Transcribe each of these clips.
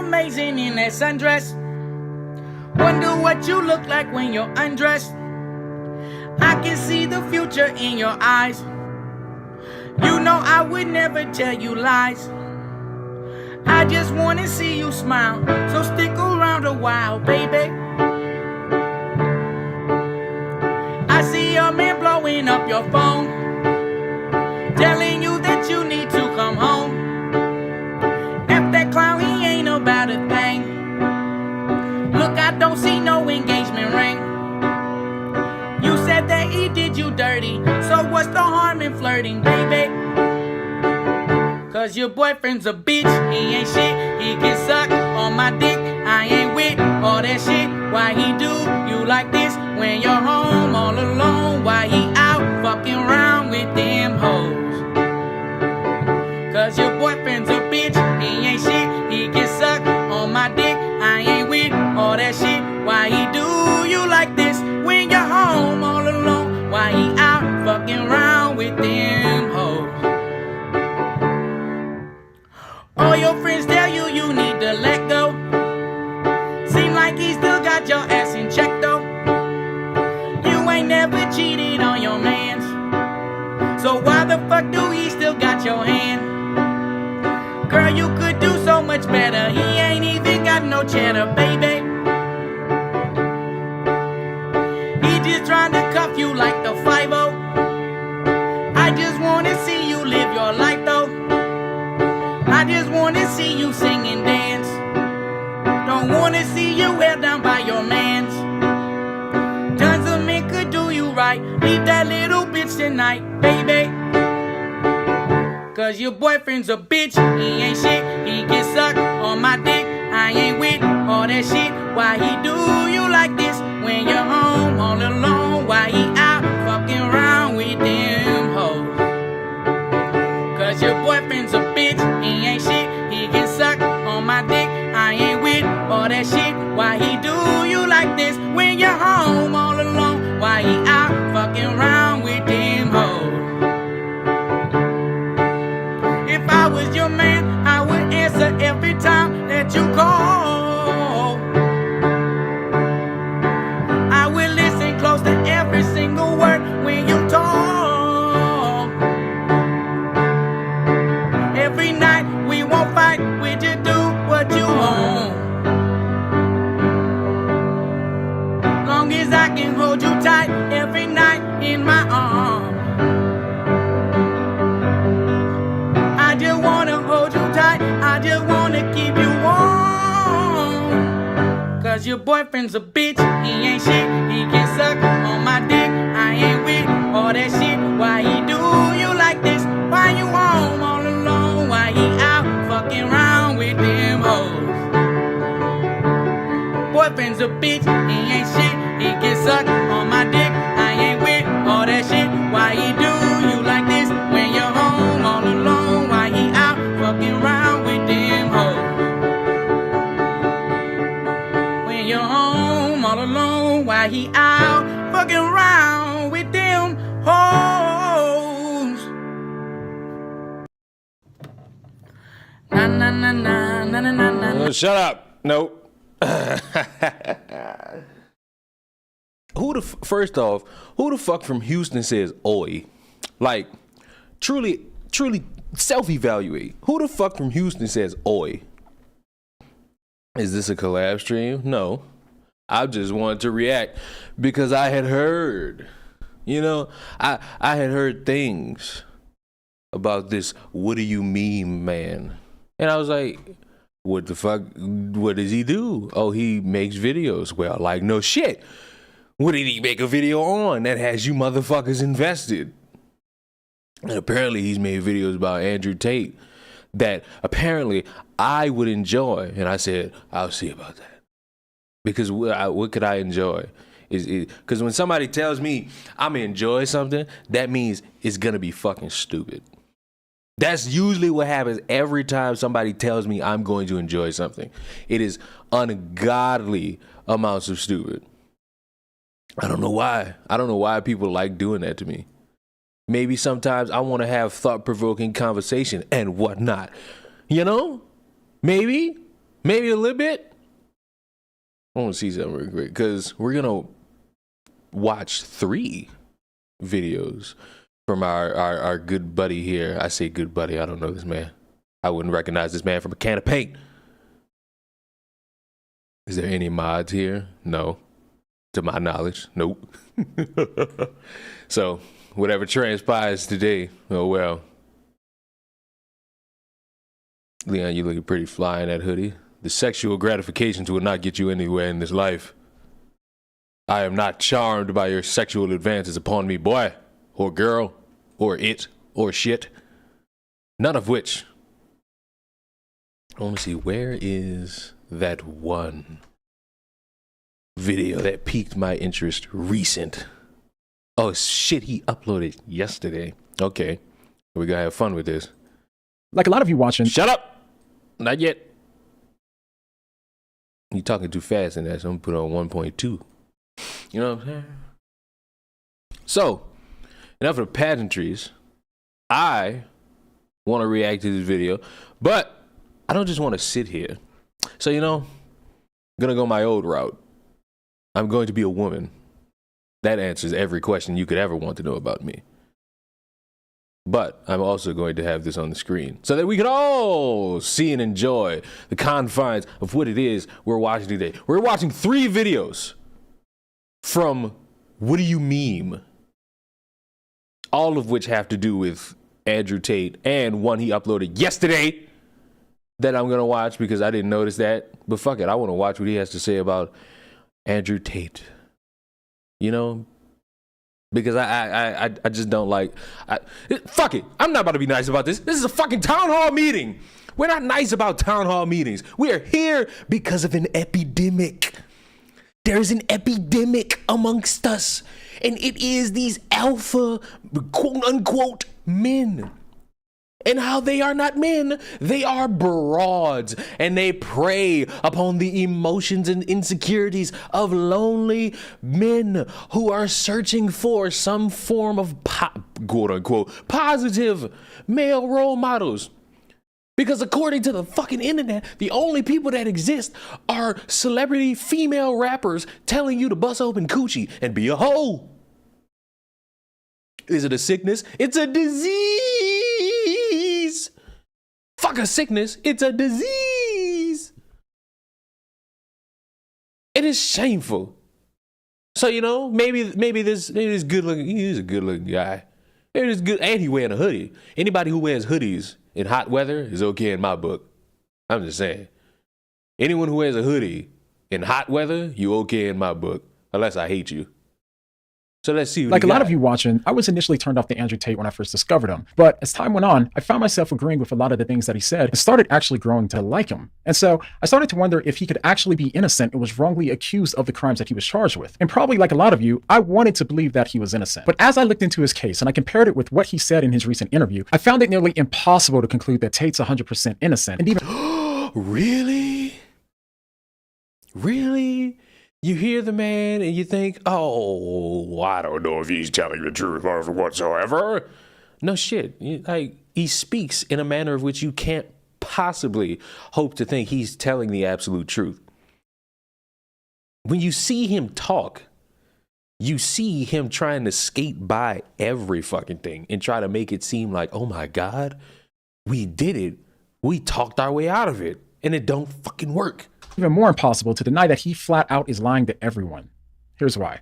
amazing in that sundress. Wonder what you look like when you're undressed. I can see the future in your eyes. You know I would never tell you lies. I just wanna see you smile, so stick around a while, baby. I see your man blowing up your phone, telling you that you need to come home. If that clown, he ain't about a thing. Look, I don't see no engagement ring. You said that he did you dirty, so what's the harm in flirting, baby? Cause your boyfriend's a bitch, he ain't shit. He can suck on my dick, I ain't with all that shit. Why he do you like this when you're home all alone? Why he out fucking around with them hoes? Cause your boyfriend's a bitch, he ain't shit. He can suck on my dick, I ain't with all that shit. Why he do you like this when you're home all alone? Why he out fucking around with them hoes? All your friends tell you you need to let go. Seem like he still got your ass in check though. You ain't never cheated on your mans, so why the fuck do he still got your hand? Girl, you could do so much better. He ain't even got no cheddar, baby. He just trying to cuff you like the 5-0. I just wanna see you live your life though. I just wanna see you sing and dance. Don't wanna see you held down by your mans. Tons of men could do you right. Leave that little bitch tonight, baby. Cause your boyfriend's a bitch, he ain't shit. He can suck on my dick, I ain't with all that shit. Why he do you like this when you're home all alone? Why he out fucking around with them hoes? Cause your boyfriend's a bitch, he ain't shit. He can suck on my dick, I ain't with all that shit. Why he do you like this when you're home all alone? Why he out fucking around with them hoes? If I was your man, I would answer every time that you call. I would listen close to every single word when you talk. Every night we won't fight, we just do what you want. Long as I can hold you tight every night in my arms. I just wanna hold you tight, I just wanna keep you warm. Cause your boyfriend's a bitch, he ain't shit. He can suck on my dick, I ain't with all that shit. Why he do you like this? Why you home all alone? Why he out fucking around with them hoes? Boyfriend's a bitch, he ain't shit. He can suck on my dick, I ain't with all that shit. Why he do you like this when you're home all alone? Why he out fucking around with them hoes? When you're home all alone, why he out fucking around with them hoes? Na na na na na na na na. Shut up. Nope. First off, who the fuck from Houston says oi? Like, truly self-evaluate. Who the fuck from Houston says oi? Is this a collab stream? No. I just wanted to react because I had heard, I had heard things about this what do you mean man. And I was like, what the fuck, what does he do? Oh, he makes videos. Well, like, no shit. What did he make a video on that has you motherfuckers invested? And apparently he's made videos about Andrew Tate that apparently I would enjoy. And I said, I'll see about that. Because what could I enjoy? Because when somebody tells me I'm going to enjoy something, that means it's going to be fucking stupid. That's usually what happens every time somebody tells me I'm going to enjoy something. It is ungodly amounts of stupid. I don't know why. I don't know why people like doing that to me. Maybe sometimes I want to have thought-provoking conversation and whatnot. Maybe. Maybe a little bit. I want to see something real quick because we're going to watch 3 videos from our good buddy here. I say good buddy. I don't know this man. I wouldn't recognize this man from a can of paint. Is there any mods here? No. To my knowledge, nope. So, whatever transpires today, oh well. Leon, you looking pretty fly in that hoodie. The sexual gratifications will not get you anywhere in this life. I am not charmed by your sexual advances upon me, boy, or girl, or it, or shit. None of which. I want to see, where is that one video that piqued my interest recent? Oh shit, he uploaded yesterday. Okay, we gotta have fun with this. Like a lot of you watching. Shut up! Not yet. You talking too fast in that, so I'm gonna put on 1.2. You know what I'm saying? So, enough of the pageantries. I want to react to this video, but I don't just want to sit here. So, you know, I'm gonna go my old route. I'm going to be a woman. That answers every question you could ever want to know about me. But I'm also going to have this on the screen so that we can all see and enjoy the confines of what it is we're watching today. We're watching 3 videos from What Do You Meme? All of which have to do with Andrew Tate, and one he uploaded yesterday that I'm going to watch because I didn't notice that. But fuck it, I want to watch what he has to say about Andrew Tate. You know? Because I just don't like... fuck it, I'm not about to be nice about this. This is a fucking town hall meeting. We're not nice about town hall meetings. We are here because of an epidemic. There's an epidemic amongst us, and it is these alpha, quote unquote, men. And how they are not men, they are broads, and they prey upon the emotions and insecurities of lonely men who are searching for some form of quote unquote positive male role models. Because according to the fucking internet, the only people that exist are celebrity female rappers telling you to bust open coochie and be a hoe. Is it a sickness? It's a disease. Fuck a sickness. It's a disease. It is shameful. So, you know, maybe this good looking, he's a good looking guy. It is good, and he wearing a hoodie. Anybody who wears hoodies in hot weather is okay in my book. I'm just saying. Anyone who wears a hoodie in hot weather, you okay in my book. Unless I hate you. So let's see. Like a lot of you watching, I was initially turned off to Andrew Tate when I first discovered him. But as time went on, I found myself agreeing with a lot of the things that he said and started actually growing to like him. And so I started to wonder if he could actually be innocent and was wrongly accused of the crimes that he was charged with. And probably like a lot of you, I wanted to believe that he was innocent. But as I looked into his case and I compared it with what he said in his recent interview, I found it nearly impossible to conclude that Tate's 100% innocent. And even Really? Really? You hear the man and you think, oh, I don't know if he's telling the truth whatsoever. No shit. Like, he speaks in a manner of which you can't possibly hope to think he's telling the absolute truth. When you see him talk, you see him trying to skate by every fucking thing and try to make it seem like, oh my God, we did it. We talked our way out of it, and it don't fucking work. Even more impossible to deny that he flat out is lying to everyone. Here's why.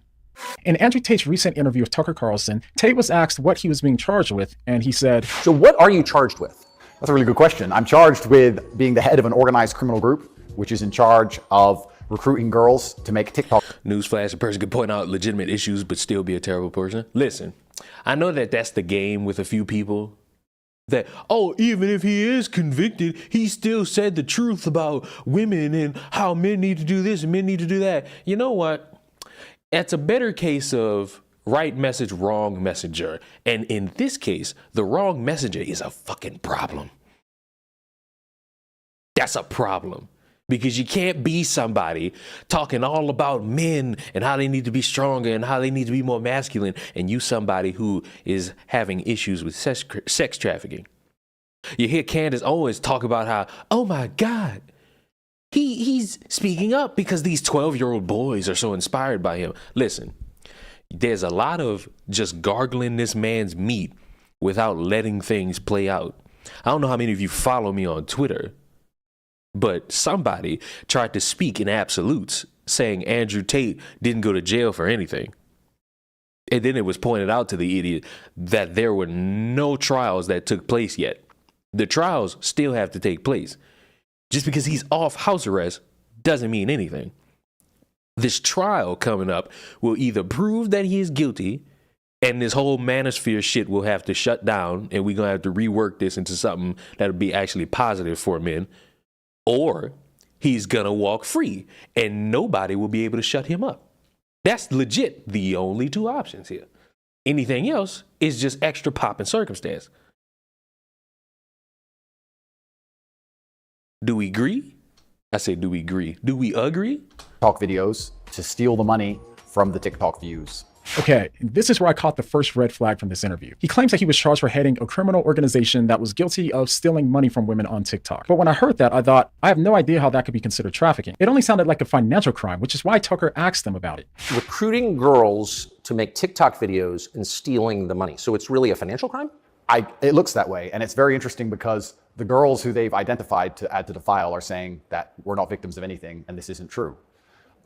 In Andrew Tate's recent interview with Tucker Carlson, Tate was asked what he was being charged with, and he said, "So what are you charged with?" That's a really good question. I'm charged with being the head of an organized criminal group, which is in charge of recruiting girls to make TikTok. Newsflash, a person could point out legitimate issues but still be a terrible person. Listen, I know that that's the game with a few people. That, oh, even if he is convicted, he still said the truth about women and how men need to do this and men need to do that. You know what? That's a better case of right message, wrong messenger. And in this case, the wrong messenger is a fucking problem. That's a problem. Because you can't be somebody talking all about men and how they need to be stronger and how they need to be more masculine, and you somebody who is having issues with sex trafficking. You hear Candace Owens talk about how, oh my God, He's speaking up because these 12-year-old boys are so inspired by him. Listen, there's a lot of just gargling this man's meat without letting things play out. I don't know how many of you follow me on Twitter, but somebody tried to speak in absolutes, saying Andrew Tate didn't go to jail for anything. And then it was pointed out to the idiot that there were no trials that took place yet. The trials still have to take place. Just because he's off house arrest doesn't mean anything. This trial coming up will either prove that he is guilty, and this whole manosphere shit will have to shut down, and we're going to have to rework this into something that'll be actually positive for men, or he's going to walk free, and nobody will be able to shut him up. That's legit the only two options here. Anything else is just extra pop and circumstance. Do we agree? I say, do we agree? Do we agree? TikTok videos to steal the money from the TikTok views. Okay, this is where I caught the first red flag from this interview. He claims that he was charged for heading a criminal organization that was guilty of stealing money from women on TikTok. But when I heard that, I thought, I have no idea how that could be considered trafficking. It only sounded like a financial crime, which is why Tucker asked them about it. Recruiting girls to make TikTok videos and stealing the money. So it's really a financial crime? It looks that way, and it's very interesting because the girls who they've identified to add to the file are saying that we're not victims of anything, and this isn't true.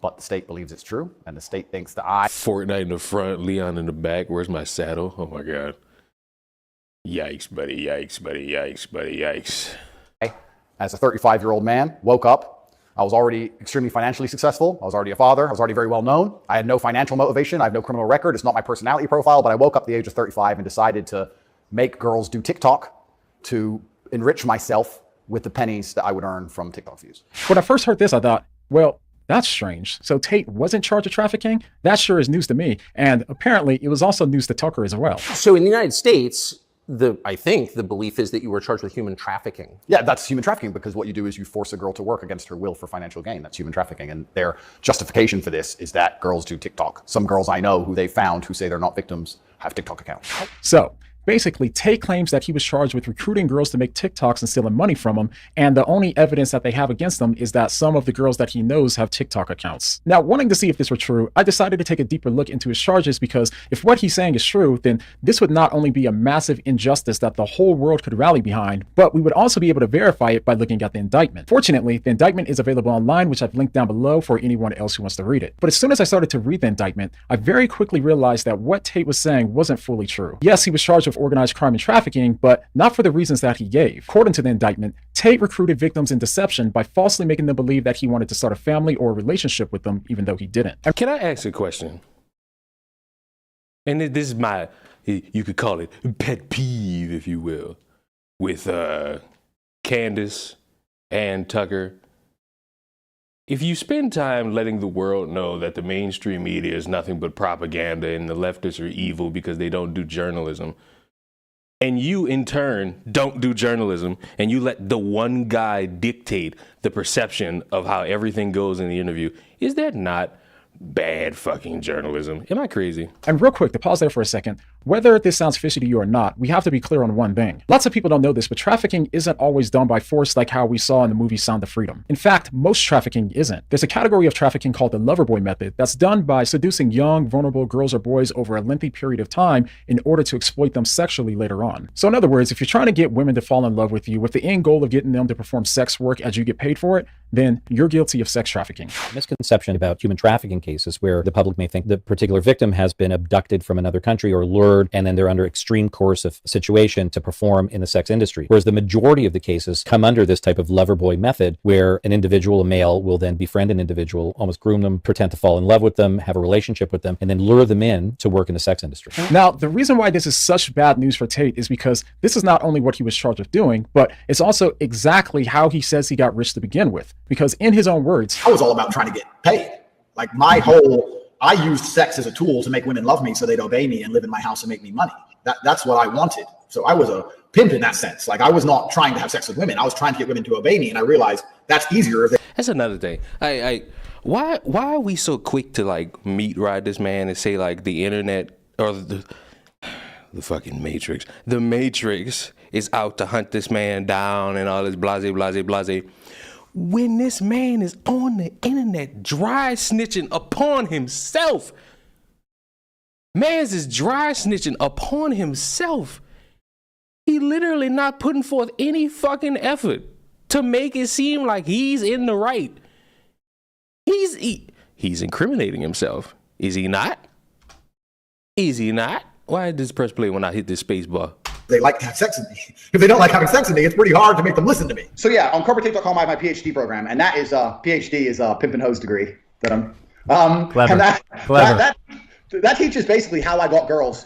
But the state believes it's true, and the state thinks that Fortnite in the front, Leon in the back. Where's my saddle? Oh my God. Yikes, buddy, yikes, buddy, yikes, buddy, yikes. as a 35-year-old man, woke up. I was already extremely financially successful. I was already a father. I was already very well known. I had no financial motivation. I have no criminal record. It's not my personality profile, but I woke up at the age of 35 and decided to make girls do TikTok to enrich myself with the pennies that I would earn from TikTok views. When I first heard this, I thought, well, that's strange. So Tate wasn't charged with trafficking? That sure is news to me. And apparently it was also news to Tucker as well. So in the United States, I think the belief is that you were charged with human trafficking. Yeah, that's human trafficking, because what you do is you force a girl to work against her will for financial gain. That's human trafficking. And their justification for this is that girls do TikTok. Some girls I know who they found who say they're not victims have TikTok accounts. So basically, Tate claims that he was charged with recruiting girls to make TikToks and stealing money from them, and the only evidence that they have against them is that some of the girls that he knows have TikTok accounts. Now, wanting to see if this were true, I decided to take a deeper look into his charges, because if what he's saying is true, then this would not only be a massive injustice that the whole world could rally behind, but we would also be able to verify it by looking at the indictment. Fortunately, the indictment is available online, which I've linked down below for anyone else who wants to read it. But as soon as I started to read the indictment, I very quickly realized that what Tate was saying wasn't fully true. Yes, he was charged with organized crime and trafficking, but not for the reasons that he gave. According to the indictment, Tate recruited victims in deception by falsely making them believe that he wanted to start a family or a relationship with them, even though he didn't. Can I ask a question? And this is my, you could call it pet peeve, if you will, with Candace and Tucker. If you spend time letting the world know that the mainstream media is nothing but propaganda and the leftists are evil because they don't do journalism, and you in turn don't do journalism, and you let the one guy dictate the perception of how everything goes in the interview, is that not bad fucking journalism? Am I crazy? And real quick, to pause there for a second, whether this sounds fishy to you or not, we have to be clear on one thing. Lots of people don't know this, but trafficking isn't always done by force like how we saw in the movie Sound of Freedom. In fact, most trafficking isn't. There's a category of trafficking called the lover boy method that's done by seducing young, vulnerable girls or boys over a lengthy period of time in order to exploit them sexually later on. So in other words, if you're trying to get women to fall in love with you with the end goal of getting them to perform sex work as you get paid for it, then you're guilty of sex trafficking. Misconception about human trafficking cases where the public may think the particular victim has been abducted from another country or lured, and then they're under extreme coercive situation to perform in the sex industry. Whereas the majority of the cases come under this type of lover boy method, where an individual, a male, will then befriend an individual, almost groom them, pretend to fall in love with them, have a relationship with them, and then lure them in to work in the sex industry. Now, the reason why this is such bad news for Tate is because this is not only what he was charged with doing, but it's also exactly how he says he got rich to begin with. Because in his own words, I was all about trying to get paid. Like I used sex as a tool to make women love me so they'd obey me and live in my house and make me money. That's what I wanted. So I was a pimp in that sense. Like, I was not trying to have sex with women. I was trying to get women to obey me. And I realized that's easier. That's another thing. Why are we so quick to like meat ride this man and say like the internet or the fucking Matrix? The Matrix is out to hunt this man down and all this blase, blase, blase. when this man is on the internet dry snitching upon himself. Mans is dry snitching upon himself. He literally not putting forth any fucking effort to make it seem like he's in the right. He's incriminating himself. Is he not? Is he not? Why did this press play when I hit this space bar? They like to have sex with me. If they don't like having sex with me, it's pretty hard to make them listen to me. So yeah, on corporatate.com, I have my PhD program, and that is PhD is a pimp and hose degree that I'm. Clever. And Clever. that teaches basically how I got girls,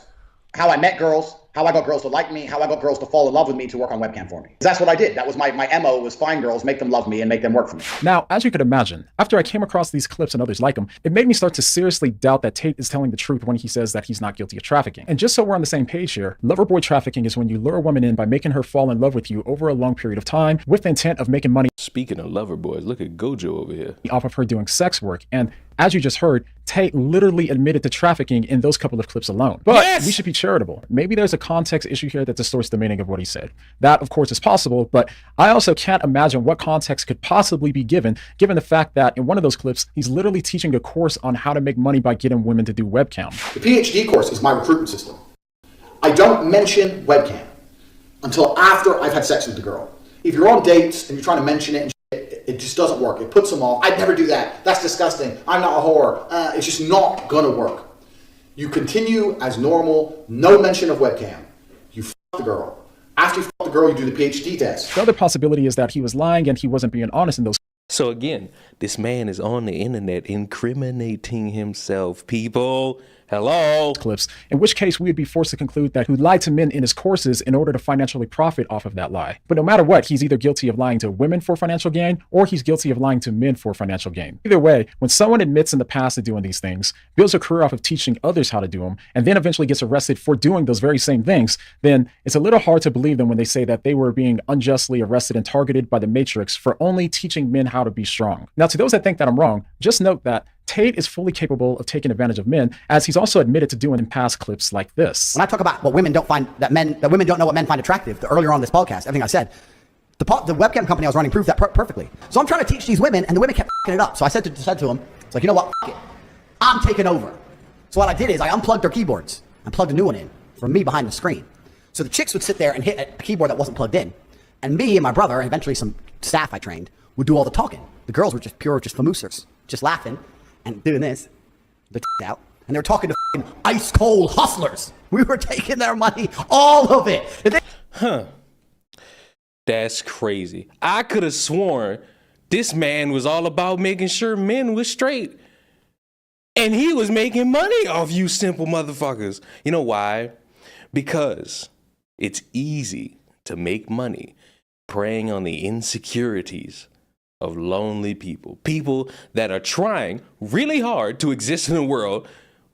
how I met girls, how I got girls to like me, how I got girls to fall in love with me to work on webcam for me. That's what I did. That was my MO, was find girls, make them love me, and make them work for me. Now, as you could imagine, after I came across these clips and others like them, it made me start to seriously doubt that Tate is telling the truth when he says that he's not guilty of trafficking. And just so we're on the same page here, lover boy trafficking is when you lure a woman in by making her fall in love with you over a long period of time with the intent of making money. Speaking of lover boys, look at Gojo over here. Off of her doing sex work. And as you just heard, Tate literally admitted to trafficking in those couple of clips alone. But we should be charitable. Maybe there's a context issue here that distorts the meaning of what he said. That, of course, is possible, but I also can't imagine what context could possibly be given the fact that in one of those clips, he's literally teaching a course on how to make money by getting women to do webcam. The PhD course is my recruitment system. I don't mention webcam until after I've had sex with the girl. If you're on dates and you're trying to mention it and it just doesn't work. It puts them off. I'd never do that. That's disgusting. I'm not a whore. It's just not gonna work. You continue as normal, no mention of webcam. You fuck the girl. After you fuck the girl, you do the PhD test. The other possibility is that he was lying and he wasn't being honest in those. So again, this man is on the internet incriminating himself. People, hello? Clips, in which case we would be forced to conclude that he lied to men in his courses in order to financially profit off of that lie. But no matter what, he's either guilty of lying to women for financial gain, or he's guilty of lying to men for financial gain. Either way, when someone admits in the past to doing these things, builds a career off of teaching others how to do them, and then eventually gets arrested for doing those very same things, then it's a little hard to believe them when they say that they were being unjustly arrested and targeted by the Matrix for only teaching men how to be strong. Now, to those that think that I'm wrong, just note that Tate is fully capable of taking advantage of men, as he's also admitted to doing in past clips like this. When I talk about what women don't find, that women don't know what men find attractive, earlier on this podcast, everything I said, the webcam company I was running proved that perfectly. So I'm trying to teach these women, and the women kept f***ing it up. So I said to them, it's like, you know what, f*** it. I'm taking over. So what I did is I unplugged their keyboards and plugged a new one in from me behind the screen. So the chicks would sit there and hit a keyboard that wasn't plugged in. And me and my brother, and eventually some staff I trained, would do all the talking. The girls were just famoosers, just laughing and doing this, the out, and they were talking to ice cold hustlers. We were taking their money, all of it. That's crazy. I could have sworn this man was all about making sure men were straight. And he was making money off you simple motherfuckers. You know why? Because it's easy to make money preying on the insecurities of lonely people. People that are trying really hard to exist in a world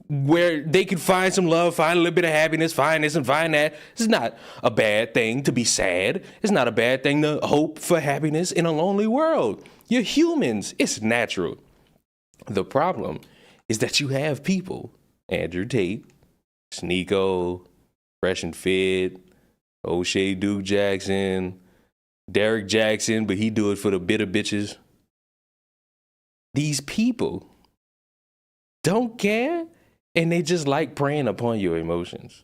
where they could find some love, find a little bit of happiness, find this and find that. It's not a bad thing to be sad. It's not a bad thing to hope for happiness in a lonely world. You're humans. It's natural. The problem is that you have people, Andrew Tate, Sneeko, Fresh and Fit, O'Shea Duke Jackson, Derek Jackson, but he do it for the bitter bitches. These people don't care, and they just like preying upon your emotions.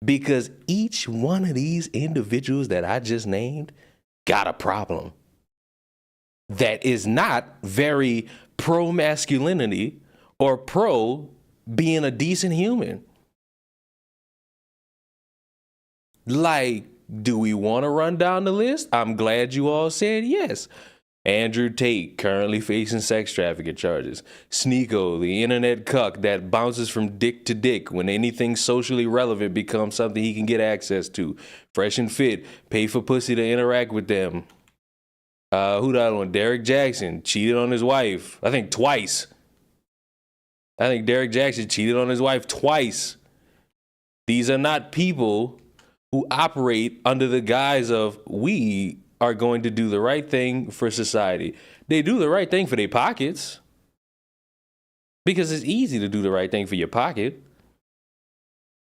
Because each one of these individuals that I just named got a problem that is not very pro-masculinity or pro being a decent human. Like, do we want to run down the list? I'm glad you all said yes. Andrew Tate, currently facing sex trafficking charges. Sneeko, the internet cuck that bounces from dick to dick when anything socially relevant becomes something he can get access to. Fresh and Fit, pay for pussy to interact with them. Who the other one? Derek Jackson, cheated on his wife, I think twice. I think Derek Jackson cheated on his wife twice. These are not people who operate under the guise of we are going to do the right thing for society. They do the right thing for their pockets because it's easy to do the right thing for your pocket.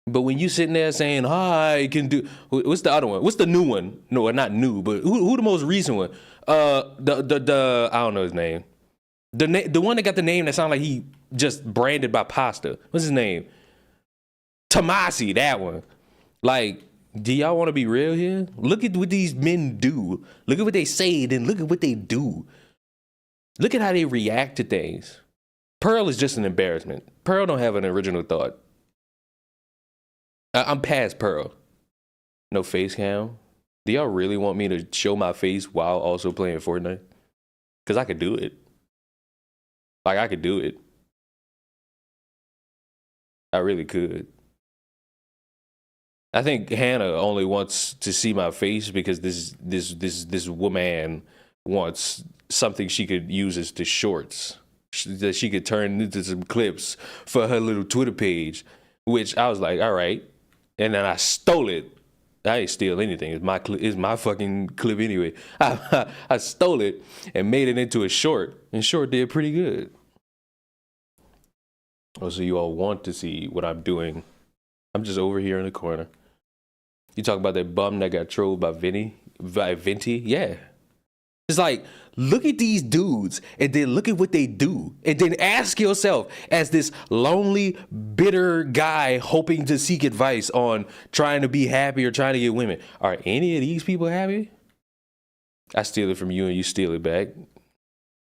But when you sitting there saying, I can do, what's the other one? What's the new one? No, not new, but who the most recent one? The I don't know his name. The one that got the name that sounded like he just branded by pasta. What's his name? Tomasi, that one. Like, do y'all want to be real here? Look at what these men do. Look at what they say, then look at what they do. Look at how they react to things. Pearl is just an embarrassment. Pearl don't have an original thought. I'm past Pearl. No face cam. Do y'all really want me to show my face while also playing Fortnite? Because I could do it. Like, I could do it. I really could. I think Hannah only wants to see my face because this woman wants something she could use as the shorts that she could turn into some clips for her little Twitter page, which I was like, all right. And then I stole it. I didn't steal anything. It's my fucking clip anyway. I stole it and made it into a short, and short did pretty good. Oh, so you all want to see what I'm doing? I'm just over here in the corner. You talk about that bum that got trolled by Venti? Yeah. It's like, look at these dudes and then look at what they do. And then ask yourself, as this lonely, bitter guy hoping to seek advice on trying to be happy or trying to get women, are any of these people happy? I steal it from you and you steal it back.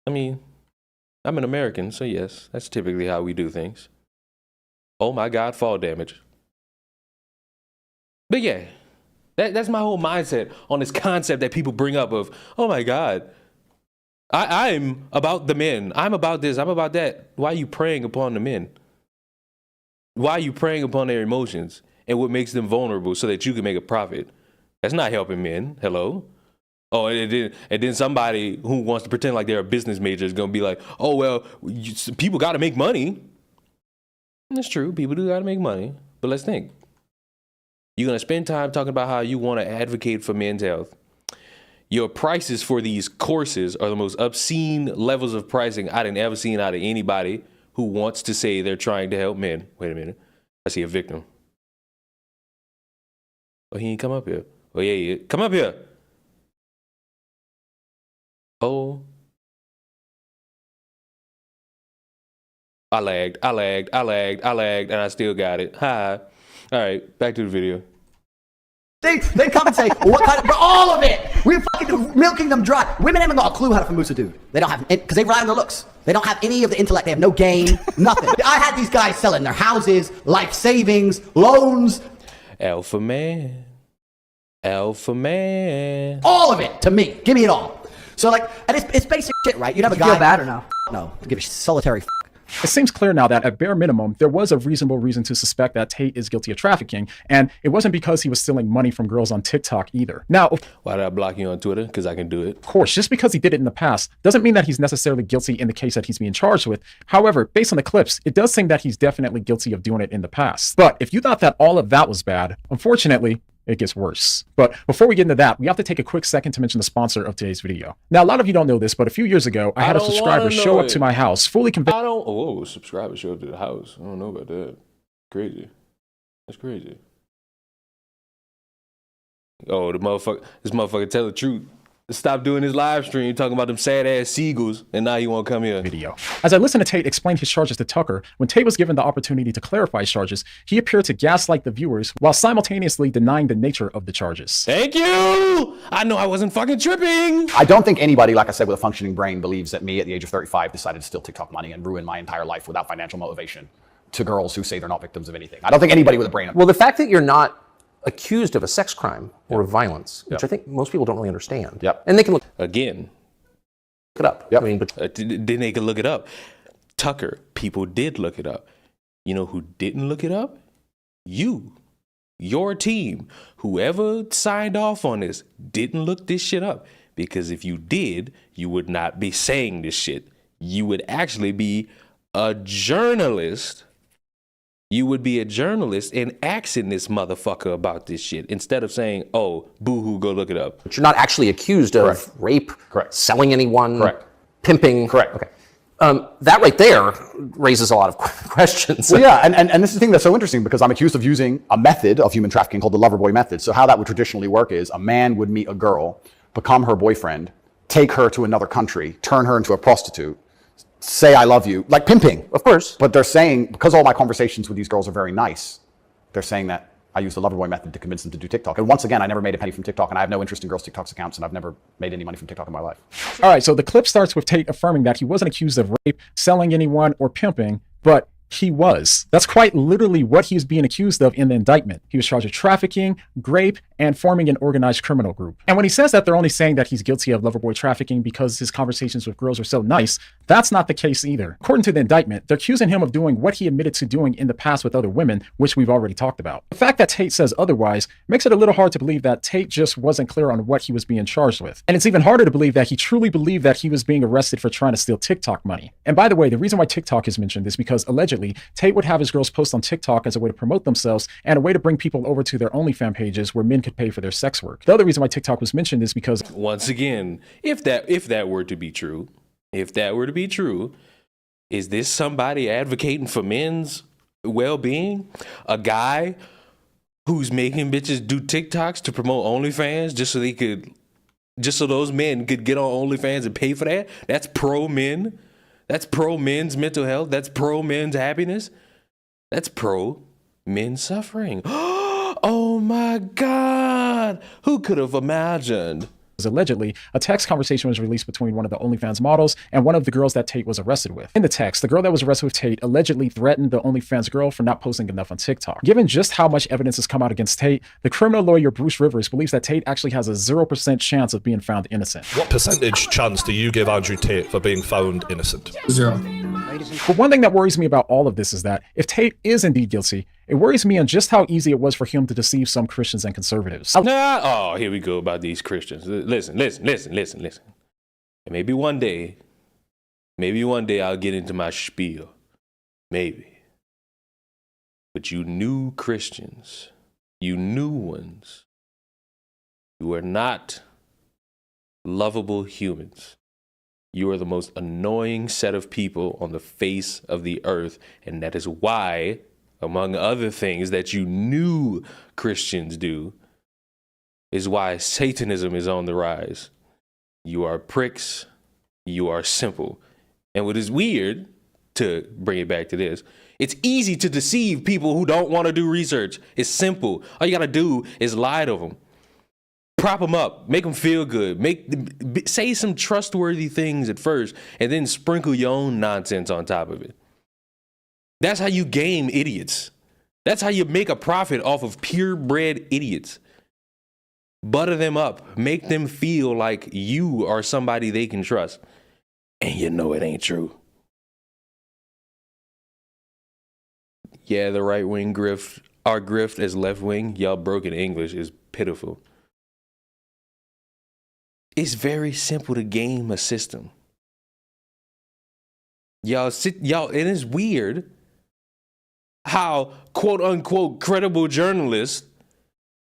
I mean, I'm an American, so yes, that's typically how we do things. Oh my God, fall damage. But yeah, that's my whole mindset on this concept that people bring up of, oh my God, I'm about the men. I'm about this. I'm about that. Why are you preying upon the men? Why are you preying upon their emotions and what makes them vulnerable so that you can make a profit? That's not helping men. Hello? Oh, and then somebody who wants to pretend like they're a business major is going to be like, oh, well, people got to make money. That's true. People do got to make money. But let's think. You're going to spend time talking about how you want to advocate for men's health. Your prices for these courses are the most obscene levels of pricing I didn't ever seen out of anybody who wants to say they're trying to help men. Wait a minute. I see a victim. Oh, he ain't come up here. Oh, yeah. Come up here. Oh. I lagged, and I still got it. Hi. All right, back to the video. They come and say, well, what kind of, all of it. We're fucking milking them dry. Women haven't got a clue how to famoose a dude. They don't have, because they rely on their looks. They don't have any of the intellect. They have no game, nothing. I had these guys selling their houses, life savings, loans. Alpha man. Alpha man. All of it to me. Give me it all. So like, and it's basic shit, right? You'd have a guy. Feel bad or no? No, give a solitary. It seems clear now that at bare minimum, there was a reasonable reason to suspect that Tate is guilty of trafficking, and it wasn't because he was stealing money from girls on TikTok either. Now, why did I block you on Twitter? Because I can do it. Of course, just because he did it in the past doesn't mean that he's necessarily guilty in the case that he's being charged with. However, based on the clips, it does seem that he's definitely guilty of doing it in the past. But if you thought that all of that was bad, unfortunately, it gets worse. But before we get into that, we have to take a quick second to mention the sponsor of today's video. Now, a lot of you don't know this, but a few years ago, I had a subscriber show up to my house, fully convinced. Oh, subscriber show up to the house. I don't know about that. Crazy. That's crazy. Oh, this motherfucker tell the truth. Stop doing his live stream talking about them sad ass seagulls, and now you won't come here. Video. As I listened to Tate explain his charges to Tucker, when Tate was given the opportunity to clarify his charges, he appeared to gaslight the viewers while simultaneously denying the nature of the charges. Thank you! I know I wasn't fucking tripping! I don't think anybody, like I said, with a functioning brain believes that me at the age of 35 decided to steal TikTok money and ruin my entire life without financial motivation to girls who say they're not victims of anything. I don't think anybody with a brain. Well, the fact that you're not accused of a sex crime or violence, which I think most people don't really understand. Yep. And they can look Again. it up. Yep. I mean, but Then they can look it up. Tucker, people did look it up. You know who didn't look it up? You. Your team. Whoever signed off on this didn't look this shit up. Because if you did, you would not be saying this shit. You would actually be a journalist. You would be a journalist and asking this motherfucker about this shit instead of saying, oh, boo-hoo, go look it up. you're not actually accused of Correct. rape, Correct. selling anyone, Correct. pimping. Correct. Okay. That right there raises a lot of questions. Well, yeah, and this is the thing that's so interesting because I'm accused of using a method of human trafficking called the lover boy method. So how that would traditionally work is a man would meet a girl, become her boyfriend, take her to another country, turn her into a prostitute, say I love you, like pimping. Of course. But they're saying, because all my conversations with these girls are very nice, they're saying that I use the Loverboy method to convince them to do TikTok. And once again, I never made a penny from TikTok, and I have no interest in girls' TikTok's accounts, and I've never made any money from TikTok in my life. All right, so the clip starts with Tate affirming that he wasn't accused of rape, selling anyone, or pimping, but he was. That's quite literally what he was being accused of in the indictment. He was charged with trafficking, rape, and forming an organized criminal group. And when he says that they're only saying that he's guilty of loverboy trafficking because his conversations with girls are so nice, that's not the case either. According to the indictment, they're accusing him of doing what he admitted to doing in the past with other women, which we've already talked about. The fact that Tate says otherwise makes it a little hard to believe that Tate just wasn't clear on what he was being charged with. And it's even harder to believe that he truly believed that he was being arrested for trying to steal TikTok money. And by the way, the reason why TikTok is mentioned is because allegedly, Tate would have his girls post on TikTok as a way to promote themselves and a way to bring people over to their OnlyFans pages where men could pay for their sex work. The other reason why TikTok was mentioned is because, once again, if that were to be true, is this somebody advocating for men's well-being? A guy who's making bitches do TikToks to promote OnlyFans just so those men could get on OnlyFans and pay for that? That's pro men. That's pro men's mental health. That's pro men's happiness. That's pro men's suffering. Oh my God. Who could have imagined? allegedly, a text conversation was released between one of the OnlyFans models and one of the girls that Tate was arrested with. In the text, the girl that was arrested with Tate allegedly threatened the OnlyFans girl for not posting enough on TikTok. Given just how much evidence has come out against Tate, the criminal lawyer Bruce Rivers believes that Tate actually has a 0% chance of being found innocent. What percentage chance do you give Andrew Tate for being found innocent? 0. But one thing that worries me about all of this is that if Tate is indeed guilty, it worries me on just how easy it was for him to deceive some Christians and conservatives. Oh, here we go about these Christians. Listen. And maybe one day I'll get into my spiel. Maybe. But you new Christians, you new ones, you are not lovable humans. You are the most annoying set of people on the face of the earth. And that is why, among other things that you new Christians do, is why Satanism is on the rise. You are pricks. You are simple. And what is weird, to bring it back to this, it's easy to deceive people who don't want to do research. It's simple. All you got to do is lie to them. Prop them up, make them feel good, say some trustworthy things at first, and then sprinkle your own nonsense on top of it. That's how you game idiots. That's how you make a profit off of purebred idiots. Butter them up, make them feel like you are somebody they can trust. And you know it ain't true. Yeah, the right wing grift, our grift as left wing, y'all broken English is pitiful. It's very simple to game a system. Y'all, it is weird how quote unquote credible journalists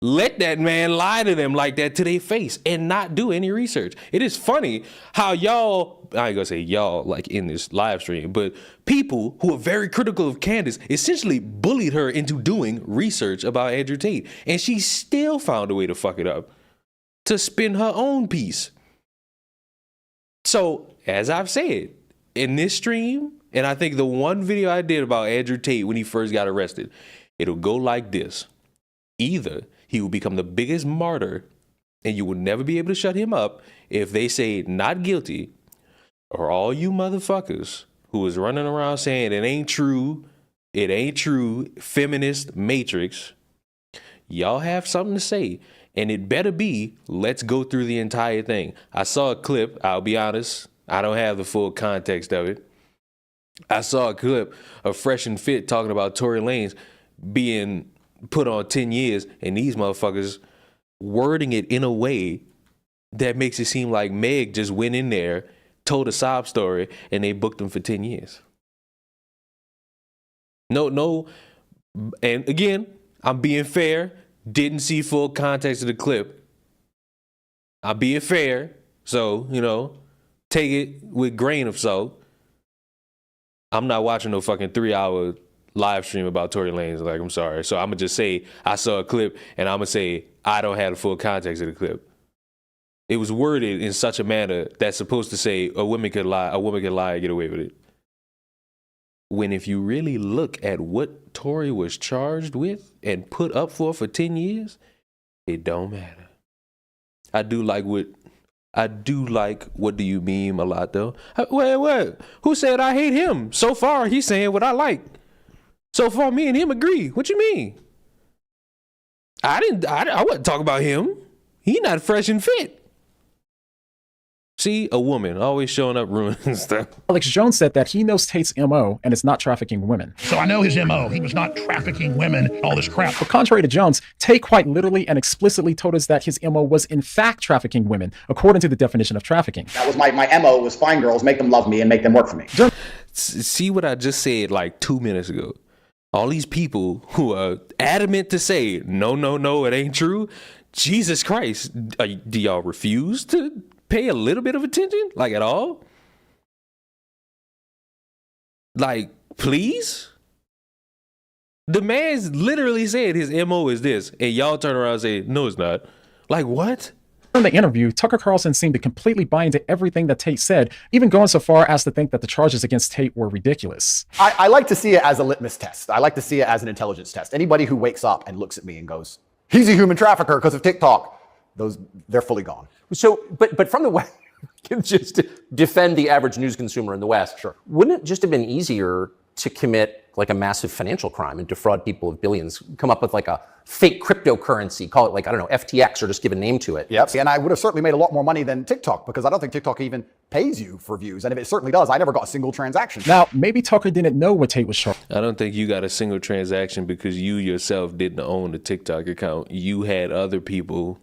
let that man lie to them like that to their face and not do any research. It is funny how y'all, I ain't gonna say y'all like in this live stream, but people who are very critical of Candace essentially bullied her into doing research about Andrew Tate, and she still found a way to fuck it up to spin her own piece. So, as I've said, in this stream, and I think the one video I did about Andrew Tate when he first got arrested, it'll go like this. Either he will become the biggest martyr and you will never be able to shut him up if they say not guilty, or all you motherfuckers who is running around saying it ain't true, feminist matrix, y'all have something to say. And it better be, let's go through the entire thing. I saw a clip, I'll be honest, I don't have the full context of it. I saw a clip of Fresh and Fit talking about Tory Lanez being put on 10 years, and these motherfuckers wording it in a way that makes it seem like Meg just went in there, told a sob story, and they booked him for 10 years. No, and again, I'm being fair. Didn't see full context of the clip. I'm being fair, so, take it with grain of salt. I'm not watching no fucking 3-hour live stream about Tory Lanez. Like, I'm sorry. So I'm going to just say I saw a clip, and I'm going to say I don't have the full context of the clip. It was worded in such a manner that's supposed to say a woman could lie and get away with it. When if you really look at what Tory was charged with and put up for 10 years, it don't matter. I do like what do you meme a lot though. What? Who said I hate him? So far he's saying what I like. So far me and him agree. What you mean? I wasn't talking about him. He not fresh and fit. See, a woman always showing up ruining stuff. Alex Jones said that he knows Tate's MO and it's not trafficking women. So I know his MO. He was not trafficking women, all this crap. But contrary to Jones, Tate quite literally and explicitly told us that his MO was in fact trafficking women, according to the definition of trafficking. That was my MO was find girls, make them love me, and make them work for me. See what I just said like 2 minutes ago? All these people who are adamant to say, no, it ain't true. Jesus Christ, do y'all refuse to pay a little bit of attention? Like at all? Like, please? The man's literally said his MO is this, and y'all turn around and say, no, it's not. Like, what? In the interview, Tucker Carlson seemed to completely buy into everything that Tate said, even going so far as to think that the charges against Tate were ridiculous. I like to see it as a litmus test. I like to see it as an intelligence test. Anybody who wakes up and looks at me and goes, he's a human trafficker because of TikTok, they're fully gone. So, but from the West, just to defend the average news consumer in the West, sure. Wouldn't it just have been easier to commit like a massive financial crime and defraud people of billions, come up with like a fake cryptocurrency, call it like, I don't know, FTX, or just give a name to it? Yep. And I would have certainly made a lot more money than TikTok, because I don't think TikTok even pays you for views. And if it certainly does, I never got a single transaction. Now, maybe Tucker didn't know what Tate was charged. I don't think you got a single transaction because you yourself didn't own the TikTok account. You had other people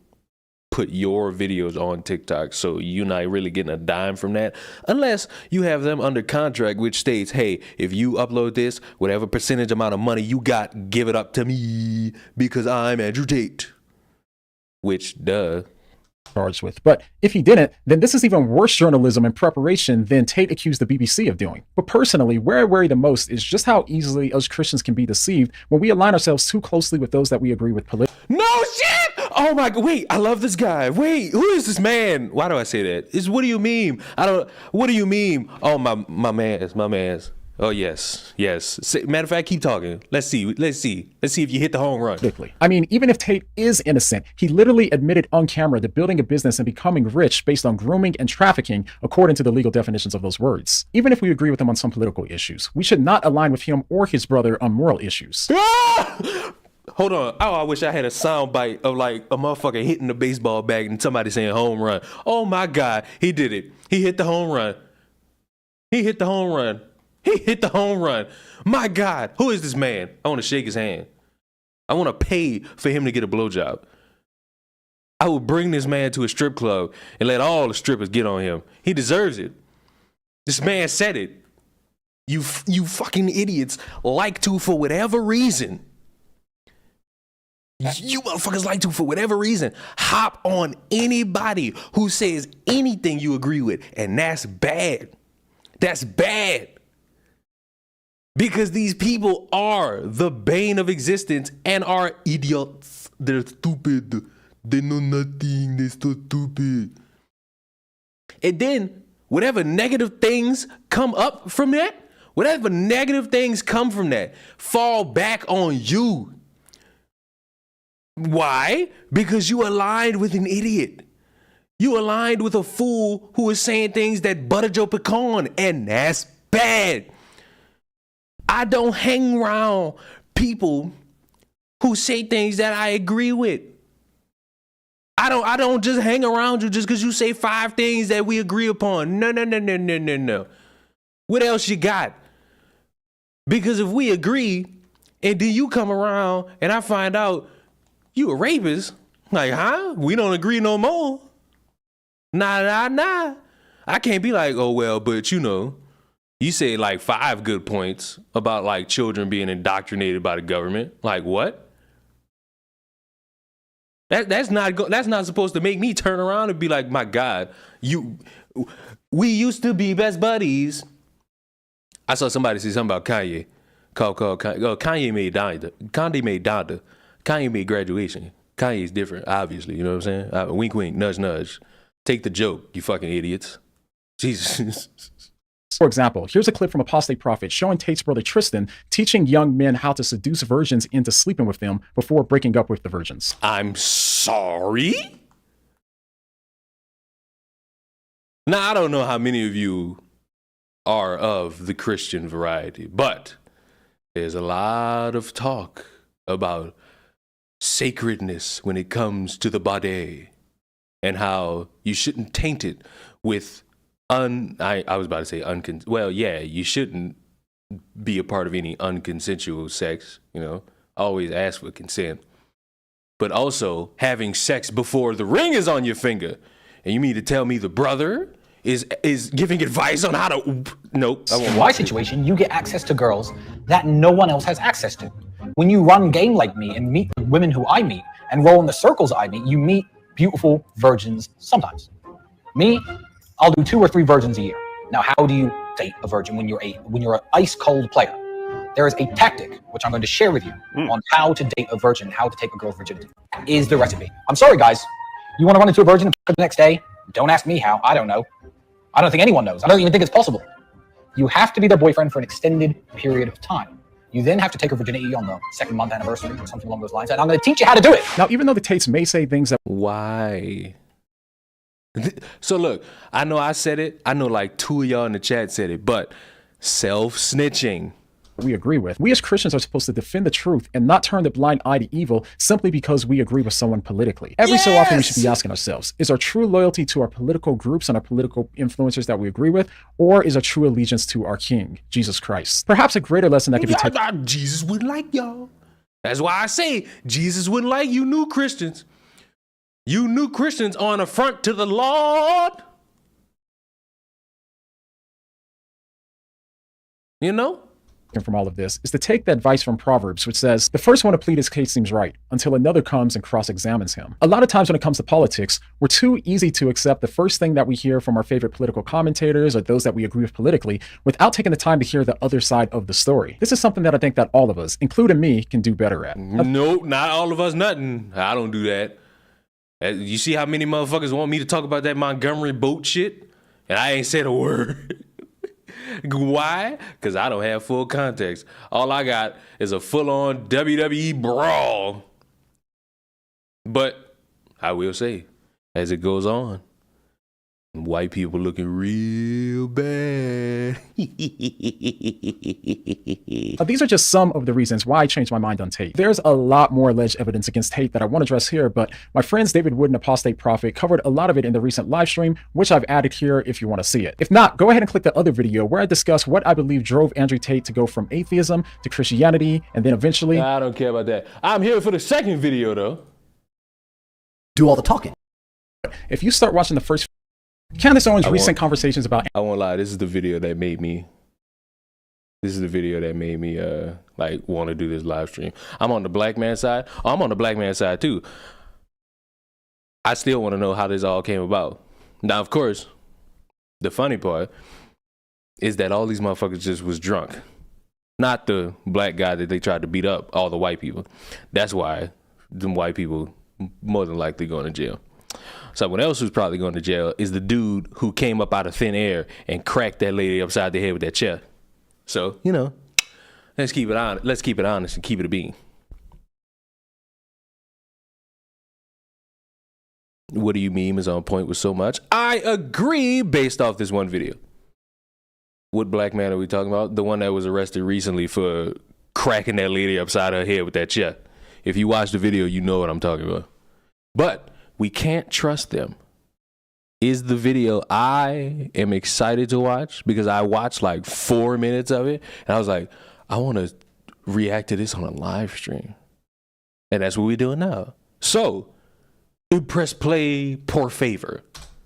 put your videos on TikTok, so you're not really getting a dime from that unless you have them under contract, which states, hey, if you upload this, whatever percentage amount of money you got, give it up to me because I'm Andrew Tate, which charged with. But if he didn't, then this is even worse journalism and preparation than Tate accused the BBC of doing. But personally, where I worry the most is just how easily us Christians can be deceived when we align ourselves too closely with those that we agree with politically. No shit! Oh my God, wait, I love this guy. Wait, who is this man? Why do I say that? What do you mean? What do you mean? Oh, my man's. Oh, yes. Matter of fact, keep talking. Let's see if you hit the home run. I mean, even if Tate is innocent, he literally admitted on camera to building a business and becoming rich based on grooming and trafficking, according to the legal definitions of those words. Even if we agree with him on some political issues, we should not align with him or his brother on moral issues. Hold on. Oh, I wish I had a sound bite of like a motherfucker hitting the baseball bat and somebody saying home run. Oh my God, he did it. He hit the home run. He hit the home run. My God, who is this man? I want to shake his hand. I want to pay for him to get a blowjob. I would bring this man to a strip club and let all the strippers get on him. He deserves it. This man said it. You fucking idiots like to, for whatever reason. You motherfuckers like to, for whatever reason, hop on anybody who says anything you agree with. And that's bad. That's bad. Because these people are the bane of existence and are idiots. They're stupid. They know nothing. They're so stupid. And then whatever negative things come up from that, fall back on you. Why? Because you aligned with an idiot. You aligned with a fool who is saying things that buttered your pecan, and that's bad. I don't hang around people who say things that I agree with. I don't just hang around you just because you say 5 things that we agree upon. No. What else you got? Because if we agree, and then you come around and I find out you a rapist, like, huh? We don't agree no more. Nah. I can't be like, oh, well, but you know, you say like 5 good points about like children being indoctrinated by the government. Like what? That's not supposed to make me turn around and be like, my God, we used to be best buddies. I saw somebody say something about Kanye. Kanye made Donda. Kanye made Graduation. Kanye's different, obviously. You know what I'm saying? Wink, wink, nudge, nudge. Take the joke, you fucking idiots. Jesus. For example, here's a clip from Apostate Prophet showing Tate's brother Tristan teaching young men how to seduce virgins into sleeping with them before breaking up with the virgins. I'm sorry? Now, I don't know how many of you are of the Christian variety, but there's a lot of talk about sacredness when it comes to the body and how you shouldn't taint it with I was about to say you shouldn't be a part of any unconsensual sex, always ask for consent. But also having sex before the ring is on your finger. And you mean to tell me the brother is giving advice on how to, nope. In my situation, you get access to girls that no one else has access to. When you run game like me and meet the women who I meet and roll in the circles I meet, you meet beautiful virgins sometimes. Me, I'll do 2 or 3 virgins a year. Now, how do you date a virgin when you're an ice cold player? There is a tactic, which I'm going to share with you, on how to date a virgin, how to take a girl's virginity. Is the recipe. I'm sorry, guys. You want to run into a virgin and the next day? Don't ask me how. I don't know. I don't think anyone knows. I don't even think it's possible. You have to be their boyfriend for an extended period of time. You then have to take her virginity on the 2nd month anniversary or something along those lines. And I'm going to teach you how to do it. Now, even though the Tates may say things that... Why? So look, I know I said it. I know like 2 of y'all in the chat said it, but self-snitching. We agree with. We as Christians are supposed to defend the truth and not turn the blind eye to evil simply because we agree with someone politically. Every so often we should be asking ourselves, is our true loyalty to our political groups and our political influencers that we agree with, or is our true allegiance to our King, Jesus Christ? Perhaps a greater lesson that could be taken. Jesus wouldn't like y'all. That's why I say Jesus wouldn't like you new Christians. You new Christians on a front to the Lord. From all of this is to take the advice from Proverbs, which says the first one to plead his case seems right until another comes and cross-examines him. A lot of times when it comes to politics, we're too easy to accept the first thing that we hear from our favorite political commentators or those that we agree with politically without taking the time to hear the other side of the story. This is something that I think that all of us, including me, can do better at. Nope, not all of us, nothing. I don't do that. You see how many motherfuckers want me to talk about that Montgomery boat shit? And I ain't said a word. Why? Because I don't have full context. All I got is a full-on WWE brawl. But I will say, as it goes on, white people looking real bad. These are just some of the reasons why I changed my mind on Tate. There's a lot more alleged evidence against Tate that I want to address here, but my friends David Wood and Apostate Prophet covered a lot of it in the recent live stream, which I've added here if you want to see it. If not, go ahead and click the other video where I discuss what I believe drove Andrew Tate to go from atheism to Christianity, and then eventually... I don't care about that. I'm here for the second video, though. Do all the talking. If you start watching the first... Candace Owens' recent conversations about... I won't lie, this is the video that made me like want to do this live stream. I'm on the black man side. I'm on the black man side too. I still want to know how this all came about. Now, of course, the funny part is that all these motherfuckers just was drunk. Not the black guy that they tried to beat up, all the white people. That's why them white people more than likely going to jail. Someone else who's probably going to jail is the dude who came up out of thin air and cracked that lady upside the head with that chair. So, let's keep it honest. Let's keep it honest and keep it a bean. What do you meme is on point with so much? I agree based off this one video. What black man are we talking about? The one that was arrested recently for cracking that lady upside her head with that chair. If you watch the video, you know what I'm talking about. But we can't trust them. Is the video I am excited to watch because I watched like 4 minutes of it and I was like, I want to react to this on a live stream. And that's what we're doing now. So, press play, por favor.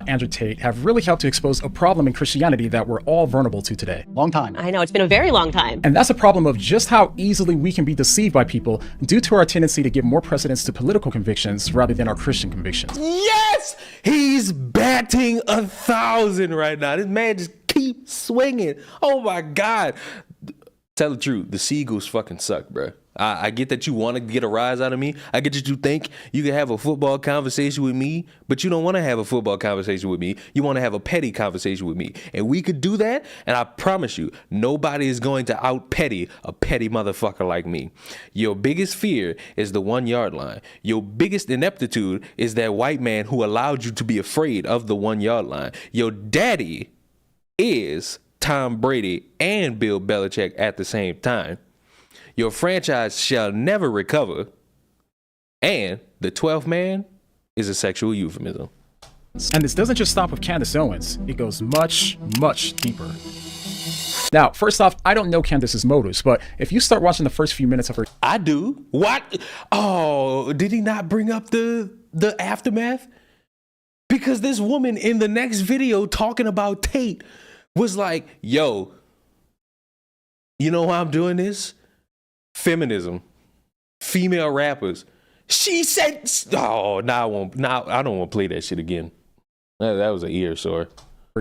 Andrew Tate have really helped to expose a problem in Christianity that we're all vulnerable to today. Long time. I know, it's been a very long time. And that's a problem of just how easily we can be deceived by people due to our tendency to give more precedence to political convictions rather than our Christian convictions. Yes! He's batting 1,000 right now. This man just keeps swinging. Oh my God. Tell the truth, the Seagulls fucking suck, bro. I get that you want to get a rise out of me. I get that you think you can have a football conversation with me, but you don't want to have a football conversation with me. You want to have a petty conversation with me. And we could do that, and I promise you, nobody is going to out-petty a petty motherfucker like me. Your biggest fear is the 1 yard line. Your biggest ineptitude is that white man who allowed you to be afraid of the 1 yard line. Your daddy is Tom Brady and Bill Belichick at the same time. Your franchise shall never recover. And the 12th man is a sexual euphemism. And this doesn't just stop with Candace Owens. It goes much, much deeper. Now, first off, I don't know Candace's motives, but if you start watching the first few minutes of her... I do. What? Oh, did he not bring up the aftermath? Because this woman in the next video talking about Tate was like, yo, you know why I'm doing this? Feminism, female rappers. She said, oh, now I won't. Now I don't want to play that shit again. That was an ear sore.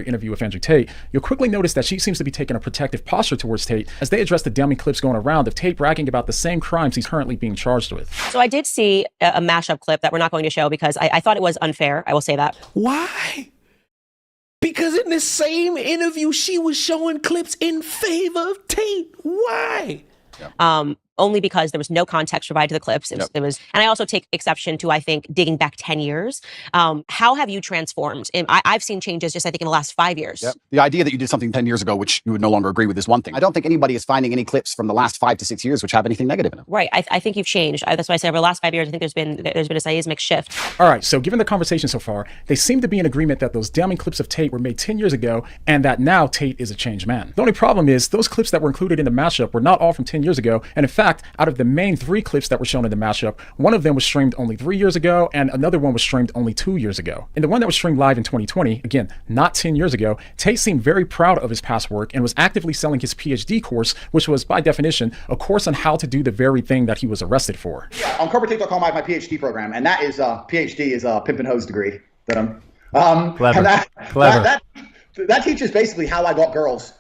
Interview with Andrew Tate, you'll quickly notice that she seems to be taking a protective posture towards Tate as they address the damning clips going around of Tate bragging about the same crimes he's currently being charged with. So I did see a mashup clip that we're not going to show because I thought it was unfair. I will say that. Why? Because in the same interview, she was showing clips in favor of Tate. Why? Only because there was no context provided to the clips. It was, and I also take exception to, I think, digging back 10 years. How have you transformed? I've seen changes just, I think, in the last 5 years. Yep. The idea that you did something 10 years ago, which you would no longer agree with, is one thing. I don't think anybody is finding any clips from the last 5 to 6 years which have anything negative in them. Right. I think you've changed. That's why I said over the last 5 years, I think there's been a seismic shift. All right. So given the conversation so far, they seem to be in agreement that those damning clips of Tate were made 10 years ago and that now Tate is a changed man. The only problem is those clips that were included in the mashup were not all from 10 years ago. And in fact, out of the main 3 clips that were shown in the mashup, one of them was streamed only 3 years ago and another one was streamed only 2 years ago. In the one that was streamed live in 2020, again, not 10 years ago, Tate seemed very proud of his past work and was actively selling his PhD course, which was by definition a course on how to do the very thing that he was arrested for. Yeah, on corporatetape.com I have my PhD program, and that is PhD is a pimp and hose degree that I'm Clever. And that teaches basically how I got girls,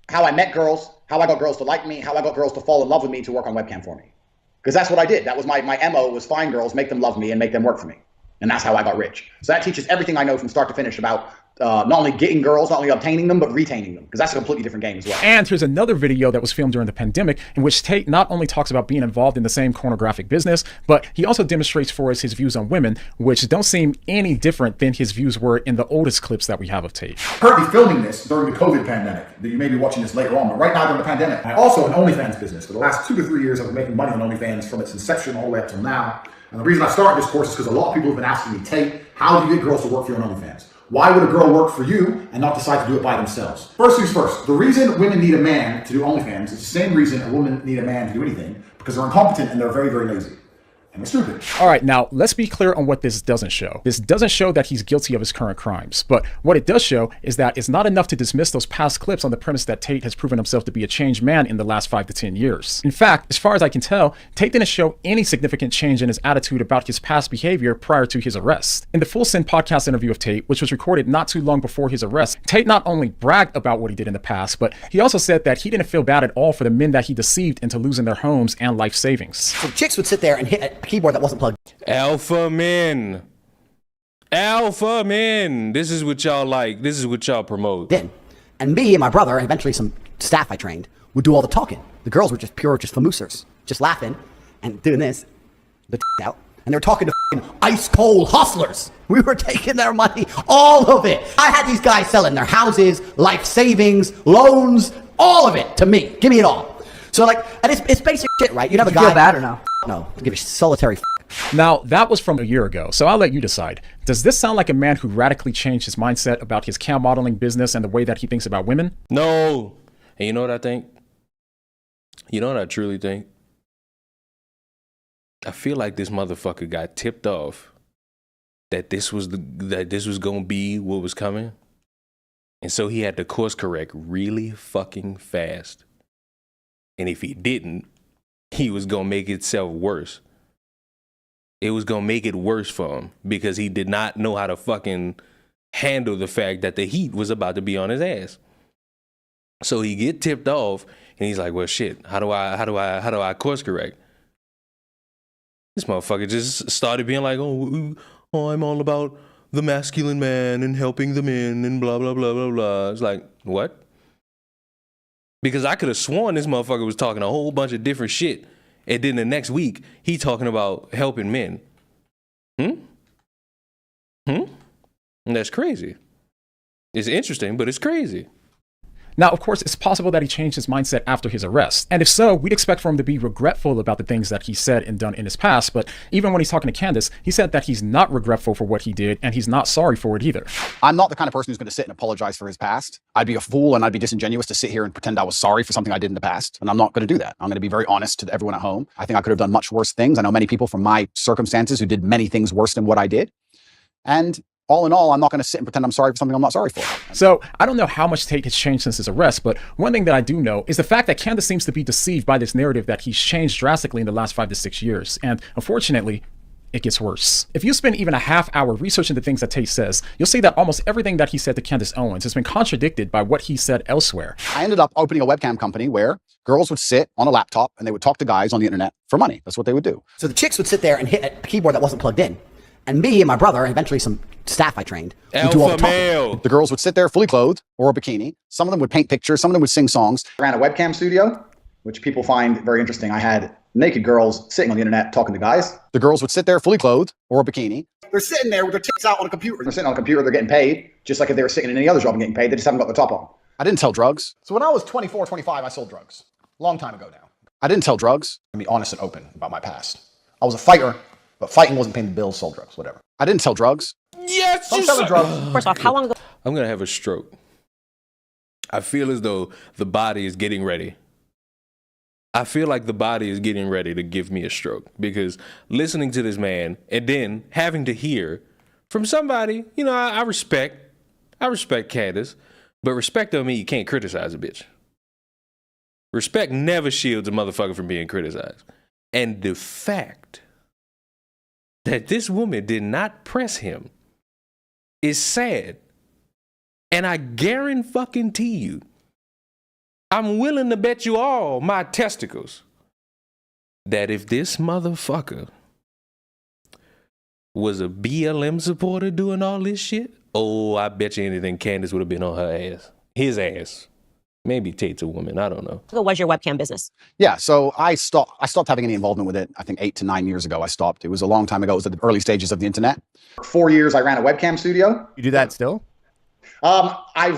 how I met girls, how I got girls to like me, how I got girls to fall in love with me to work on webcam for me. Because that's what I did. That was my MO, was find girls, make them love me, and make them work for me. And that's how I got rich. So that teaches everything I know from start to finish about not only getting girls, not only obtaining them, but retaining them. Because that's a completely different game as well. And here's another video that was filmed during the pandemic in which Tate not only talks about being involved in the same pornographic business, but he also demonstrates for us his views on women, which don't seem any different than his views were in the oldest clips that we have of Tate. Currently filming this during the COVID pandemic, that you may be watching this later on, but right now during the pandemic, I also an OnlyFans business. For the last 2 to 3 years, I've been making money on OnlyFans from its inception all the way up till now. And the reason I started this course is because a lot of people have been asking me, Tate, how do you get girls to work for you on OnlyFans? Why would a girl work for you and not decide to do it by themselves? First things first, the reason women need a man to do OnlyFans is the same reason a woman need a man to do anything, because they're incompetent and they're very, very lazy. And they're stupid. All right, now let's be clear on what this doesn't show. This doesn't show that he's guilty of his current crimes, but what it does show is that it's not enough to dismiss those past clips on the premise that Tate has proven himself to be a changed man in the last 5 to 10 years. In fact, as far as I can tell, Tate didn't show any significant change in his attitude about his past behavior prior to his arrest. In the Full Send podcast interview of Tate, which was recorded not too long before his arrest, Tate not only bragged about what he did in the past, but he also said that he didn't feel bad at all for the men that he deceived into losing their homes and life savings. So chicks would sit there and hit a keyboard that wasn't plugged. Alpha men. Alpha men. This is what y'all like. This is what y'all promote. And me and my brother, and eventually some staff I trained, would do all the talking. The girls were just pure, just famoosers, just laughing and doing this, the out. And they were talking to ice cold hustlers. We were taking their money, all of it. I had these guys selling their houses, life savings, loans, all of it to me. Give me it all. So like, and it's basic shit, right? You'd have a guy. Feel bad or no? No, give a solitary. Now, that was from a year ago, so I'll let you decide. Does this sound like a man who radically changed his mindset about his cam modeling business and the way that he thinks about women? No. And you know what I think? You know what I truly think? I feel like this motherfucker got tipped off that this was gonna be what was coming. And so he had to course correct really fucking fast. And if he didn't, he was gonna make itself worse. It was gonna make it worse for him because he did not know how to fucking handle the fact that the heat was about to be on his ass. So he get tipped off And he's like, well, shit, how do I course correct? This motherfucker just started being like, oh, I'm all about the masculine man and helping the men and blah, blah, blah, blah, blah. It's like, what? Because I could have sworn this motherfucker was talking a whole bunch of different shit. And then the next week, he talking about helping men. And that's crazy. It's interesting, but it's crazy. Now, of course, it's possible that he changed his mindset after his arrest. And if so, we'd expect for him to be regretful about the things that he said and done in his past. But even when he's talking to Candace, he said that he's not regretful for what he did and he's not sorry for it either. I'm not the kind of person who's going to sit and apologize for his past. I'd be a fool and I'd be disingenuous to sit here and pretend I was sorry for something I did in the past. And I'm not going to do that. I'm going to be very honest to everyone at home. I think I could have done much worse things. I know many people from my circumstances who did many things worse than what I did. And all in all, I'm not going to sit and pretend I'm sorry for something I'm not sorry for. So I don't know how much Tate has changed since his arrest, but one thing that I do know is the fact that Candace seems to be deceived by this narrative that he's changed drastically in the last 5 to 6 years. And unfortunately, it gets worse. If you spend even a half hour researching the things that Tate says, you'll see that almost everything that he said to Candace Owens has been contradicted by what he said elsewhere. I ended up opening a webcam company where girls would sit on a laptop and they would talk to guys on the internet for money. That's what they would do. So the chicks would sit there and hit a keyboard that wasn't plugged in. And me and my brother, and eventually some staff I trained, would do all the talking. The girls would sit there fully clothed or a bikini. Some of them would paint pictures. Some of them would sing songs. I ran a webcam studio, which people find very interesting. I had naked girls sitting on the internet talking to guys. The girls would sit there fully clothed or a bikini. They're sitting there with their tits out on a computer. They're sitting on a computer, they're getting paid, just like if they were sitting in any other job and getting paid. They just haven't got the top on. I didn't tell drugs. So when I was 24, 25, I sold drugs. Long time ago now. I didn't tell drugs. Let me be honest and open about my past. I was a fighter, but fighting wasn't paying the bills, sold drugs, whatever. I didn't tell drugs. Yes, I'm selling drugs. First off, how long ago? I'm going to have a stroke. I feel as though the body is getting ready. I feel like the body is getting ready to give me a stroke because listening to this man and then having to hear from somebody, you know, I respect Candace, but respect on me, you can't criticize a bitch. Respect never shields a motherfucker from being criticized. And the fact that this woman did not press him is sad. And I guarantee you, I'm willing to bet you all my testicles that if this motherfucker was a BLM supporter doing all this shit, oh, I bet you anything Candace would have been on her ass. His ass. Maybe Tate's a woman. I don't know. What was your webcam business? Yeah, so I stopped having any involvement with it. I think 8 to 9 years ago I stopped. It was a long time ago. It was at the early stages of the internet. For 4 years, I ran a webcam studio. You do that still? I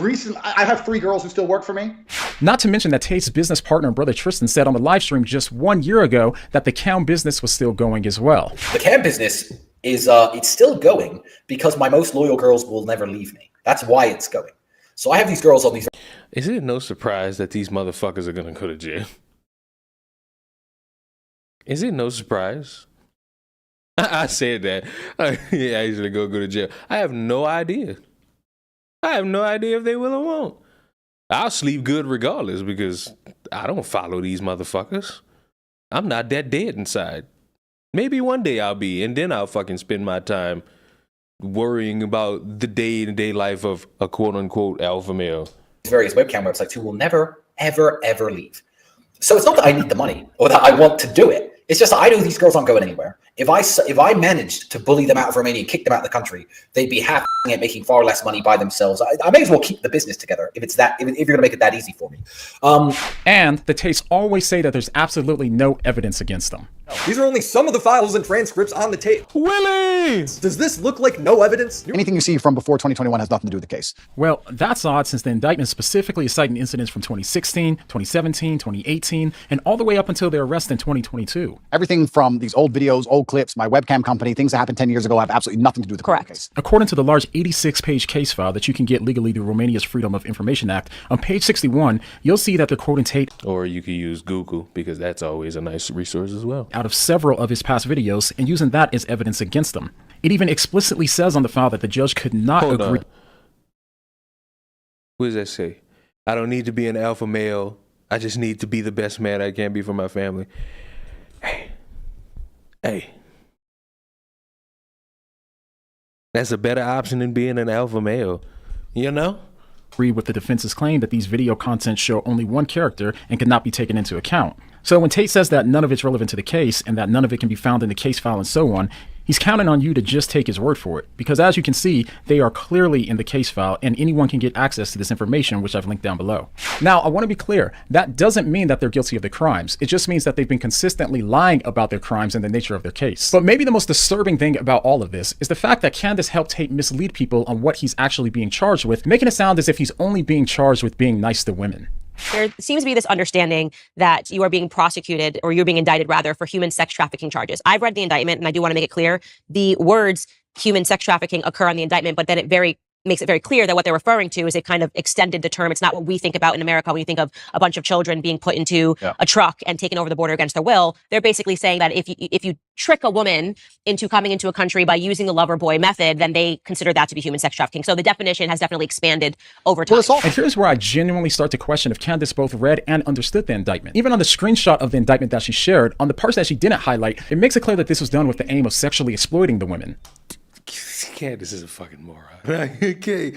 have 3 girls who still work for me. Not to mention that Tate's business partner and brother Tristan said on the live stream just 1 year ago that the cam business was still going as well. The cam business is it's still going because my most loyal girls will never leave me. That's why it's going. So I have these girls on these. Is it no surprise that these motherfuckers are gonna go to jail? Is it no surprise? I said that. I usually go to jail. I have no idea. I have no idea if they will or won't. I'll sleep good regardless because I don't follow these motherfuckers. I'm not that dead inside. Maybe one day I'll be, and then I'll fucking spend my time worrying about the day-to-day life of a quote-unquote alpha male. Various webcam websites who will never, ever, ever leave. So it's not that I need the money or that I want to do it. It's just that I know these girls aren't going anywhere. If I managed to bully them out of Romania and kick them out of the country, they'd be happy at making far less money by themselves. I may as well keep the business together if you're going to make it that easy for me. And the Tates always say that there's absolutely no evidence against them. These are only some of the files and transcripts on the tape. Willie! Does this look like no evidence? Anything you see from before 2021 has nothing to do with the case. Well, that's odd since the indictment specifically is citing incidents from 2016, 2017, 2018, and all the way up until their arrest in 2022. Everything from these old videos, old clips, my webcam company, things that happened 10 years ago have absolutely nothing to do with the case. According to the large 86-page case file that you can get legally through Romania's Freedom of Information Act, on page 61, you'll see that they're quoting Tate. Or you could use Google because that's always a nice resource as well. Out of several of his past videos and using that as evidence against them. It even explicitly says on the file that the judge could not agree. On. What does that say? I don't need to be an alpha male. I just need to be the best man I can be for my family. Hey. That's a better option than being an alpha male. You know? agree with the defense's claim that these video content show only one character and cannot be taken into account. So when Tate says that none of it's relevant to the case and that none of it can be found in the case file and so on, he's counting on you to just take his word for it. Because as you can see, they are clearly in the case file and anyone can get access to this information, which I've linked down below. Now, I want to be clear. That doesn't mean that they're guilty of the crimes. It just means that they've been consistently lying about their crimes and the nature of their case. But maybe the most disturbing thing about all of this is the fact that Candace helped Tate mislead people on what he's actually being charged with, making it sound as if he's only being charged with being nice to women. There seems to be this understanding that you are being prosecuted, or you're being indicted rather, for human sex trafficking charges. I've read the indictment and I do want to make it clear. The words human sex trafficking occur on the indictment, but then it makes it very clear that what they're referring to is a kind of extended the term. It's not what we think about in America when you think of a bunch of children being put into a truck and taken over the border against their will. They're basically saying that if you trick a woman into coming into a country by using the lover boy method, then they consider that to be human sex trafficking. So the definition has definitely expanded over time. And here's where I genuinely start to question if Candace both read and understood the indictment. Even on the screenshot of the indictment that she shared, on the parts that she didn't highlight, it makes it clear that this was done with the aim of sexually exploiting the women. Candace is a fucking moron. Okay.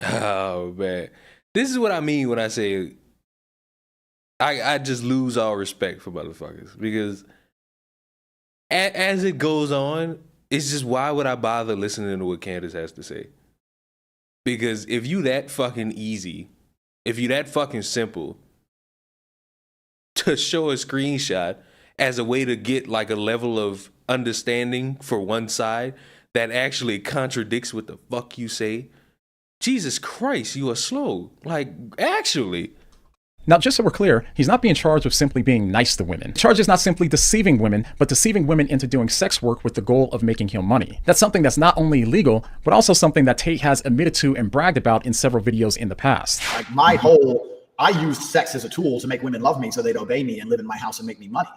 Oh, man. This is what I mean when I say I just lose all respect for motherfuckers. Because as it goes on, it's just, why would I bother listening to what Candace has to say? Because if you that fucking easy, if you that fucking simple to show a screenshot as a way to get like a level of understanding for one side that actually contradicts what the fuck you say, Jesus Christ, you are slow. Like, actually. Now, just so we're clear, he's not being charged with simply being nice to women. The charge is not simply deceiving women, but deceiving women into doing sex work with the goal of making him money. That's something that's not only illegal, but also something that Tate has admitted to and bragged about in several videos in the past. Like I used sex as a tool to make women love me so they'd obey me and live in my house and make me money.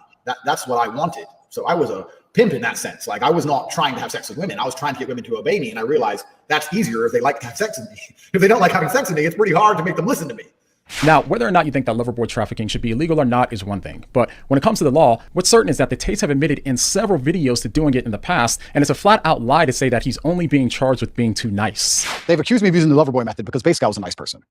That's what I wanted. So I was a pimp in that sense. Like, I was not trying to have sex with women. I was trying to get women to obey me. And I realized that's easier if they like to have sex with me. If they don't like having sex with me, it's pretty hard to make them listen to me. Now, whether or not you think that loverboy trafficking should be illegal or not is one thing. But when it comes to the law, what's certain is that the Tates have admitted in several videos to doing it in the past, and it's a flat out lie to say that he's only being charged with being too nice. They've accused me of using the loverboy method because basically I was a nice person.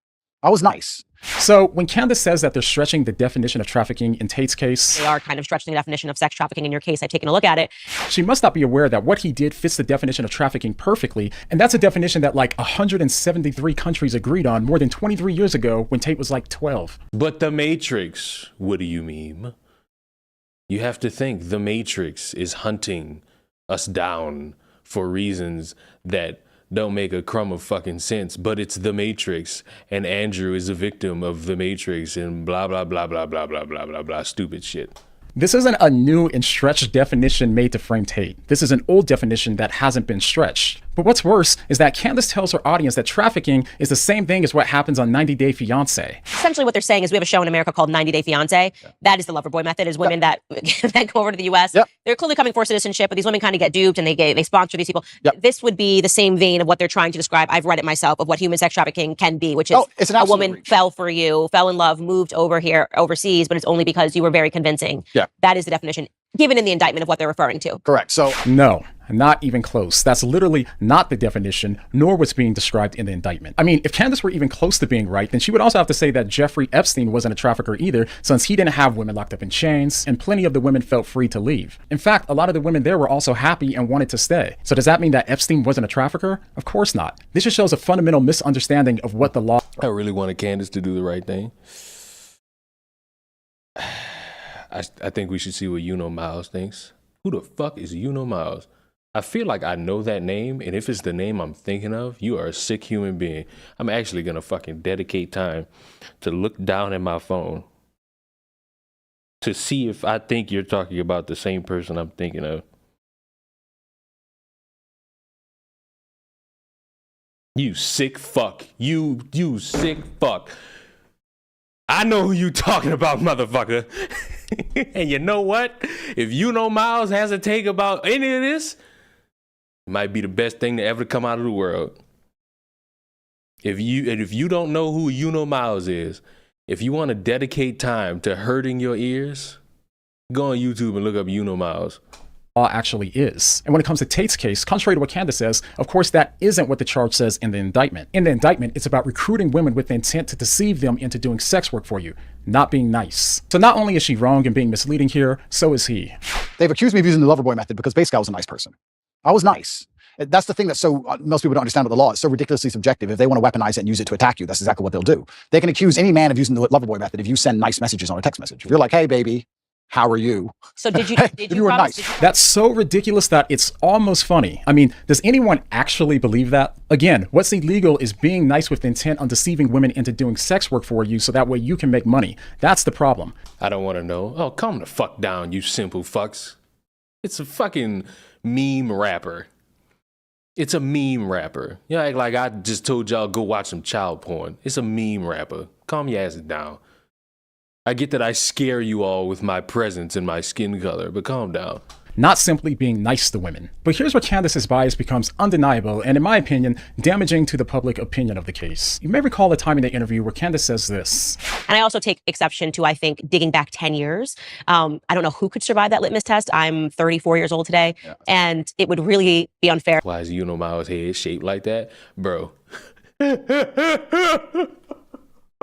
I was nice. So when Candace says that they're stretching the definition of trafficking in Tate's case, they are kind of stretching the definition of sex trafficking in your case. I've taken a look at it. She must not be aware that what he did fits the definition of trafficking perfectly. And that's a definition that like 173 countries agreed on more than 23 years ago when Tate was like 12. But the Matrix, what do you mean? You have to think the Matrix is hunting us down for reasons that don't make a crumb of fucking sense, but it's the Matrix, and Andrew is a victim of the Matrix, and blah, blah, blah, blah, blah, blah, blah, blah, blah, stupid shit. This isn't a new and stretched definition made to frame Tate. This is an old definition that hasn't been stretched. But what's worse is that Candace tells her audience that trafficking is the same thing as what happens on 90 Day Fiancé. Essentially what they're saying is we have a show in America called 90 Day Fiancé. Yeah. That is the loverboy method, is women that go over to the US. Yep. They're clearly coming for citizenship, but these women kind of get duped and they sponsor these people. Yep. This would be the same vein of what they're trying to describe. I've read it myself, of what human sex trafficking can be, which is a woman fell for you, fell in love, moved over here overseas, but it's only because you were very convincing. Yeah. That is the definition given in the indictment of what they're referring to. Correct. So no, not even close. That's literally not the definition, nor what's being described in the indictment. I mean, if Candace were even close to being right, then she would also have to say that Jeffrey Epstein wasn't a trafficker either, since he didn't have women locked up in chains, and plenty of the women felt free to leave. In fact, a lot of the women there were also happy and wanted to stay. So does that mean that Epstein wasn't a trafficker? Of course not. This just shows a fundamental misunderstanding of what the law... I really wanted Candace to do the right thing. I think we should see what Miles thinks. Who the fuck is Miles? I feel like I know that name, and if it's the name I'm thinking of, you are a sick human being. I'm actually gonna fucking dedicate time to look down at my phone to see if I think you're talking about the same person I'm thinking of. You sick fuck. You sick fuck. I know who you talking about, motherfucker. And you know what? If Miles has a take about any of this, it might be the best thing to ever come out of the world. If you don't know who Miles is, if you want to dedicate time to hurting your ears, go on YouTube and look up Miles. law actually is. And when it comes to Tate's case, contrary to what Candace says, of course, that isn't what the charge says in the indictment. In the indictment, it's about recruiting women with the intent to deceive them into doing sex work for you, not being nice. So not only is she wrong and being misleading here, so is he. They've accused me of using the lover boy method because basically I was a nice person. I was nice. That's the thing that most people don't understand about the law. It's so ridiculously subjective. If they want to weaponize it and use it to attack you, that's exactly what they'll do. They can accuse any man of using the lover boy method if you send nice messages on a text message. If you're like, hey, baby, how are you? So did you, were nice. That's so ridiculous that it's almost funny. I mean, does anyone actually believe that? Again, what's illegal is being nice with intent on deceiving women into doing sex work for you so that way you can make money. That's the problem. I don't want to know. Oh, calm the fuck down, you simple fucks. It's a fucking meme rapper. It's a meme rapper. You know, like I just told y'all go watch some child porn. It's a meme rapper. Calm your asses down. I get that I scare you all with my presence and my skin color, but calm down. Not simply being nice to women. But here's where Candace's bias becomes undeniable and, in my opinion, damaging to the public opinion of the case. You may recall a time in the interview where Candace says this. And I also take exception to, I think, digging back 10 years. I don't know who could survive that litmus test. I'm 34 years old today, and it would really be unfair. Why is Miles' head shaped like that? Bro.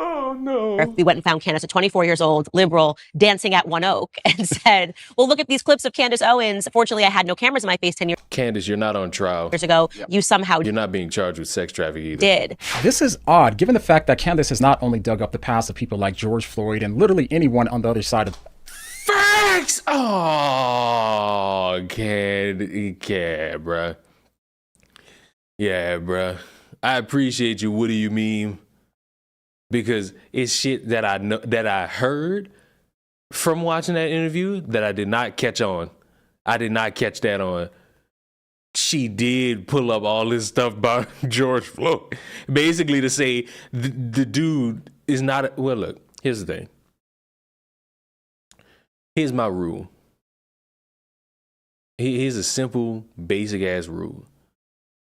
Oh, no. If we went and found Candace at 24 years old, liberal, dancing at One Oak, and said, well, look at these clips of Candace Owens. Fortunately, I had no cameras in my face 10 years Candace, you're not on trial. ago. You somehow You're not being charged with sex trafficking either. did. This is odd, given the fact that Candace has not only dug up the past of people like George Floyd and literally anyone on the other side of... Facts! Oh, bruh. Yeah, bruh. I appreciate you. What do you mean? Because it's shit that I know, that I heard from watching that interview that I did not catch on. I did not catch that on. She did pull up all this stuff about George Floyd, basically to say the dude is not. Well, look, here's the thing. Here's my rule. Here's a simple, basic ass rule.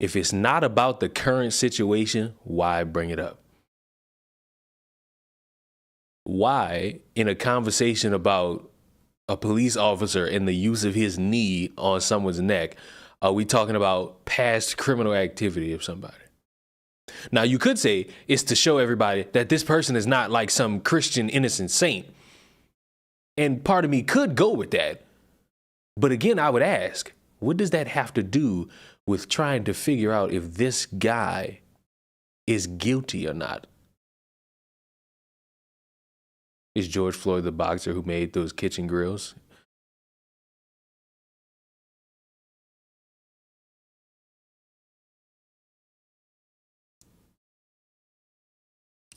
If it's not about the current situation, why bring it up? Why, in a conversation about a police officer and the use of his knee on someone's neck, are we talking about past criminal activity of somebody? Now, you could say it's to show everybody that this person is not like some Christian innocent saint. And part of me could go with that. But again, I would ask, what does that have to do with trying to figure out if this guy is guilty or not? Is George Floyd the boxer who made those kitchen grills?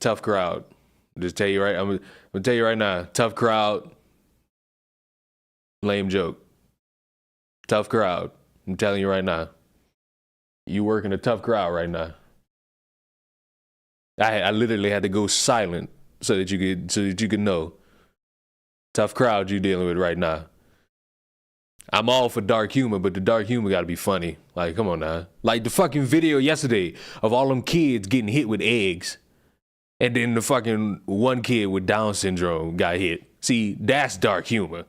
Tough crowd. Just tell you right, I'm gonna tell you right now. Tough crowd. Lame joke. Tough crowd. I'm telling you right now. You work in a tough crowd right now. I literally had to go silent so that you could know. Tough crowd you dealing with right now. I'm all for dark humor, but the dark humor gotta be funny. Like, come on now. Like the fucking video yesterday of all them kids getting hit with eggs. And then the fucking one kid with Down syndrome got hit. See, that's dark humor.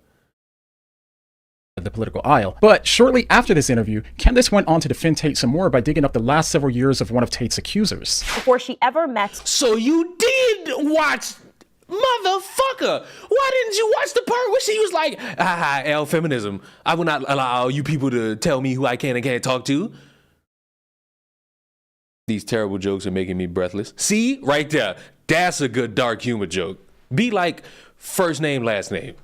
The political aisle. But shortly after this interview, Candace went on to defend Tate some more by digging up the last several years of one of Tate's accusers. Before she ever met... So you did watch... Motherfucker! Why didn't you watch the part where she was like, L feminism. I will not allow you people to tell me who I can and can't talk to. These terrible jokes are making me breathless. See? Right there. That's a good dark humor joke. Be like first name, last name.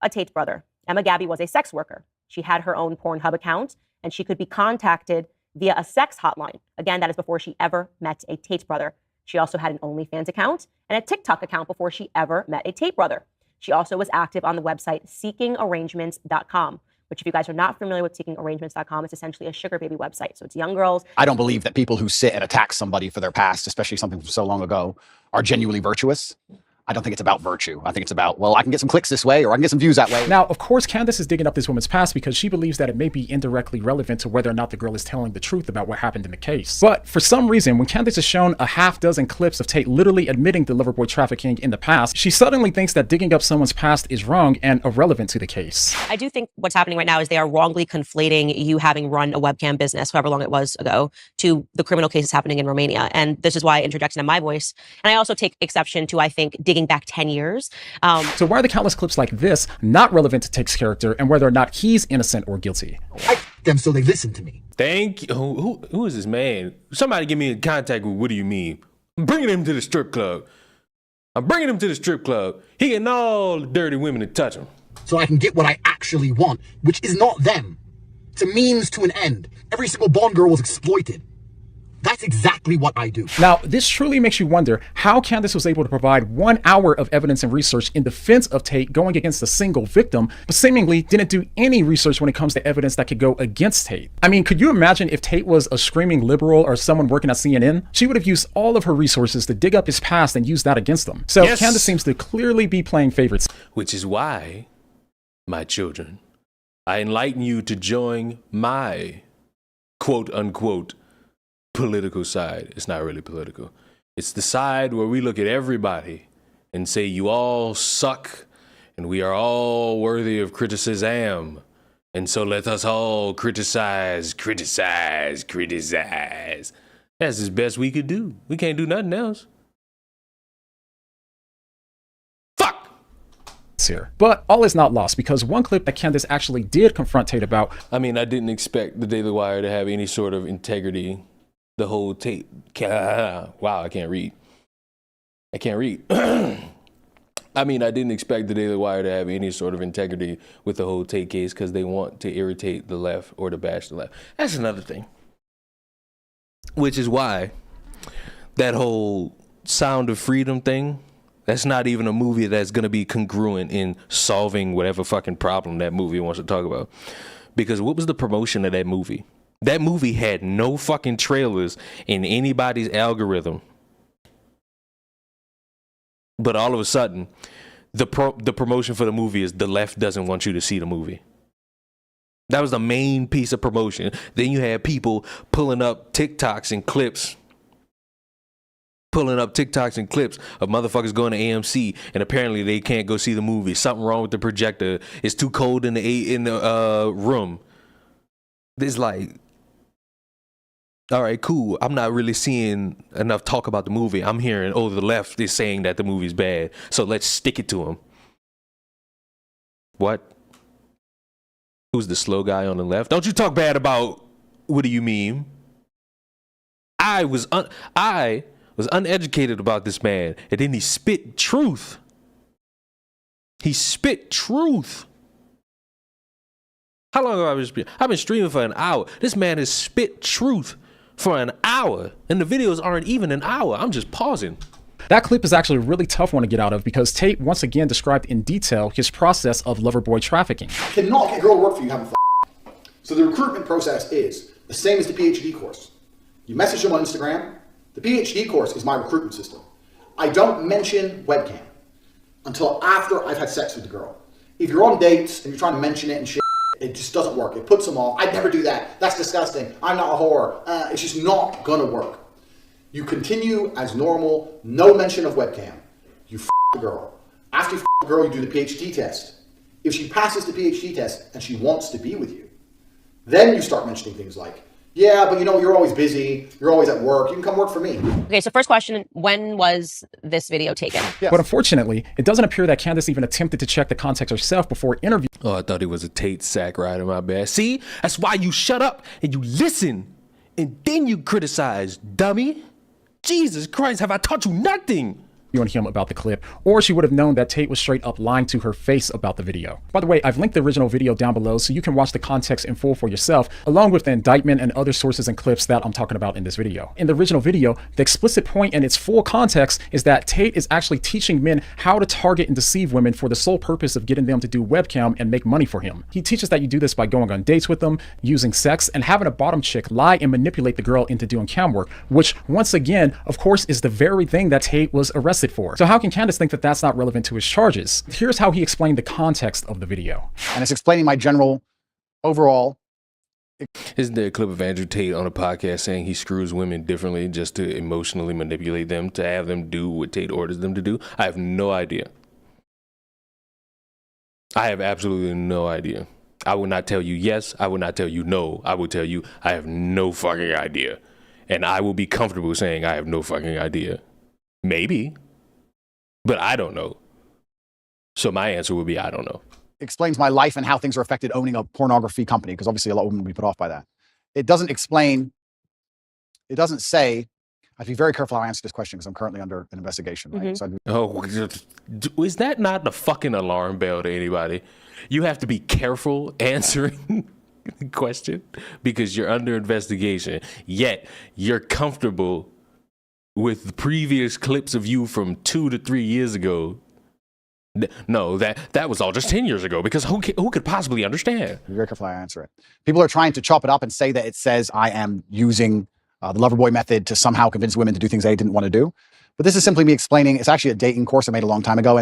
A Tate brother. Emma Gabby was a sex worker. She had her own Pornhub account, and she could be contacted via a sex hotline. Again, that is before she ever met a Tate brother. She also had an OnlyFans account and a TikTok account before she ever met a Tate brother. She also was active on the website seekingarrangements.com, which if you guys are not familiar with seekingarrangements.com, it's essentially a sugar baby website. So it's young girls. I don't believe that people who sit and attack somebody for their past, especially something from so long ago, are genuinely virtuous. I don't think it's about virtue. I think it's about, well, I can get some clicks this way, or I can get some views that way. Now, of course, Candace is digging up this woman's past because she believes that it may be indirectly relevant to whether or not the girl is telling the truth about what happened in the case. But for some reason, when Candace is shown a half dozen clips of Tate literally admitting to loverboy trafficking in the past, she suddenly thinks that digging up someone's past is wrong and irrelevant to the case. I do think what's happening right now is they are wrongly conflating you having run a webcam business, however long it was ago, to the criminal cases happening in Romania. And this is why I interjected in my voice. And I also take exception to, I think, digging back 10 years. So why are the countless clips like this not relevant to Tate's character and whether or not he's innocent or guilty? Them so they listen to me. Thank you. Who is this man? Somebody get me in contact with what do you mean? I'm bringing him to the strip club. I'm bringing him to the strip club. He getting all the dirty women to touch him. So I can get what I actually want, which is not them. It's a means to an end. Every single Bond girl was exploited. That's exactly what I do. Now, this truly makes you wonder how Candace was able to provide 1 hour of evidence and research in defense of Tate going against a single victim, but seemingly didn't do any research when it comes to evidence that could go against Tate. I mean, could you imagine if Tate was a screaming liberal or someone working at CNN? She would have used all of her resources to dig up his past and use that against him. So yes. Candace seems to clearly be playing favorites. Which is why, my children, I enlighten you to join my quote unquote political side. It's not really political. It's the side where we look at everybody and say you all suck and we are all worthy of criticism. And so let us all criticize. That's as best we could do. We can't do nothing else. Here. But all is not lost because one clip that Candace actually did confront Tate about. I mean, I didn't expect the Daily Wire to have any sort of integrity. The whole Tate. Wow, I can't read. I mean, I didn't expect the Daily Wire to have any sort of integrity with the whole Tate case because they want to irritate the left or to bash the left. That's another thing. Which is why that whole Sound of Freedom thing, that's not even a movie that's going to be congruent in solving whatever fucking problem that movie wants to talk about. Because what was the promotion of that movie? That movie had no fucking trailers in anybody's algorithm. But all of a sudden, the promotion for the movie is the left doesn't want you to see the movie. That was the main piece of promotion. Then you had people pulling up TikToks and clips of motherfuckers going to AMC and apparently they can't go see the movie. Something wrong with the projector. It's too cold in the room. It's like, all right, cool. I'm not really seeing enough talk about the movie. I'm hearing, oh, the left is saying that the movie's bad, so let's stick it to them. What? Who's the slow guy on the left? Don't you talk bad about what do you mean? I was uneducated about this man, and then he spit truth. How long have I been streaming? I've been streaming for an hour. This man has spit truth for an hour, and the videos aren't even an hour. I'm just pausing. That clip is actually a really tough one to get out of because Tate once again described in detail his process of loverboy trafficking. Cannot get a girl to work for you having So the recruitment process is the same as the PhD course. You message them on Instagram. The PhD course is my recruitment system. I don't mention webcam until after I've had sex with the girl. If you're on dates and you're trying to mention it and shit, it just doesn't work. It puts them off. I'd never do that. That's disgusting. I'm not a whore. It's just not gonna work. You continue as normal, no mention of webcam. You f the girl. After you f the girl, you do the PhD test. If she passes the PhD test and she wants to be with you, then you start mentioning things like, yeah, but you know, you're always busy. You're always at work. You can come work for me. Okay, so first question, when was this video taken? Yes. But unfortunately, it doesn't appear that Candace even attempted to check the context herself before interviewing. Oh, I thought it was a Tate sack rider, my bad. See, that's why you shut up and you listen and then you criticize, dummy. Jesus Christ, have I taught you nothing? On him about the clip, or she would have known that Tate was straight up lying to her face about the video. By the way, I've linked the original video down below so you can watch the context in full for yourself, along with the indictment and other sources and clips that I'm talking about in this video. In the original video, the explicit point and its full context is that Tate is actually teaching men how to target and deceive women for the sole purpose of getting them to do webcam and make money for him. He teaches that you do this by going on dates with them, using sex, and having a bottom chick lie and manipulate the girl into doing cam work, which once again, of course, is the very thing that Tate was arrested arrested for. So how can Candace think that that's not relevant to his charges? Here's how he explained the context of the video. And it's explaining my general overall. Isn't there a clip of Andrew Tate on a podcast saying he screws women differently just to emotionally manipulate them, to have them do what Tate orders them to do? I have no idea. I have absolutely no idea. I will not tell you yes. I will not tell you no. I will tell you I have no fucking idea. And I will be comfortable saying I have no fucking idea. Maybe. But I don't know. So my answer would be I don't know. Explains my life and how things are affected owning a pornography company, because obviously a lot of women will be put off by that. It doesn't explain, it doesn't say, I have to be very careful how I answer this question because I'm currently under an investigation, right? So is that not the fucking alarm bell to anybody? You have to be careful answering the question because you're under investigation, yet you're comfortable with the previous clips of you from 2 to 3 years ago. No, that was all just 10 years ago, because who could possibly understand? Be very careful how I answer it. People are trying to chop it up and say that it says I am using the lover boy method to somehow convince women to do things they didn't want to do. But this is simply me explaining. It's actually a dating course I made a long time ago.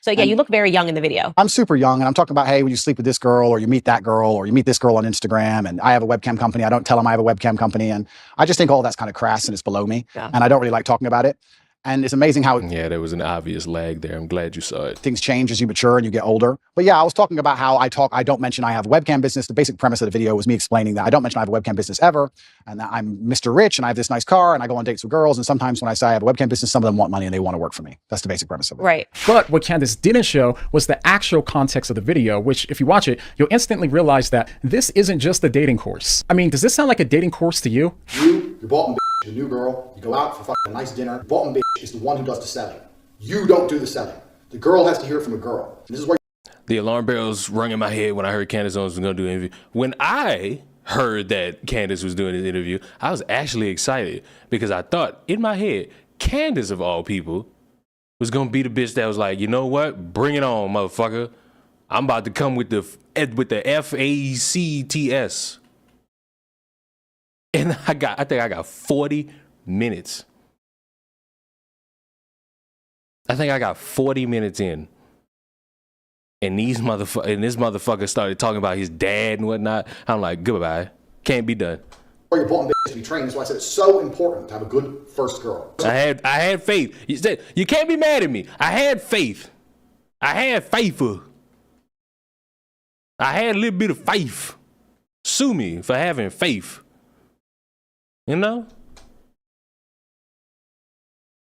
So yeah, you look very young in the video. I'm super young, and I'm talking about, hey, when you sleep with this girl, or you meet that girl, or you meet this girl on Instagram, and I have a webcam company. I don't tell them I have a webcam company. And I just think all that's kind of crass and it's below me. Yeah. And I don't really like talking about it. And it's amazing how yeah, there was an obvious lag there. I'm glad you saw it. Things change as you mature and you get older. But yeah, I was talking about how I don't mention I have a webcam business. The basic premise of the video was me explaining that I don't mention I have a webcam business ever, and that I'm Mr. Rich and I have this nice car and I go on dates with girls. And sometimes when I say I have a webcam business, some of them want money and they want to work for me. That's the basic premise of it. Right. But what Candace didn't show was the actual context of the video, which if you watch it, you'll instantly realize that this isn't just a dating course. I mean, does this sound like a dating course to you? Your bottom bitch is a new girl. You go out for a nice dinner. Your bottom bitch is the one who does the selling. You don't do the selling. The girl has to hear it from a girl. And this is why the alarm bells rung in my head when I heard Candace Owens was going to do an interview. When I heard that Candace was doing this interview, I was actually excited because I thought in my head, Candace of all people was going to be the bitch that was like, you know what? Bring it on, motherfucker. I'm about to come with the FACTS. And I think I got 40 minutes. I think I got 40 minutes in. And this motherfucker started talking about his dad and whatnot. I'm like, goodbye. Can't be done. your bottom bitch to be trained. That's why I said it's so important to have a good first girl. I had faith. You said you can't be mad at me. I had faith. I had faithful. I had a little bit of faith. Sue me for having faith. You know?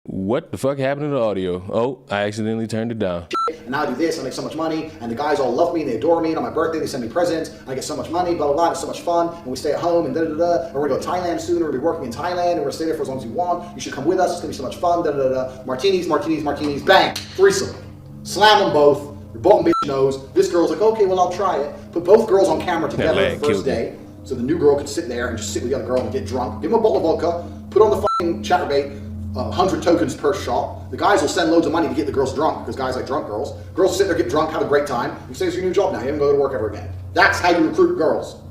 What the fuck happened to the audio? Oh, I accidentally turned it down. And now I do this, I make so much money, and the guys all love me and they adore me, and on my birthday they send me presents, I get so much money, blah, blah, blah, it's so much fun, and we stay at home, and da-da-da-da, and we're gonna go to Thailand soon, we're gonna be working in Thailand, and we're gonna stay there for as long as you want, you should come with us, it's gonna be so much fun, da-da-da-da, martinis, martinis, martinis, bang, threesome. Slam them both, your bottom bitch knows, this girl's like, okay, well, I'll try it. Put both girls on camera together the first day, so the new girl can sit there and just sit with the other girl and get drunk, give them a bottle of vodka, put on the fucking chatterbait, 100 tokens per shot. The guys will send loads of money to get the girls drunk because guys like drunk girls. Girls will sit there, get drunk, have a great time. You say it's your new job now. You don't go to work ever again. That's how you recruit girls.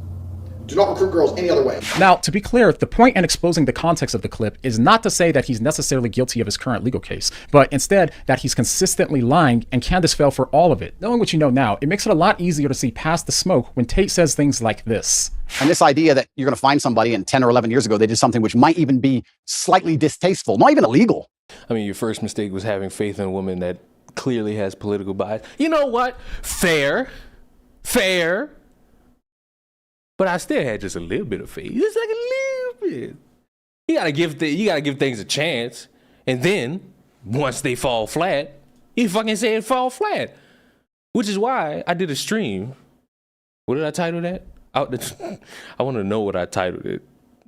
Do not recruit girls any other way. Now, to be clear, the point in exposing the context of the clip is not to say that he's necessarily guilty of his current legal case, but instead that he's consistently lying and Candace fell for all of it. Knowing what you know now, it makes it a lot easier to see past the smoke when Tate says things like this. And this idea that you're going to find somebody and 10 or 11 years ago they did something which might even be slightly distasteful, not even illegal. I mean, your first mistake was having faith in a woman that clearly has political bias. You know what? Fair. But I still had just a little bit of faith. Just like a little bit. You gotta give things a chance. And then, once they fall flat, you fucking say it fall flat. Which is why I did a stream. What did I title that? I want to know what I titled it,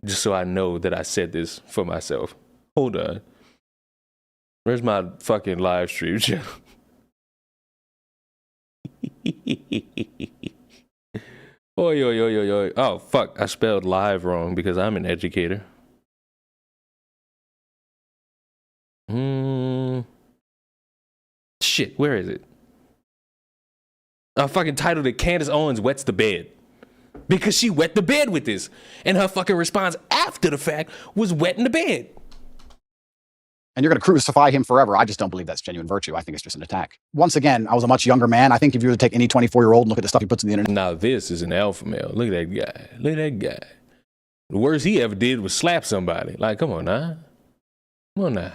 just so I know that I said this for myself. Hold on. Where's my fucking live stream channel? Oy. Oh, fuck. I spelled live wrong because I'm an educator. Shit, where is it? I fucking titled it Candace Owens Wets the Bed. Because she wet the bed with this. And her fucking response after the fact was wetting the bed. and you're going to crucify him forever. I just don't believe that's genuine virtue. I think it's just an attack. Once again, I was a much younger man. I think if you were to take any 24-year-old and look at the stuff he puts on the internet. Now this is an alpha male. Look at that guy. Look at that guy. The worst he ever did was slap somebody. Like, come on now. Come on now.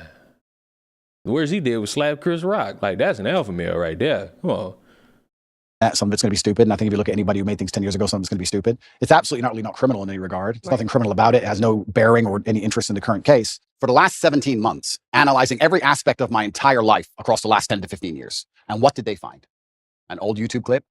The worst he did was slap Chris Rock. Like, that's an alpha male right there. Come on. Some of it's going to be stupid. And I think if you look at anybody who made things 10 years ago, some of it's going to be stupid. It's absolutely not criminal in any regard. There's nothing criminal about it. It has no bearing or any interest in the current case. For the last 17 months, analyzing every aspect of my entire life across the last 10 to 15 years. And what did they find? An old YouTube clip?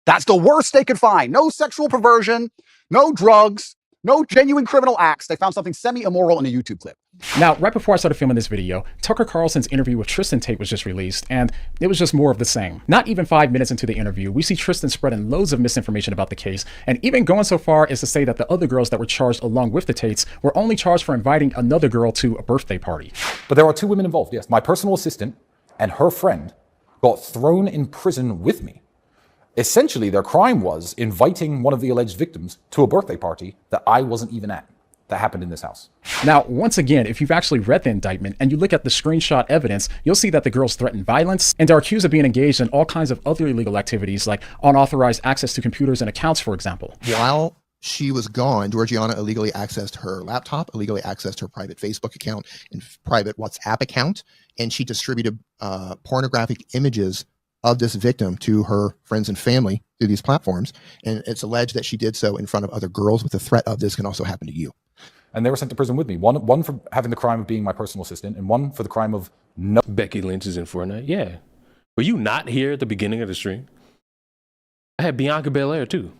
That's the worst they could find. No sexual perversion, no drugs, no genuine criminal acts. They found something semi-immoral in a YouTube clip. Now, right before I started filming this video, Tucker Carlson's interview with Tristan Tate was just released, and it was just more of the same. Not even 5 minutes into the interview, we see Tristan spreading loads of misinformation about the case, and even going so far as to say that the other girls that were charged along with the Tates were only charged for inviting another girl to a birthday party. But there are two women involved, yes. My personal assistant and her friend got thrown in prison with me. Essentially, their crime was inviting one of the alleged victims to a birthday party that I wasn't even at. That happened in this house. Now, once again, if you've actually read the indictment and you look at the screenshot evidence, you'll see that the girls threaten violence and are accused of being engaged in all kinds of other illegal activities like unauthorized access to computers and accounts, for example. While she was gone, Georgiana illegally accessed her laptop, illegally accessed her private Facebook account and private WhatsApp account, and she distributed pornographic images of this victim to her friends and family through these platforms. And it's alleged that she did so in front of other girls with the threat of this can also happen to you. And they were sent to prison with me. One for having the crime of being my personal assistant, and one for the crime of no. Becky Lynch is in Fortnite. Yeah. Were you not here at the beginning of the stream? I had Bianca Belair too.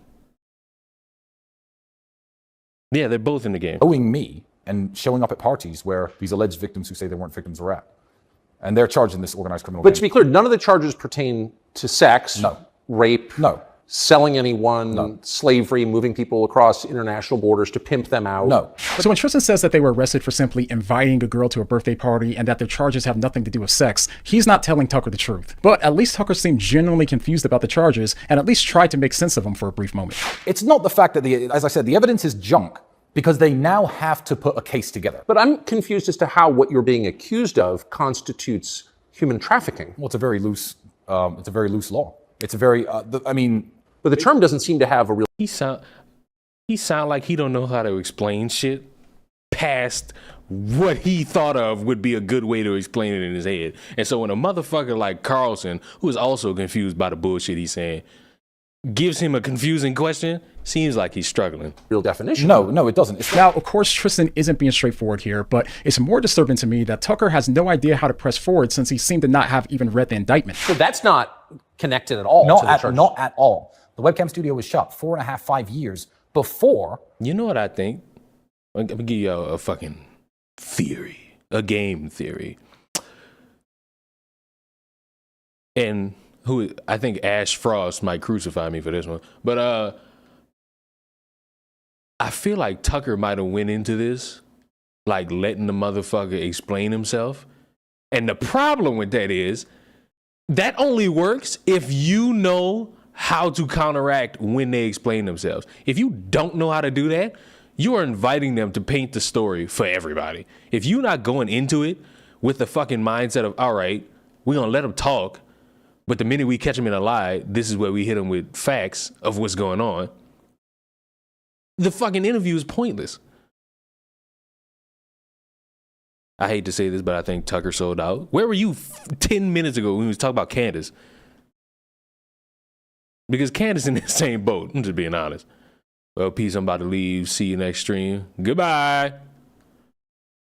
Yeah, they're both in the game. Owing me and showing up at parties where these alleged victims who say they weren't victims are at. And they're charged in this organized criminal But to be clear, none of the charges pertain to sex, rape, selling anyone, slavery, moving people across international borders to pimp them out. So when Tristan says that they were arrested for simply inviting a girl to a birthday party and that their charges have nothing to do with sex, he's not telling Tucker the truth. But at least Tucker seemed genuinely confused about the charges and at least tried to make sense of them for a brief moment. It's not the fact that, as I said, the evidence is junk because they now have to put a case together. But I'm confused as to how what you're being accused of constitutes human trafficking. Well, it's a very loose law. It's a very, but the term doesn't seem to have a real. He sound like he don't know how to explain shit past what he thought of would be a good way to explain it in his head. And so when a motherfucker like Carlson, who is also confused by the bullshit he's saying, gives him a confusing question, seems like he's struggling. Real definition. No, it doesn't. Now, of course, Tristan isn't being straightforward here, but it's more disturbing to me that Tucker has no idea how to press forward since he seemed to not have even read the indictment. So that's not connected at all. Not at all. The webcam studio was shot 4.5, 5 years before. You know what I think? I'm gonna give you a fucking theory, a game theory. And who I think Ash Frost might crucify me for this one, but I feel like Tucker might have went into this like letting the motherfucker explain himself. And the problem with that is that only works if you know how to counteract when they explain themselves. If you don't know how to do that, you are inviting them to paint the story for everybody. If you're not going into it with the fucking mindset of, all right, we're gonna let them talk, but the minute we catch them in a lie, this is where we hit them with facts of what's going on, the fucking interview is pointless. I hate to say this, but I think Tucker sold out. Where were you 10 minutes ago when we was talking about Candace? Because Candace in the same boat. I'm just being honest. Well, peace, I'm about to leave. See you next stream. Goodbye.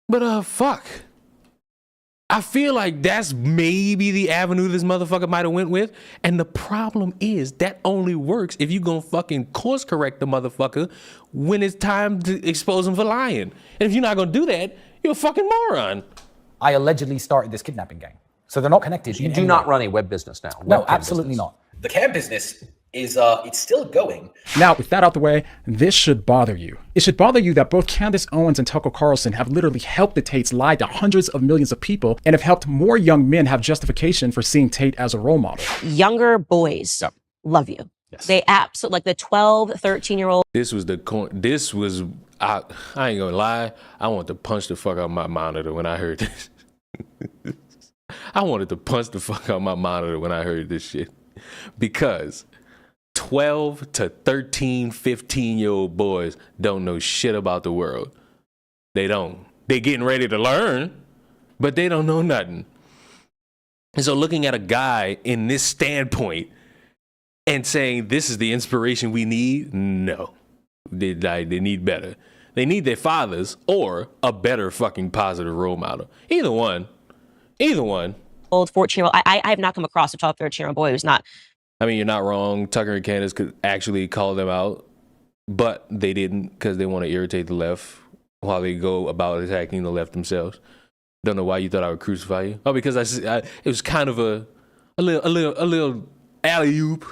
But fuck. I feel like that's maybe the avenue this motherfucker might have went with. And the problem is that only works if you gonna fucking course correct the motherfucker when it's time to expose him for lying. And if you're not gonna do that, you're a fucking moron. I allegedly started this kidnapping gang. So they're not connected. You do not run a web business now. No, absolutely not. The cam business is it's still going. Now, with that out the way, this should bother you. It should bother you that both Candace Owens and Tucker Carlson have literally helped the Tates lie to hundreds of millions of people and have helped more young men have justification for seeing Tate as a role model. Younger boys love you. Yes. They absolutely, like the 12, 13-year-old. I ain't gonna lie, I want to punch the fuck out of my monitor when I heard this. I wanted to punch the fuck out my monitor when I heard this shit. Because 12 to 13, 15-year-old boys don't know shit about the world. They don't. They getting ready to learn, but they don't know nothing. And so looking at a guy in this standpoint and saying this is the inspiration we need, no. They need better. They need their fathers or a better fucking positive role model. Either one. Old 14-year-old. I have not come across a 12, 13-year-old boy who's not. I mean, you're not wrong. Tucker and Candace could actually call them out, but they didn't because they want to irritate the left while they go about attacking the left themselves. Don't know why you thought I would crucify you. Oh, because it was kind of a little alley-oop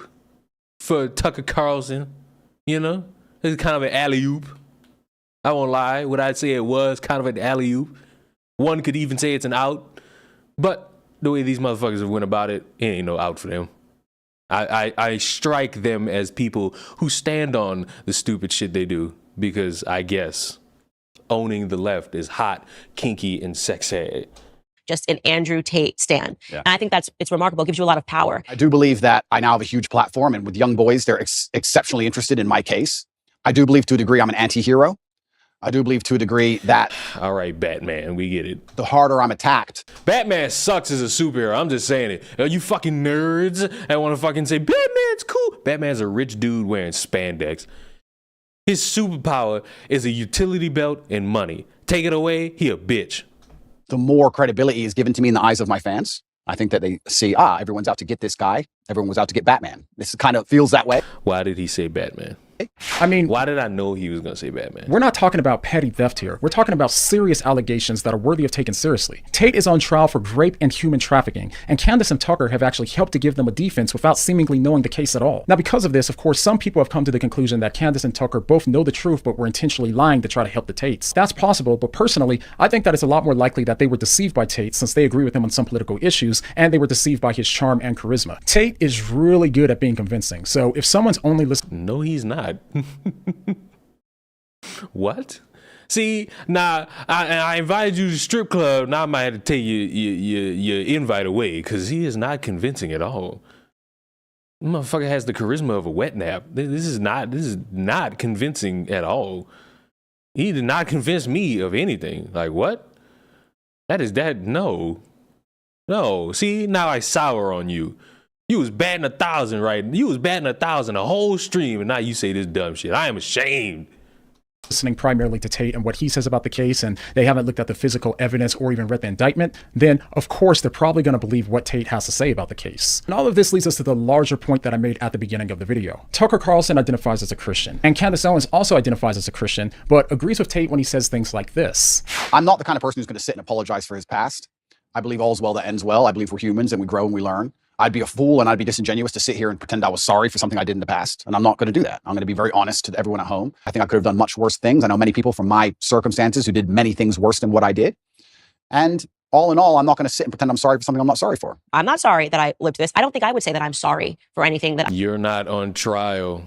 for Tucker Carlson, you know? It was kind of an alley-oop. I won't lie. What I'd say it was kind of an alley-oop. One could even say it's an out. But the way these motherfuckers have went about it, it ain't no out for them. I strike them as people who stand on the stupid shit they do because I guess owning the left is hot, kinky, and sexy. Just an Andrew Tate stan. Yeah. And I think it's remarkable. It gives you a lot of power. I do believe that I now have a huge platform, and with young boys, they're exceptionally interested in my case. I do believe to a degree I'm an anti-hero. I do believe to a degree that... All right, Batman, we get it. The harder I'm attacked. Batman sucks as a superhero. I'm just saying it. Are you fucking nerds that want to fucking say, Batman's cool? Batman's a rich dude wearing spandex. His superpower is a utility belt and money. Take it away, he a bitch. The more credibility is given to me in the eyes of my fans, I think that they see, everyone's out to get this guy. Everyone was out to get Batman. This kind of feels that way. Why did he say Batman? I mean, why did I know he was going to say Batman? We're not talking about petty theft here. We're talking about serious allegations that are worthy of taken seriously. Tate is on trial for rape and human trafficking, and Candace and Tucker have actually helped to give them a defense without seemingly knowing the case at all. Now, because of this, of course, some people have come to the conclusion that Candace and Tucker both know the truth, but were intentionally lying to try to help the Tates. That's possible, but personally, I think that it's a lot more likely that they were deceived by Tate since they agree with him on some political issues, and they were deceived by his charm and charisma. Tate is really good at being convincing, so if someone's only listening... No, he's not. What? See, now I invited you to the strip club. Now I might have to take your invite away because he is not convincing at all. Motherfucker has the charisma of a wet nap. This is not convincing at all. He did not convince me of anything. Like what? No. See, now I sour on you. You was batting 1,000, right? You was batting 1,000 a whole stream, and now you say this dumb shit. I am ashamed. Listening primarily to Tate and what he says about the case, and they haven't looked at the physical evidence or even read the indictment, then of course they're probably going to believe what Tate has to say about the case. And all of this leads us to the larger point that I made at the beginning of the video. Tucker Carlson identifies as a Christian, and Candace Owens also identifies as a Christian, but agrees with Tate when he says things like this. I'm not the kind of person who's going to sit and apologize for his past. I believe all's well that ends well. I believe we're humans and we grow and we learn. I'd be a fool and I'd be disingenuous to sit here and pretend I was sorry for something I did in the past. And I'm not going to do that. I'm going to be very honest to everyone at home. I think I could have done much worse things. I know many people from my circumstances who did many things worse than what I did. And all in all, I'm not going to sit and pretend I'm sorry for something I'm not sorry for. I'm not sorry that I lived this. I don't think I would say that I'm sorry for anything that You're not on trial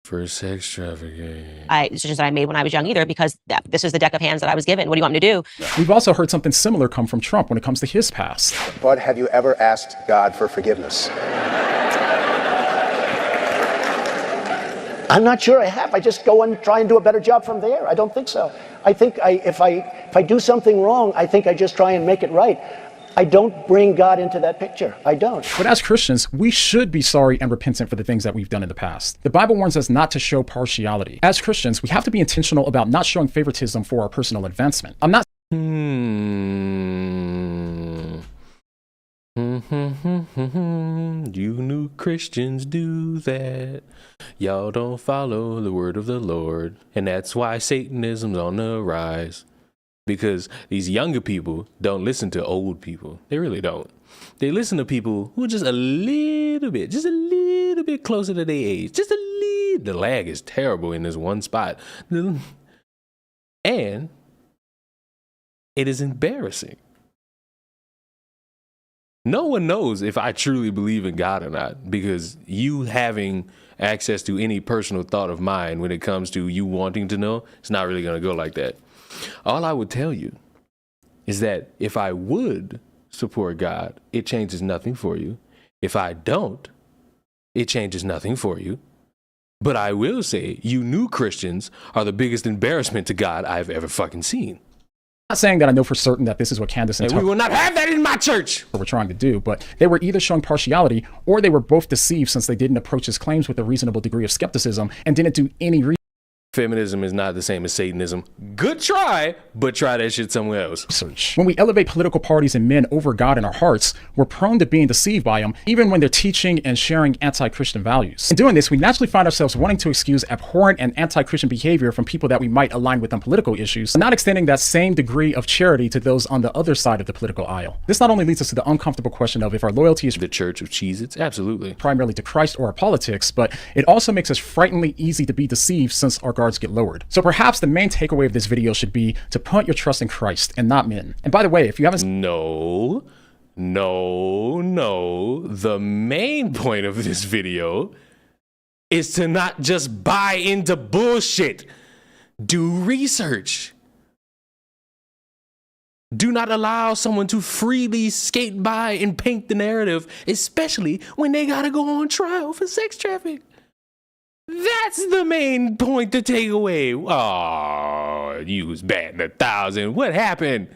for sex trafficking. decisions that I made when I was young either, because this is the deck of hands that I was given. What do you want me to do? We've also heard something similar come from Trump when it comes to his past. But have you ever asked God for forgiveness? I'm not sure I have. I just go and try and do a better job from there. I don't think so. I think if I do something wrong, I think I just try and make it right. I don't bring God into that picture. I don't. But as Christians, we should be sorry and repentant for the things that we've done in the past. The Bible warns us not to show partiality. As Christians, we have to be intentional about not showing favoritism for our personal advancement. I'm not... You new Christians do that. Y'all don't follow the word of the Lord. And that's why Satanism's on the rise. Because these younger people don't listen to old people. They really don't. They listen to people who are just a little bit closer to their age. Just a little. The lag is terrible in this one spot. And it is embarrassing. No one knows if I truly believe in God or not, because you having access to any personal thought of mine when it comes to you wanting to know, it's not really going to go like that. All I would tell you is that if I would support God, it changes nothing for you. If I don't, it changes nothing for you. But I will say, you new Christians are the biggest embarrassment to God I've ever fucking seen. I'm not saying that I know for certain that this is what Candace and we will not have that in my church. Were trying to do, but they were either showing partiality or they were both deceived since they didn't approach his claims with a reasonable degree of skepticism and didn't do any Feminism is not the same as Satanism. Good try, but try that shit somewhere else. Research. When we elevate political parties and men over God in our hearts, we're prone to being deceived by them, even when they're teaching and sharing anti-Christian values. In doing this, we naturally find ourselves wanting to excuse abhorrent and anti-Christian behavior from people that we might align with on political issues, not extending that same degree of charity to those on the other side of the political aisle. This not only leads us to the uncomfortable question of if our loyalty is the Church of Cheez-Its, absolutely, primarily to Christ or our politics, but it also makes us frighteningly easy to be deceived since our guards get lowered. So perhaps the main takeaway of this video should be to put your trust in Christ and not men. And by the way, if you haven't... No. The main point of this video is to not just buy into bullshit. Do research. Do not allow someone to freely skate by and paint the narrative, especially when they gotta go on trial for sex trafficking. That's the main point to take away. Oh, you was batting 1,000. What happened?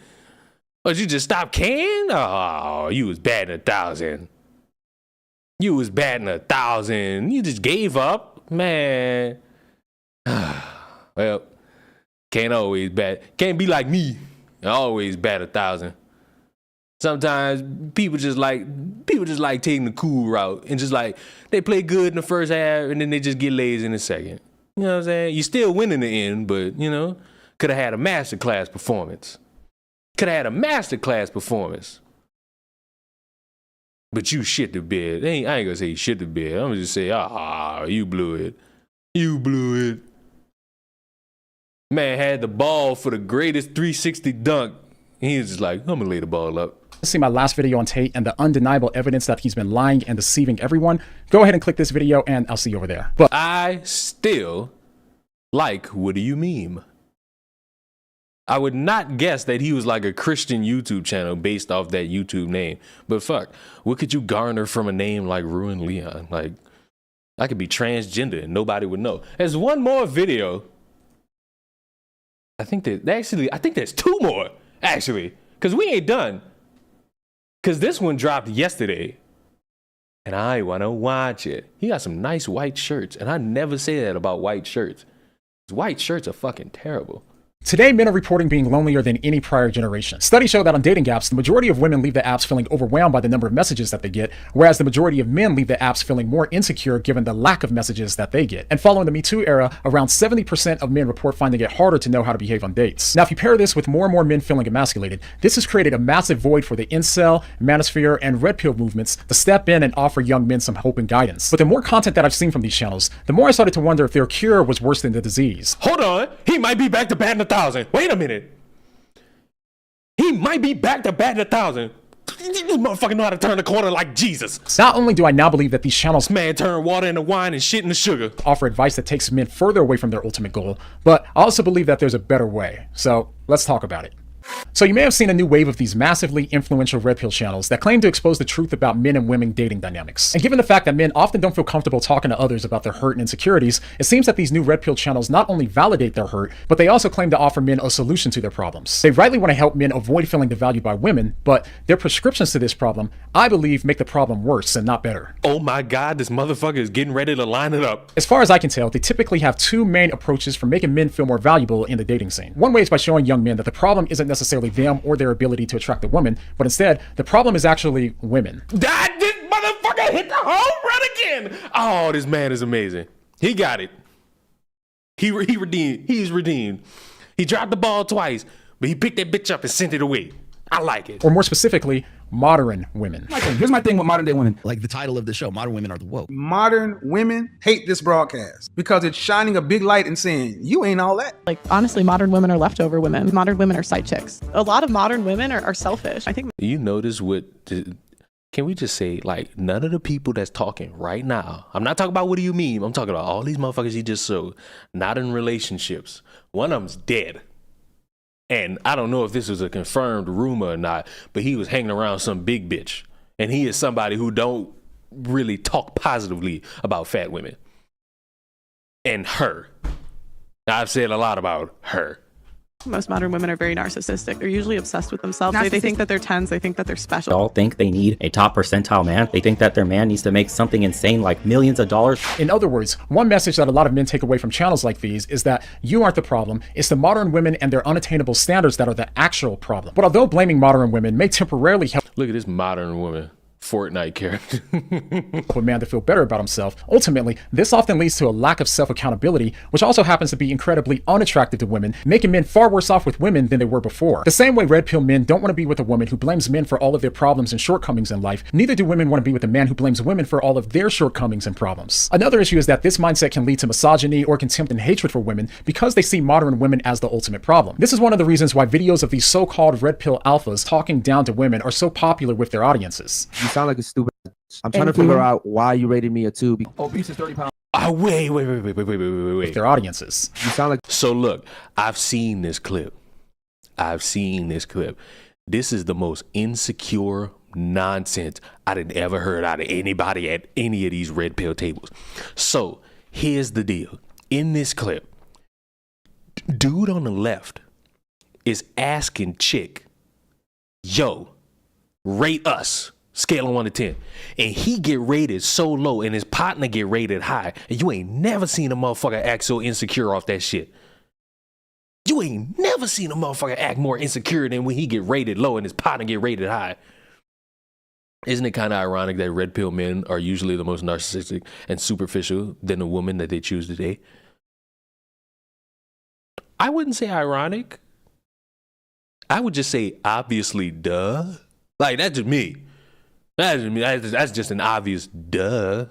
Oh, you just stopped caring? Oh, you was batting 1,000. You was batting 1,000. You just gave up, man. Well, can't always bat. Can't be like me. I always bat 1,000. Sometimes people just like taking the cool route and just like they play good in the first half and then they just get lazy in the second. You know what I'm saying? You still win in the end, but you know, could have had a masterclass performance. But you shit the bed. I ain't gonna say you shit the bed. I'm gonna just say, you blew it. You blew it. Man had the ball for the greatest 360 dunk. He was just like, I'm gonna lay the ball up. See my last video on Tate and the undeniable evidence that he's been lying and deceiving everyone, go ahead and click this video and I'll see you over there. But I still like What Do You Meme? I would not guess that he was like a Christian YouTube channel based off that YouTube name. But fuck, what could you garner from a name like Ruin Leon? Like, I could be transgender and nobody would know. There's one more video. I think there's two more, actually, because we ain't done. Because this one dropped yesterday, and I want to watch it. He got some nice white shirts, and I never say that about white shirts. White shirts are fucking terrible. Today, men are reporting being lonelier than any prior generation. Studies show that on dating apps, the majority of women leave the apps feeling overwhelmed by the number of messages that they get, whereas the majority of men leave the apps feeling more insecure given the lack of messages that they get. And following the Me Too era, around 70% of men report finding it harder to know how to behave on dates. Now, if you pair this with more and more men feeling emasculated, this has created a massive void for the incel, manosphere, and red pill movements to step in and offer young men some hope and guidance. But the more content that I've seen from these channels, the more I started to wonder if their cure was worse than the disease. Hold on, he might be back to batting 1,000. Wait a minute. He might be back to batting 1,000. This motherfucker know how to turn the corner like Jesus. Not only do I now believe that these channels turn water into wine and shit into sugar, offer advice that takes men further away from their ultimate goal, but I also believe that there's a better way. So let's talk about it. So you may have seen a new wave of these massively influential red pill channels that claim to expose the truth about men and women dating dynamics. And given the fact that men often don't feel comfortable talking to others about their hurt and insecurities, it seems that these new red pill channels not only validate their hurt, but they also claim to offer men a solution to their problems. They rightly want to help men avoid feeling devalued by women, but their prescriptions to this problem, I believe, make the problem worse and not better. Oh my God, this motherfucker is getting ready to line it up. As far as I can tell, they typically have two main approaches for making men feel more valuable in the dating scene. One way is by showing young men that the problem isn't necessarily them or their ability to attract a woman, but instead, the problem is actually women. This motherfucker hit the home run again. Oh, this man is amazing. He got it. He redeemed. He's redeemed. He dropped the ball twice, but he picked that bitch up and sent it away. I like it. Or more specifically, modern women. Here's my thing with modern day women. Like the title of the show, Modern Women Are the Woke. Modern women hate this broadcast because it's shining a big light and saying, you ain't all that. Like, honestly, modern women are leftover women. Modern women are side chicks. A lot of modern women are selfish. I think. You notice can we just say, like, none of the people that's talking right now, I'm not talking about What Do You Meme? I'm talking about all these motherfuckers he just showed, not in relationships. One of them's dead. And I don't know if this was a confirmed rumor or not, but he was hanging around some big bitch. And he is somebody who don't really talk positively about fat women. And her. I've said a lot about her. Most modern women are very narcissistic. They're usually obsessed with themselves. They think that they're 10s. They think that they're special. They all think they need a top percentile man. They think that their man needs to make something insane like millions of dollars. In other words, one message that a lot of men take away from channels like these is that you aren't the problem. It's the modern women and their unattainable standards that are the actual problem. But although blaming modern women may temporarily help— Look at this modern woman. Fortnite character. For a man to feel better about himself, ultimately, this often leads to a lack of self-accountability, which also happens to be incredibly unattractive to women, making men far worse off with women than they were before. The same way red pill men don't want to be with a woman who blames men for all of their problems and shortcomings in life, neither do women want to be with a man who blames women for all of their shortcomings and problems. Another issue is that this mindset can lead to misogyny or contempt and hatred for women because they see modern women as the ultimate problem. This is one of the reasons why videos of these so-called red pill alphas talking down to women are so popular with their audiences. You sound like a stupid. I'm trying to figure out why you rated me a 2. Obese is 30 pounds. Oh, wait. With their audiences. You sound like— So look, I've seen this clip. This is the most insecure nonsense I'd ever heard out of anybody at any of these red pill tables. So here's the deal. In this clip, dude on the left is asking chick, yo, rate us. Scale of 1 to 10. And he get rated so low and his partner get rated high. And you ain't never seen a motherfucker act so insecure off that shit. You ain't never seen a motherfucker act more insecure than when he get rated low and his partner get rated high. Isn't it kind of ironic that red pill men are usually the most narcissistic and superficial than the woman that they choose to date? I wouldn't say ironic. I would just say obviously duh. Like, that's just me. That's just an obvious duh,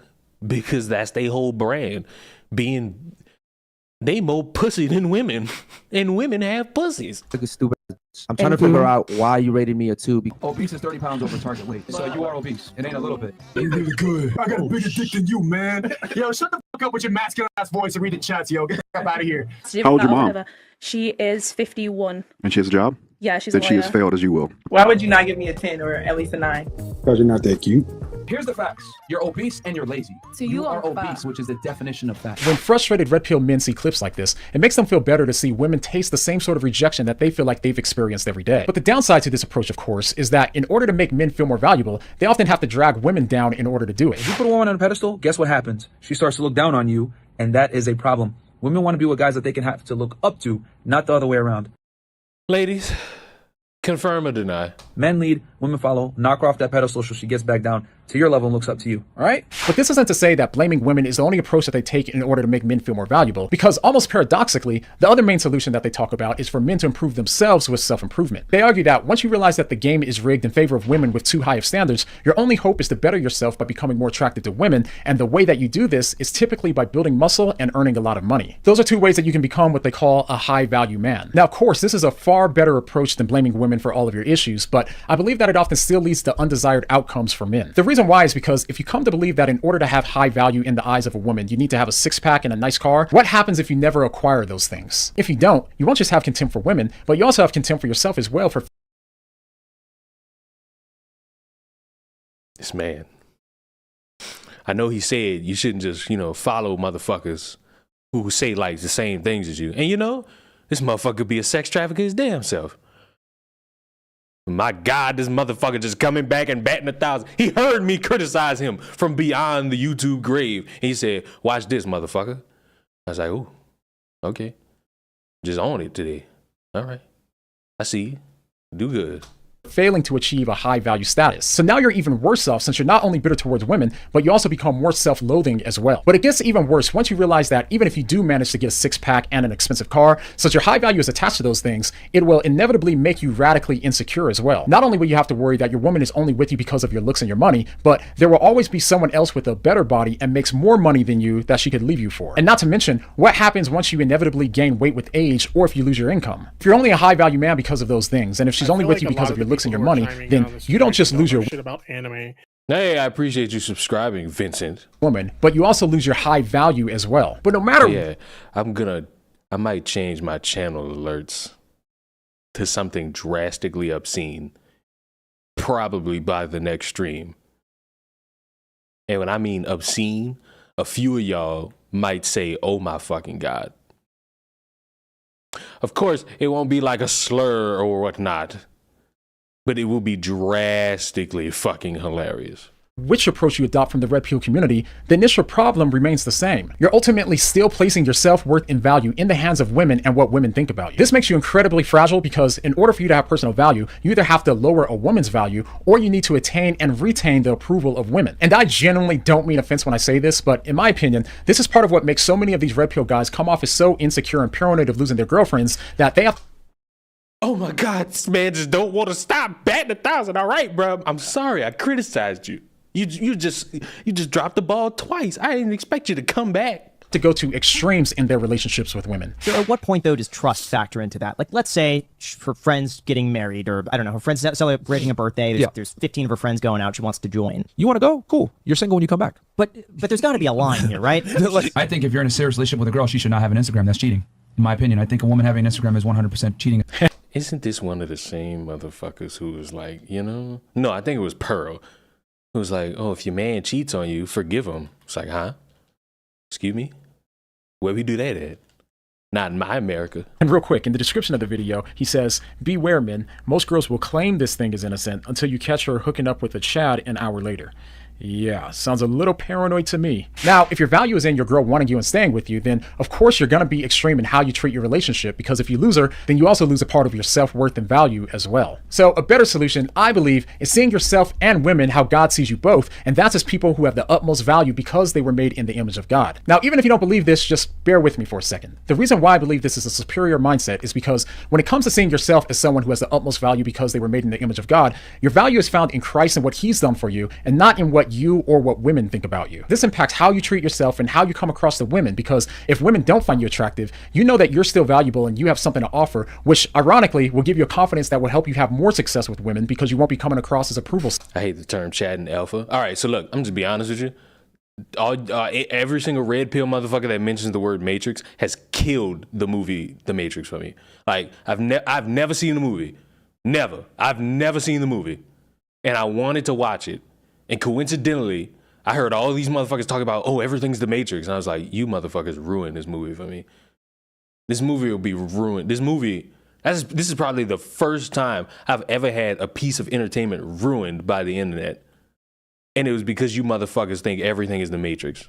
because that's their whole brand. Being they more pussy than women, and women have pussies. Like a stupid. I'm trying to figure out why you rated me a 2. Obese is 30 pounds over target weight. So you are obese. It ain't a little bit. You're really good. I got a bigger dick than you, man. Yo, shut the fuck up with your masculine ass voice and read the chats, yo. Get the fuck out of here. How old your mom? She is 51. And she has a job? Yeah, she's then a she lawyer. has failed as you will. Why would you not give me a 10 or at least a 9? Because you're not that cute. Here's the facts. You're obese and you're lazy. So you you are are fat. obese, which is the definition of fat. When frustrated red pill men see clips like this, it makes them feel better to see women taste the same sort of rejection that they feel like they've experienced every day. But the downside to this approach, of course, is that in order to make men feel more valuable, they often have to drag women down in order to do it. If you put a woman on a pedestal, guess what happens? She starts to look down on you, and that is a problem. Women want to be with guys that they can have to look up to, not the other way around. Ladies, confirm or deny? Men lead, women follow. Knock her off that pedestal so she gets back down to your level and looks up to you. All right? But this isn't to say that blaming women is the only approach that they take in order to make men feel more valuable, because almost paradoxically, the other main solution that they talk about is for men to improve themselves with self-improvement. They argue that once you realize that the game is rigged in favor of women with too high of standards, your only hope is to better yourself by becoming more attractive to women, and the way that you do this is typically by building muscle and earning a lot of money. Those are two ways that you can become what they call a high-value man. Now, of course, this is a far better approach than blaming women for all of your issues, but I believe that it often still leads to undesired outcomes for men. The reason why is because if you come to believe that in order to have high value in the eyes of a woman, you need to have a six-pack and a nice car, what happens if you never acquire those things? If you don't, you won't just have contempt for women, but you also have contempt for yourself as well for this man. I know he said you shouldn't just, follow motherfuckers who say like the same things as you. And this motherfucker could be a sex trafficker his damn self. My God, this motherfucker just coming back and batting 1,000. He heard me criticize him from beyond the YouTube grave. And he said, watch this, motherfucker. I was like, ooh, okay. Just own it today. All right. I see you. Do good. Failing to achieve a high value status. So now you're even worse off since you're not only bitter towards women, but you also become more self-loathing as well. But it gets even worse once you realize that even if you do manage to get a six-pack and an expensive car, since your high value is attached to those things, it will inevitably make you radically insecure as well. Not only will you have to worry that your woman is only with you because of your looks and your money, but there will always be someone else with a better body and makes more money than you that she could leave you for. And not to mention, what happens once you inevitably gain weight with age or if you lose your income? If you're only a high value man because of those things, and if she's only with you because of your looks and your money, then you don't just lose your shit about anime. Hey, I appreciate you subscribing, Vincent. Woman, but you also lose your high value as well. But no matter I might change my channel alerts. to something drastically obscene, probably by the next stream. And when I mean obscene, a few of y'all might say, oh my fucking God. Of course, it won't be like a slur or whatnot, but it will be drastically fucking hilarious. Which approach you adopt from the red pill community, the initial problem remains the same. You're ultimately still placing your self-worth and value in the hands of women and what women think about you. This makes you incredibly fragile because in order for you to have personal value, you either have to lower a woman's value or you need to attain and retain the approval of women. And I genuinely don't mean offense when I say this, but in my opinion, this is part of what makes so many of these red pill guys come off as so insecure and paranoid of losing their girlfriends that they have. Oh my God, this man just don't want to stop batting 1,000. All right, bro. I'm sorry I criticized you. You just dropped the ball twice. I didn't expect you to come back. To go to extremes in their relationships with women. So at what point, though, does trust factor into that? Like, let's say her friend's getting married, or I don't know, her friend's celebrating a birthday. There's 15 of her friends going out. She wants to join. You want to go? Cool. You're single when you come back. But there's got to be a line here, right? I think if you're in a serious relationship with a girl, she should not have an Instagram. That's cheating. In my opinion, I think a woman having an Instagram is 100% cheating. Isn't this one of the same motherfuckers who was like, you know? No, I think it was Pearl. It was like, oh, if your man cheats on you, forgive him. It's like, huh? Excuse me? Where we do that at? Not in my America. And real quick, in the description of the video, he says, beware men, most girls will claim this thing is innocent until you catch her hooking up with a Chad an hour later. Yeah, sounds a little paranoid to me. Now, if your value is in your girl wanting you and staying with you, then of course you're gonna be extreme in how you treat your relationship, because if you lose her, then you also lose a part of your self-worth and value as well. So a better solution, I believe, is seeing yourself and women how God sees you both, and that's as people who have the utmost value because they were made in the image of God. Now, even if you don't believe this, just bear with me for a second. The reason why I believe this is a superior mindset is because when it comes to seeing yourself as someone who has the utmost value because they were made in the image of God, your value is found in Christ and what he's done for you, and not in what you or what women think about you. This impacts how you treat yourself and how you come across to women, because if women don't find you attractive, you know that you're still valuable and you have something to offer, which ironically will give you a confidence that will help you have more success with women because you won't be coming across as approval. I hate the term Chad and alpha. All right, so look, I'm just be honest with you. Every single red pill motherfucker that mentions the word Matrix has killed the movie The Matrix for me. Like, I've never seen the movie. Never. I've never seen the movie. And I wanted to watch it. And coincidentally, I heard all these motherfuckers talk about, oh, everything's The Matrix. And I was like, you motherfuckers ruined this movie for me. This movie will be ruined. This is probably the first time I've ever had a piece of entertainment ruined by the internet. And it was because you motherfuckers think everything is The Matrix.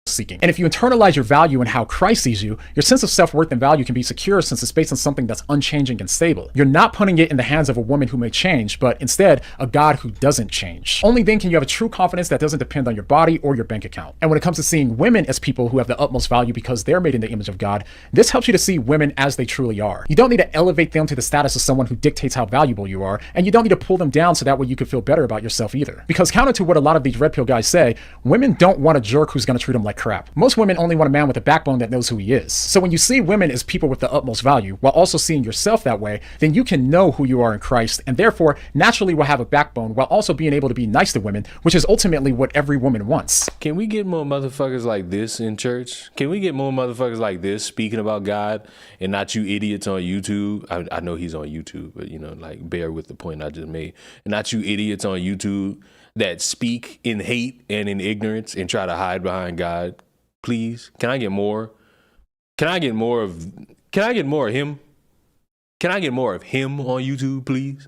Seeking. And if you internalize your value and how Christ sees you, your sense of self-worth and value can be secure since it's based on something that's unchanging and stable. You're not putting it in the hands of a woman who may change, but instead a God who doesn't change. Only then can you have a true confidence that doesn't depend on your body or your bank account. And when it comes to seeing women as people who have the utmost value because they're made in the image of God, this helps you to see women as they truly are. You don't need to elevate them to the status of someone who dictates how valuable you are, and you don't need to pull them down so that way you can feel better about yourself either. Because counter to what a lot of these red pill guys say, women don't want a jerk who's going to treat them like crap. Most women only want a man with a backbone that knows who he is. So when you see women as people with the utmost value, while also seeing yourself that way, then you can know who you are in Christ, and therefore naturally will have a backbone while also being able to be nice to women, which is ultimately what every woman wants. Can we get more motherfuckers like this in church? Can we get more motherfuckers like this speaking about God and not you idiots on YouTube? I know he's on YouTube, but you know, like, bear with the point I just made. And not you idiots on YouTube that speak in hate and in ignorance and try to hide behind God. Please, can I get more? Can I get more of him? Can I get more of him on YouTube, please?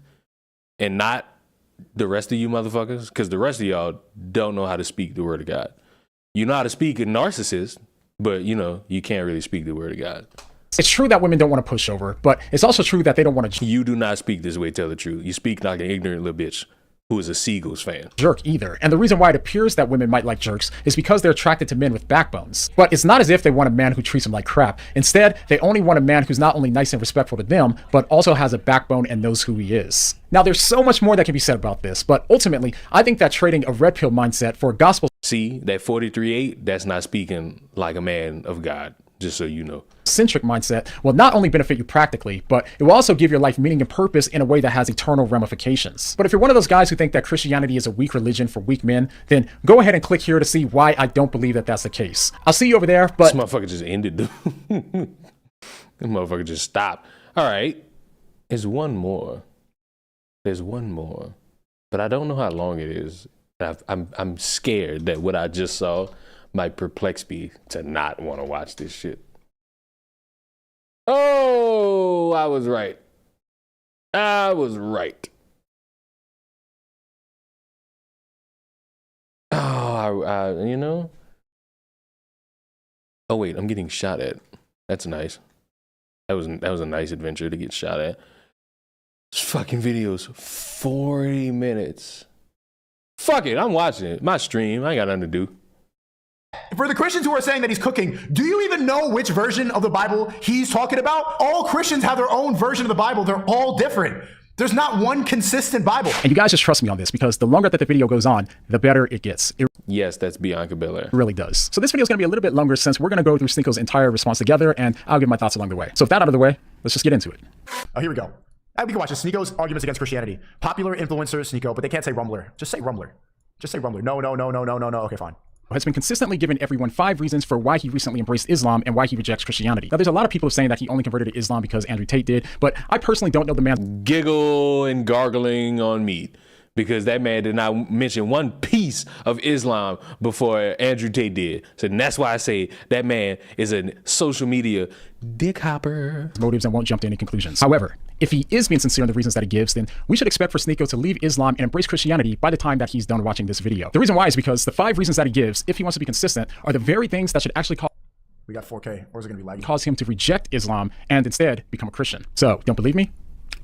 And not the rest of you motherfuckers, because the rest of y'all don't know how to speak the word of God. You know how to speak a narcissist, but you know, you can't really speak the word of God. It's true that women don't want to push over, but it's also true that they don't want to. You do not speak this way, tell the truth. You speak like an ignorant little bitch who is a Seagulls fan. Jerk either. And the reason why it appears that women might like jerks is because they're attracted to men with backbones. But it's not as if they want a man who treats them like crap. Instead, they only want a man who's not only nice and respectful to them, but also has a backbone and knows who he is. Now, there's so much more that can be said about this, but ultimately, I think that trading a red pill mindset for a gospel. See, that 43.8, that's not speaking like a man of God, just so you know. Centric mindset will not only benefit you practically, but it will also give your life meaning and purpose in a way that has eternal ramifications. But if you're one of those guys who think that Christianity is a weak religion for weak men, then go ahead and click here to see why I don't believe that that's the case. I'll see you over there, but... This motherfucker just ended. This motherfucker just stopped. All right. There's one more. There's one more, but I don't know how long it is. I'm scared that what I just saw might perplex me to not want to watch this shit. Oh, I was right. I was right. Oh, you know. Oh wait, I'm getting shot at. That's nice. That was a nice adventure to get shot at. This fucking video's 40 minutes. Fuck it, I'm watching it. My stream, I ain't got nothing to do. For the Christians who are saying that he's cooking, do you even know which version of the Bible he's talking about? All Christians have their own version of the Bible. They're all different. There's not one consistent Bible. And you guys just trust me on this, because the longer that the video goes on, the better it gets. It Yes, that's Bianca Belair. really does. So this video is going to be a little bit longer since we're going to go through Sneako's entire response together, and I'll give my thoughts along the way. So with that out of the way, let's just get into it. Oh, here we go. We can watch this. Sneako's arguments against Christianity. Popular influencer Sneako, but they can't say Rumbler. Just say Rumbler. Just say Rumbler. No. Okay, fine. Has been consistently giving everyone 5 reasons for why he recently embraced Islam and why he rejects Christianity. Now, there's a lot of people saying that he only converted to Islam because Andrew Tate did, but I personally don't know the man. Giggle and gargling on meat, because that man did not mention one piece of Islam before Andrew Tate did. So that's why I say that man is a social media dick hopper. Motives and won't jump to any conclusions. However, if he is being sincere in the reasons that he gives, then we should expect for Sneako to leave Islam and embrace Christianity by the time that he's done watching this video. The reason why is because the 5 reasons that he gives, if he wants to be consistent, are the very things that should actually We got 4K, or is it going to be laggy? cause him to reject Islam and instead become a Christian. So, don't believe me?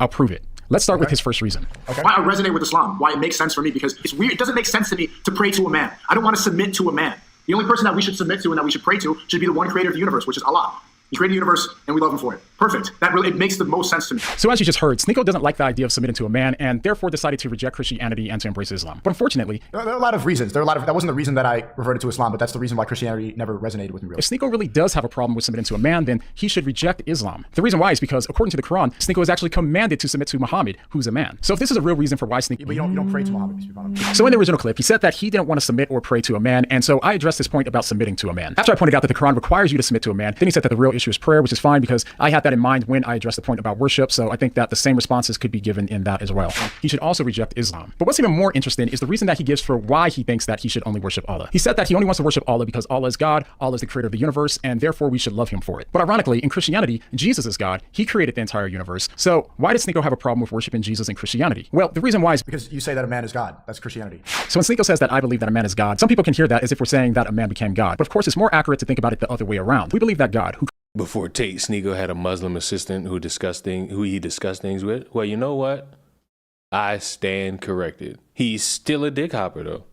I'll prove it. Let's start with his first reason. Okay. Why I resonate with Islam, why it makes sense for me, because it's weird. It doesn't make sense to me to pray to a man. I don't want to submit to a man. The only person that we should submit to and that we should pray to should be the one creator of the universe, which is Allah. He created the universe and we love him for it. Perfect. That really, it makes the most sense to me. So as you just heard, Sneako doesn't like the idea of submitting to a man and therefore decided to reject Christianity and to embrace Islam. But unfortunately, there are a lot of reasons. That wasn't the reason that I reverted to Islam, but that's the reason why Christianity never resonated with me really. If Sneako really does have a problem with submitting to a man, then he should reject Islam. The reason why is because, according to the Quran, Sneako is actually commanded to submit to Muhammad, who's a man. So if this is a real reason for why Sneako... But you don't pray to Muhammad. So in the original clip, he said that he didn't want to submit or pray to a man, and so I addressed this point about submitting to a man. After I pointed out that the Quran requires you to submit to a man, then he said that the real issue is prayer, which is fine because I had that in mind when I addressed the point about worship, so I think that the same responses could be given in that as well. He should also reject Islam. But what's even more interesting is the reason that he gives for why he thinks that he should only worship Allah. He said that he only wants to worship Allah because Allah is God, Allah is the creator of the universe, and therefore we should love him for it. But ironically, in Christianity, Jesus is God. He created the entire universe. So why does Sneako have a problem with worshiping Jesus in Christianity? Well, the reason why is because you say that a man is God. That's Christianity. So when Sneako says that I believe that a man is God, some people can hear that as if we're saying that a man became God. But of course, it's more accurate to think about it the other way around. We believe that God, who... Before Tate, Sneako had a Muslim assistant who he discussed things with. Well, you know what? I stand corrected. He's still a dick hopper, though.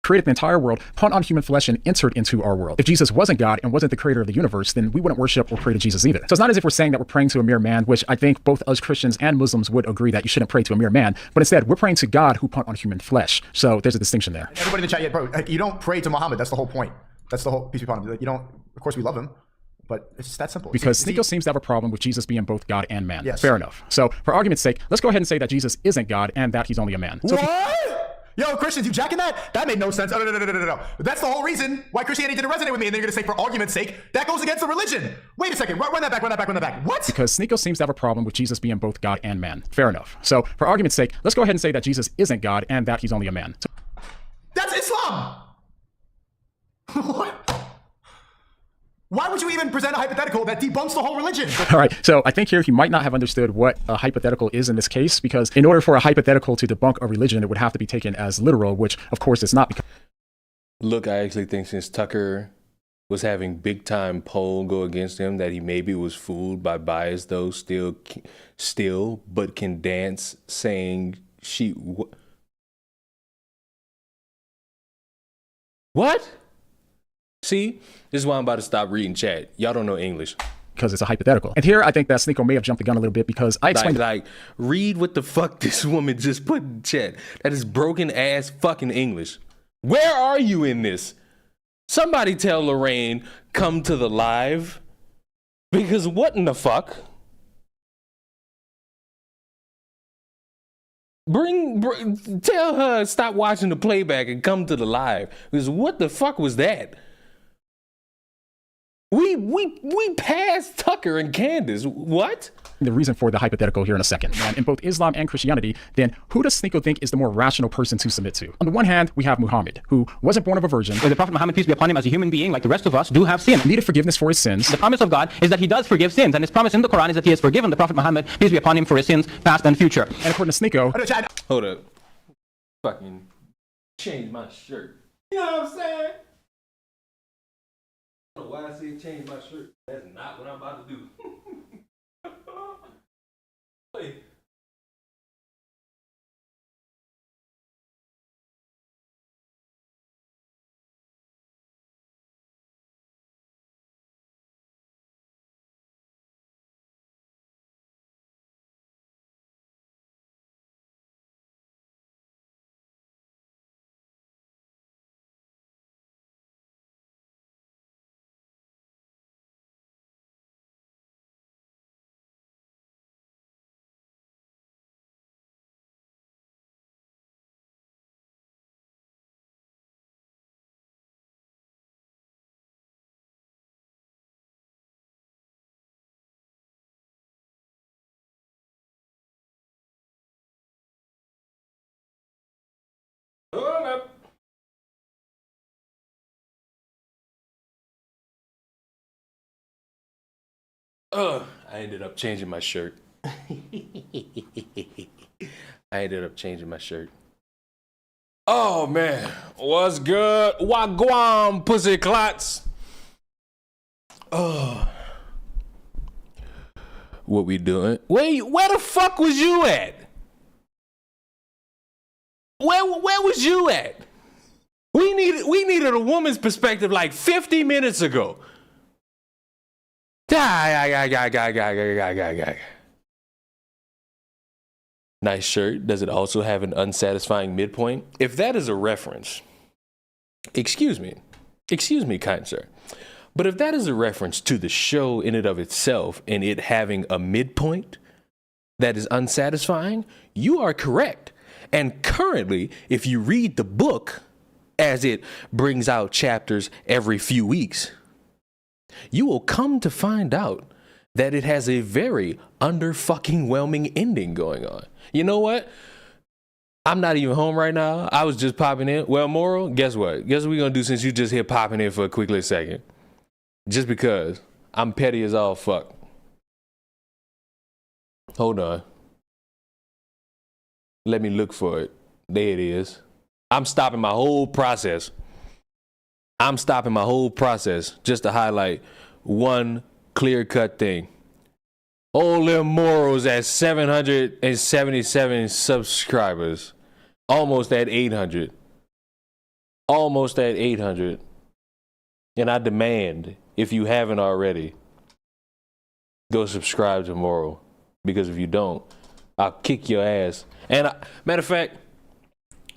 Created the entire world, put on human flesh, and entered into our world. If Jesus wasn't God and wasn't the creator of the universe, then we wouldn't worship or pray to Jesus either. So it's not as if we're saying that we're praying to a mere man, which I think both us Christians and Muslims would agree that you shouldn't pray to a mere man, but instead we're praying to God who put on human flesh. So there's a distinction there. Everybody in the chat, yeah, bro, you don't pray to Muhammad. That's the whole point. That's the whole peace be upon him. You don't, of course we love him, but it's just that simple. Because Sneako seems to have a problem with Jesus being both God and man. Yes. Fair enough. So for argument's sake, let's go ahead and say that Jesus isn't God and that he's only a man. So Yo, Christians, you jacking that? That made no sense. Oh, no. That's the whole reason why Christianity didn't resonate with me. And they're going to say, for argument's sake, that goes against the religion. Wait a second. Run that back. What? Because Sneako seems to have a problem with Jesus being both God and man. Fair enough. So for argument's sake, let's go ahead and say that Jesus isn't God and that he's only a man. That's Islam. What? Why would you even present a hypothetical that debunks the whole religion? All right, so I think here he might not have understood what a hypothetical is in this case, because in order for a hypothetical to debunk a religion, it would have to be taken as literal, which of course it's not. Look, I actually think since Tucker was having big time poll go against him, that he maybe was fooled by bias, though still, but can dance saying What? See, this is why I'm about to stop reading chat. Y'all don't know English. Because it's a hypothetical. And here I think that Sneako may have jumped the gun a little bit because I explained like read what the fuck this woman just put in chat. That is broken ass fucking English. Where are you in this? Somebody tell Lorraine come to the live. Because what in the fuck? Tell her stop watching the playback and come to the live. Because what the fuck was that? We passed Tucker and Candace. What? The reason for the hypothetical here in a second. And in both Islam and Christianity, then who does Sneeko think is the more rational person to submit to? On the one hand, we have Muhammad, who wasn't born of a virgin. The Prophet Muhammad, peace be upon him, as a human being, like the rest of us, do have sin. Needed forgiveness for his sins. The promise of God is that he does forgive sins, and his promise in the Quran is that he has forgiven the Prophet Muhammad, peace be upon him, for his sins, past and future. And according to Sneeko, hold up. Fucking change my shirt. You know what I'm saying? I don't know why I say change my shirt. That's not what I'm about to do. Wait. Hold up. I ended up changing my shirt. Oh man, what's good? Wagwan pussy clots. Oh, what we doing? Wait, where the fuck was you at? Where was you at? We needed a woman's perspective like 50 minutes ago. Nice shirt. Does it also have an unsatisfying midpoint? If that is a reference, excuse me, kind sir, but if that is a reference to the show in and of itself and it having a midpoint that is unsatisfying, you are correct. And currently, if you read the book as it brings out chapters every few weeks, you will come to find out that it has a very under-fucking-whelming ending going on. You know what? I'm not even home right now. I was just popping in. Well, Moral, guess what? Guess what we're going to do since you just here popping in for a quick little second? Just because I'm petty as all fuck. Hold on. Let me look for it. There it is. I'm stopping my whole process. just to highlight one clear-cut thing. Old Lil Morals at 777 subscribers. Almost at 800. And I demand, if you haven't already, go subscribe to Moral. Because if you don't, I'll kick your ass. And matter of fact,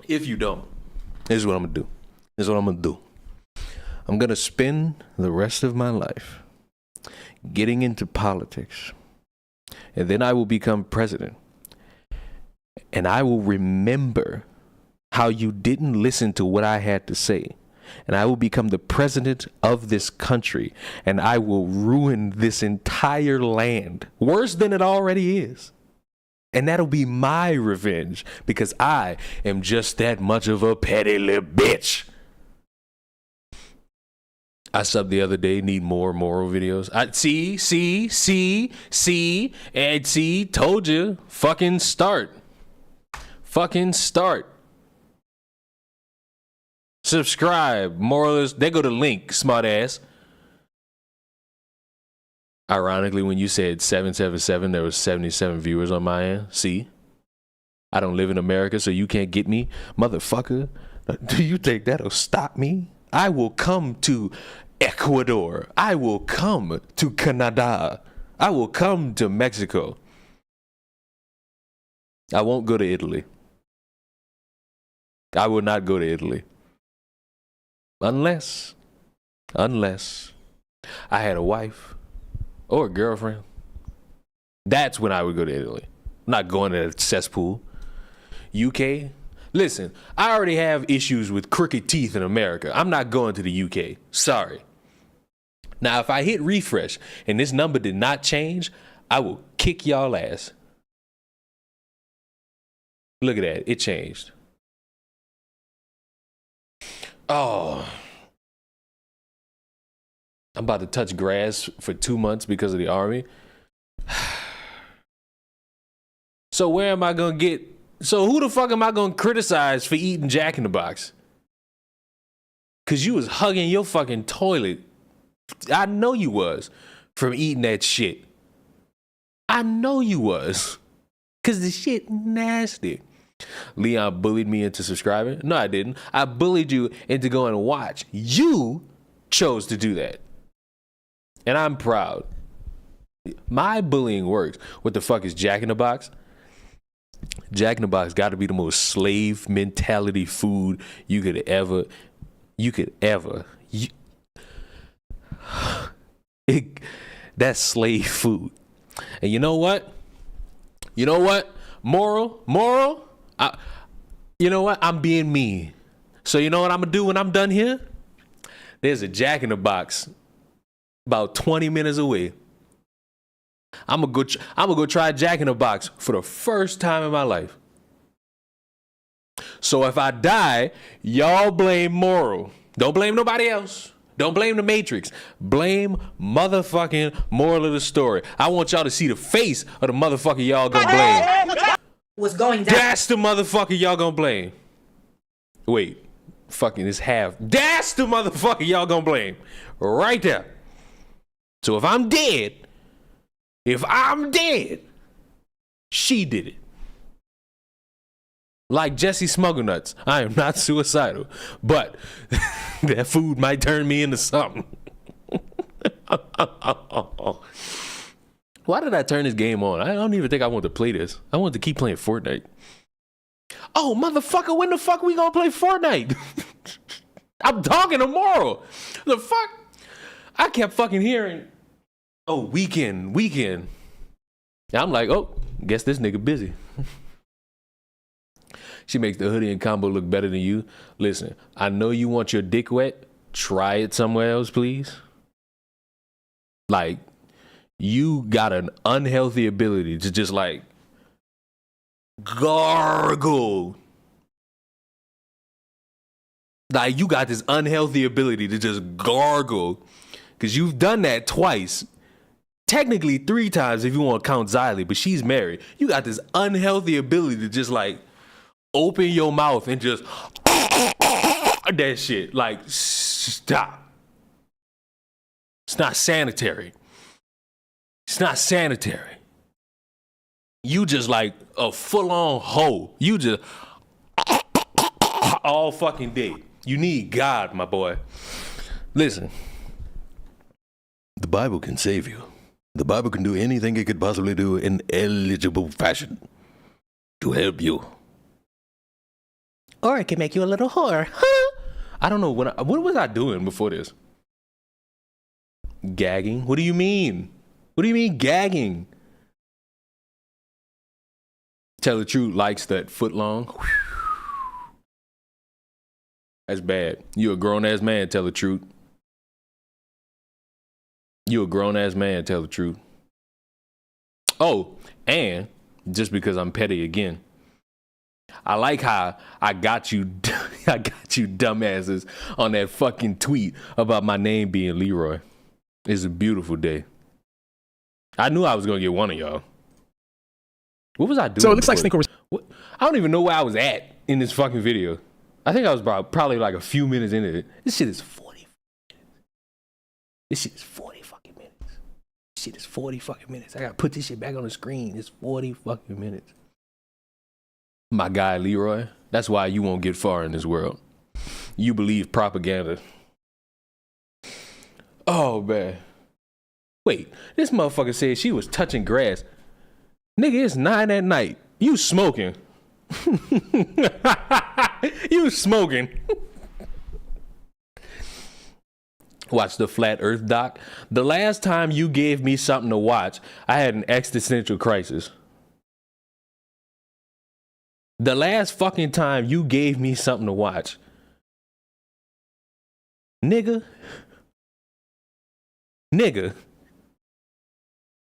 if you don't, this is what I'm gonna do. I'm gonna spend the rest of my life getting into politics. And then I will become president. And I will remember how you didn't listen to what I had to say. And I will become the president of this country. And I will ruin this entire land worse than it already is. And that'll be my revenge because I am just that much of a petty little bitch. I subbed the other day, need more Moral videos. See, told you. Fucking start. Subscribe, Moralist. They go to link, smart ass. Ironically, when you said 777, there was 77 viewers on my end. See? I don't live in America, so you can't get me. Motherfucker, do you think that'll stop me? I will come to Ecuador. I will come to Canada. I will come to Mexico. I won't go to Italy. I will not go to Italy. Unless I had a wife or a girlfriend. That's when I would go to Italy. I'm not going to a cesspool. UK? Listen, I already have issues with crooked teeth in America. I'm not going to the UK. Sorry. Now, if I hit refresh and this number did not change, I will kick y'all ass. Look at that. It changed. Oh. I'm about to touch grass for 2 months because of the army. So where am I going to get... So who the fuck am I going to criticize for eating Jack in the Box? Because you was hugging your fucking toilet. I know you was from eating that shit. I know you was. Because the shit nasty. Leon bullied me into subscribing. No, I didn't. I bullied you into going to watch. You chose to do that. And I'm proud. My bullying works. What the fuck is Jack in the Box? Jack in the Box got to be the most slave mentality food you could ever. That's slave food. And you know what? Moral. You know what? I'm being me. So you know what I'm gonna do when I'm done here? There's a Jack in the Box about 20 minutes away. I'm gonna go try Jack in the Box for the first time in my life. So if I die, y'all blame Moral. Don't blame nobody else. Don't blame the Matrix. Blame motherfucking Moral of the story. I want y'all to see the face of the motherfucker y'all gonna blame. What's going down? That's the motherfucker y'all gonna blame. Wait, fucking it's half. That's the motherfucker y'all gonna blame. Right there. So if I'm dead, she did it. Like Jesse Smuggle Nuts, I am not suicidal, but that food might turn me into something. Why did I turn this game on? I don't even think I want to play this. I want to keep playing Fortnite. Oh, motherfucker, when the fuck we gonna play Fortnite? I'm talking tomorrow. The fuck? I kept fucking hearing, oh, weekend. And I'm like, oh, guess this nigga busy. She makes the hoodie and combo look better than you. Listen, I know you want your dick wet. Try it somewhere else, please. Like, you got an unhealthy ability to just like gargle. Like, you got this unhealthy ability to just gargle. Because you've done that twice. Technically 3 times if you want to count Xylee, but she's married. You got this unhealthy ability to just like open your mouth and just that shit. Like, stop. It's not sanitary. It's not sanitary. You just like a full-on hoe. You just all fucking day. You need God, my boy. Listen. The Bible can save you. The Bible can do anything it could possibly do in eligible fashion to help you. Or it can make you a little whore. Huh? I don't know. What was I doing before this? Gagging? What do you mean? What do you mean gagging? Tell the Truth likes that foot long. That's bad. You a grown-ass man, tell the truth. You a grown-ass man, tell the truth. Oh, and just because I'm petty again, I like how I got you dumbasses on that fucking tweet about my name being Leroy. It's a beautiful day. I knew I was going to get one of y'all. What was I doing? So it looks like Sneaker was... I don't even know where I was at in this fucking video. I think I was probably like a few minutes into it. This shit is 40 minutes. This shit is 40 fucking minutes. This shit is 40 fucking minutes. I got to put this shit back on the screen. It's 40 fucking minutes. My guy, Leroy. That's why you won't get far in this world. You believe propaganda. Oh, man. Wait, this motherfucker said she was touching grass. Nigga, it's 9 at night. You smoking. You smoking. Watch the Flat Earth doc. The last time you gave me something to watch, I had an existential crisis. The last fucking time you gave me something to watch, nigga, Nigga,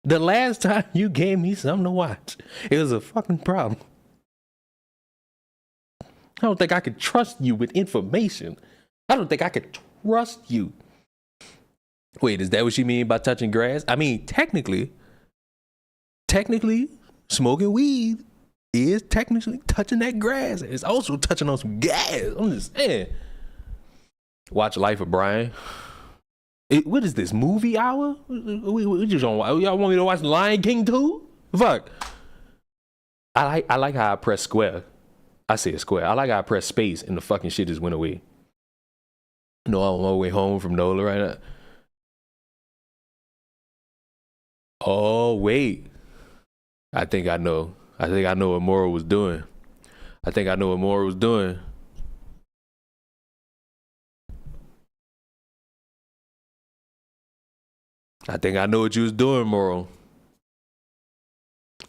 the last time you gave me something to watch, it was a fucking problem. I don't think I could trust you with information. I don't think I could trust you. Wait, is that what you mean by touching grass? I mean, technically, smoking weed is technically touching that grass. It's also touching on some gas. I'm just saying. Watch Life of Brian. What is this, movie hour? We just on, y'all want me to watch Lion King too? Fuck. I like how I press square. I said square. I like how I press space and the fucking shit just went away. No, I'm on my way home from NOLA right now. Oh, wait. I think I know what Mora was doing. I think I know what Mora was doing. I think I know what you was doing, Moral.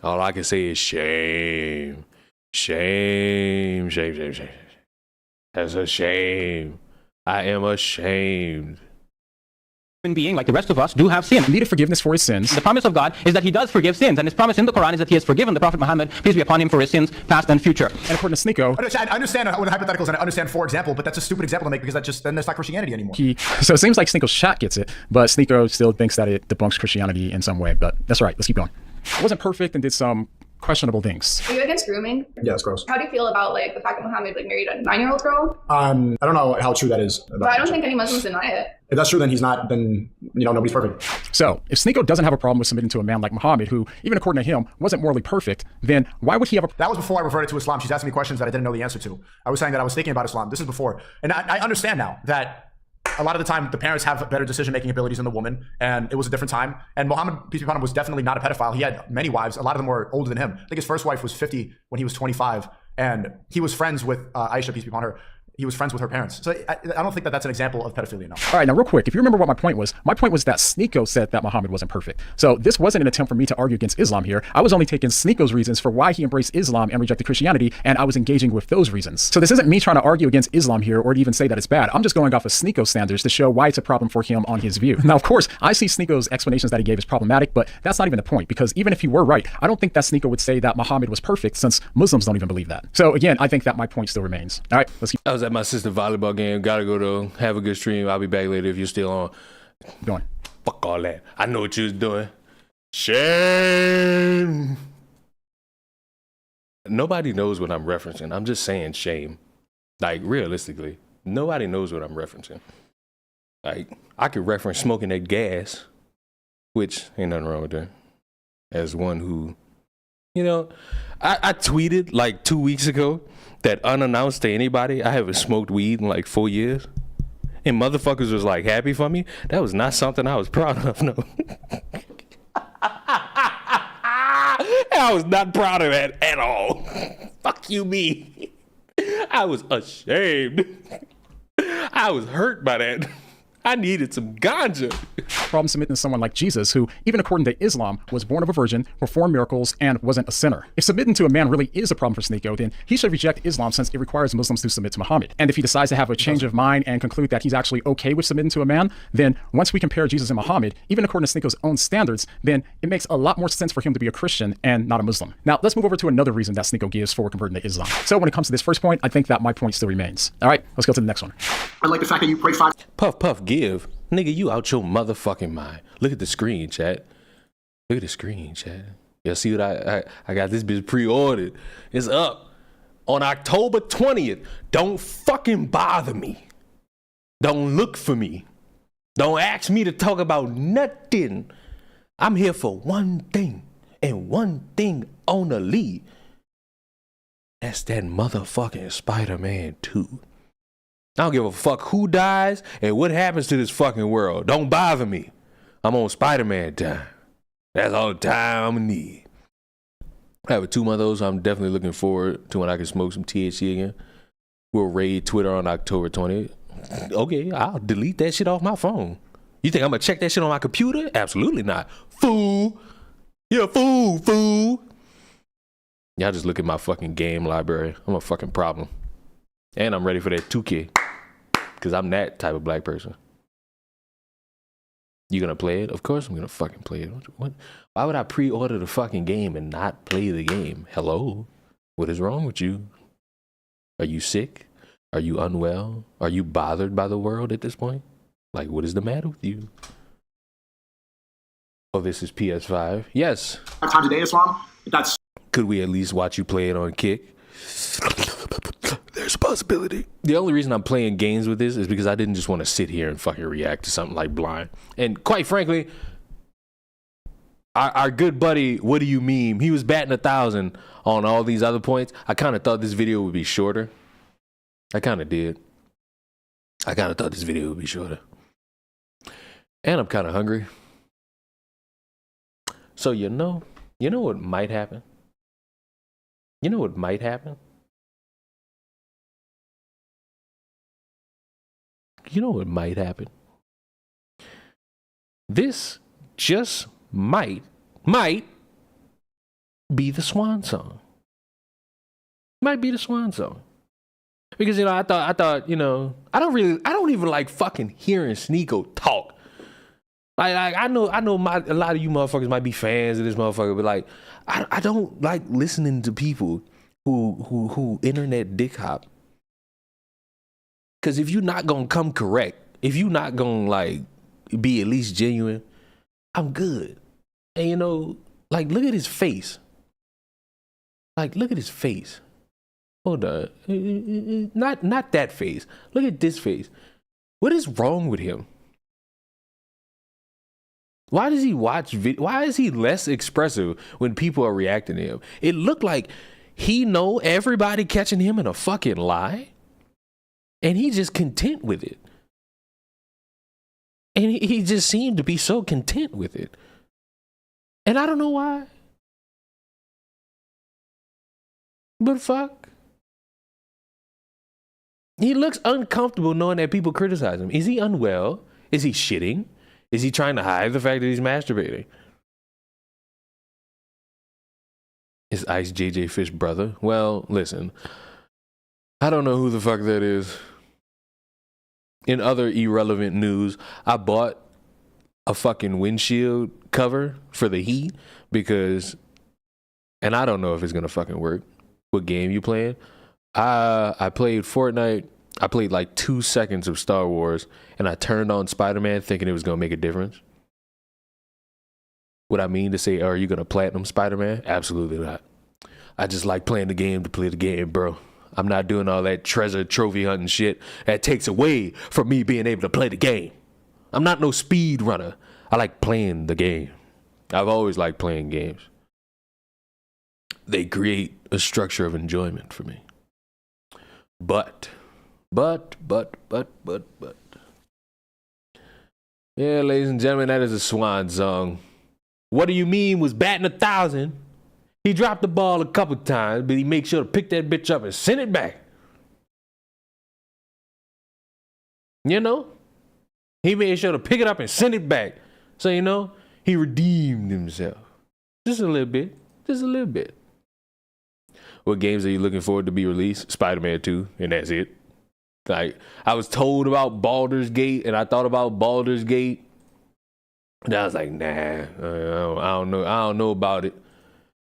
All I can say is shame. Shame, shame, shame, shame. That's a shame. I am ashamed. Human being, like the rest of us, do have sin. Needed forgiveness for his sins. The promise of God is that he does forgive sins, and his promise in the Quran is that he has forgiven the Prophet Muhammad, peace be upon him, for his sins, past and future. And according to Sneeko, I understand with the hypotheticals, and I understand for example, but that's a stupid example to make because then that's not Christianity anymore. So it seems like Sneeko's chat gets it, but Sneeko still thinks that it debunks Christianity in some way. But that's all right. Let's keep going. It wasn't perfect and did some questionable things. Are you against grooming? Yeah, it's gross. How do you feel about like the fact that Muhammad married a 9-year-old girl? I don't know how true that is. But I don't think any Muslims deny it. If that's true, then he's not. Then nobody's perfect. So if Sneeko doesn't have a problem with submitting to a man like Muhammad, who even according to him wasn't morally perfect, then why would he have a? That was before I reverted to Islam. She's asking me questions that I didn't know the answer to. I was saying that I was thinking about Islam. This is before, and I understand now that a lot of the time the parents have better decision-making abilities than the woman, and it was a different time. And Muhammad, peace be upon him, was definitely not a pedophile. He had many wives. A lot of them were older than him. I think his first wife was 50 when he was 25, and he was friends with Aisha, peace be upon her. He was friends with her parents. So I don't think that that's an example of pedophilia, no. All right, now real quick, if you remember what my point was that Sneeko said that Muhammad wasn't perfect. So this wasn't an attempt for me to argue against Islam here. I was only taking Sneeko's reasons for why he embraced Islam and rejected Christianity, and I was engaging with those reasons. So this isn't me trying to argue against Islam here or to even say that it's bad. I'm just going off of Sneeko's standards to show why it's a problem for him on his view. Now, of course, I see Sneeko's explanations that he gave as problematic, but that's not even the point, because even if he were right, I don't think that Sneeko would say that Muhammad was perfect, since Muslims don't even believe that. So again, I think that my point still remains. All right, let's keep. I was at my sister volleyball game. Gotta go though. Have a good stream. I'll be back later if you're still on. Going. Fuck all that. I know what you was doing. Shame. Nobody knows what I'm referencing. I'm just saying shame. Like, realistically, nobody knows what I'm referencing. Like, I could reference smoking that gas, which ain't nothing wrong with that. As one who, I tweeted like 2 weeks ago that unannounced to anybody, I haven't smoked weed in like 4 years. And motherfuckers was like happy for me. That was not something I was proud of, no. I was not proud of that at all. Fuck you, me. I was ashamed. I was hurt by that. I needed some ganja. Problem submitting to someone like Jesus, who, even according to Islam, was born of a virgin, performed miracles, and wasn't a sinner. If submitting to a man really is a problem for Sneeko, then he should reject Islam, since it requires Muslims to submit to Muhammad. And if he decides to have a change of mind and conclude that he's actually okay with submitting to a man, then once we compare Jesus and Muhammad, even according to Sneeko's own standards, then it makes a lot more sense for him to be a Christian and not a Muslim. Now, let's move over to another reason that Sneeko gives for converting to Islam. So when it comes to this first point, I think that my point still remains. All right, let's go to the next one. I like the fact that you pray 5. Puff, give. Nigga, you out your motherfucking mind. Look at the screen, chat. Look at the screen, chat. Y'all see what I got this bitch pre-ordered. It's up on October 20th. Don't fucking bother me. Don't look for me. Don't ask me to talk about nothing. I'm here for one thing and one thing only. That's that motherfucking Spider-Man 2. I don't give a fuck who dies and what happens to this fucking world. Don't bother me. I'm on Spider-Man time. That's all the time I'm gonna need. I have a 2-month-old, so I'm definitely looking forward to when I can smoke some THC again. We'll raid Twitter on October 20th. Okay, I'll delete that shit off my phone. You think I'm gonna check that shit on my computer? Absolutely not. Fool. You're a fool. Y'all just look at my fucking game library. I'm a fucking problem. And I'm ready for that 2K. Because I'm that type of black person. You gonna play it? Of course I'm gonna fucking play it. What? Why would I pre-order the fucking game and not play the game? Hello? What is wrong with you? Are you sick? Are you unwell? Are you bothered by the world at this point? Like, what is the matter with you? Oh, this is PS5. Yes. 5 times a day, Islam. That's. Could we at least watch you play it on Kick? There's a possibility. The only reason I'm playing games with this is because I didn't just want to sit here and fucking react to something like Blind. And quite frankly, our good buddy, What Do You Meme, he was batting 1,000 on all these other points. I kind of thought this video would be shorter. I kind of did. I kind of thought this video would be shorter. And I'm kind of hungry. So you know what might happen? You know what might happen? You know what might happen? This just might be the swan song. Might be the swan song. Because, you know, I thought, you know, I don't even like fucking hearing Sneeko talk. Like I know a lot of you motherfuckers might be fans of this motherfucker, but like, I don't like listening to people who internet dick hop. Cause if you're not gonna come correct, if you're not gonna like be at least genuine, I'm good. And you know, like look at his face. Like look at his face. Hold on. Not that face. Look at this face. What is wrong with him? Why does he watch why is he less expressive when people are reacting to him? It looked like he know everybody catching him in a fucking lie. And he just content with it. And he just seemed to be so content with it. And I don't know why. But fuck. He looks uncomfortable knowing that people criticize him. Is he unwell? Is he shitting? Is he trying to hide the fact that he's masturbating? Is Ice JJ Fish brother? Well, listen. I don't know who the fuck that is. In other irrelevant news, I bought a fucking windshield cover for the heat because, and I don't know if it's gonna fucking work. What game you playing? I played Fortnite. I played like 2 seconds of Star Wars and I turned on Spider-Man thinking it was gonna make a difference. What I mean to say, are you gonna platinum Spider-Man? Absolutely not. I just like playing the game to play the game, bro. I'm not doing all that treasure trophy hunting shit that takes away from me being able to play the game. I'm not no speed runner. I like playing the game. I've always liked playing games. They create a structure of enjoyment for me. But. Yeah, ladies and gentlemen, that is a swan song. What Do You Mean was batting 1,000. He dropped the ball a couple times, but he made sure to pick that bitch up and send it back. You know? He made sure to pick it up and send it back. So, you know, he redeemed himself. Just a little bit. Just a little bit. What games are you looking forward to be released? Spider-Man 2, and that's it. Like, I was told about Baldur's Gate, and I thought about Baldur's Gate. And I was like, nah, I don't know. I don't know about it.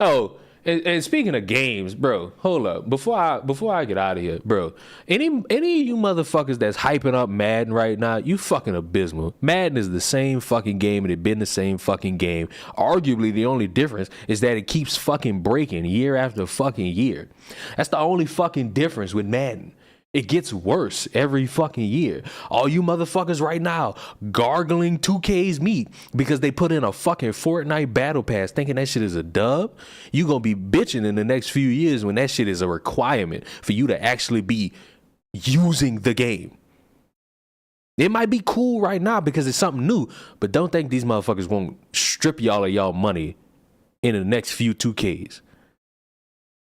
Oh, and speaking of games, bro, hold up. Before I get out of here, bro, any of you motherfuckers that's hyping up Madden right now, you fucking abysmal. Madden is the same fucking game and it been the same fucking game. Arguably, the only difference is that it keeps fucking breaking year after fucking year. That's the only fucking difference with Madden. It gets worse every fucking year. All you motherfuckers right now gargling 2K's meat because they put in a fucking Fortnite battle pass thinking that shit is a dub. You gonna be bitching in the next few years when that shit is a requirement for you to actually be using the game. It might be cool right now because it's something new, but don't think these motherfuckers won't strip y'all of y'all money in the next few 2Ks.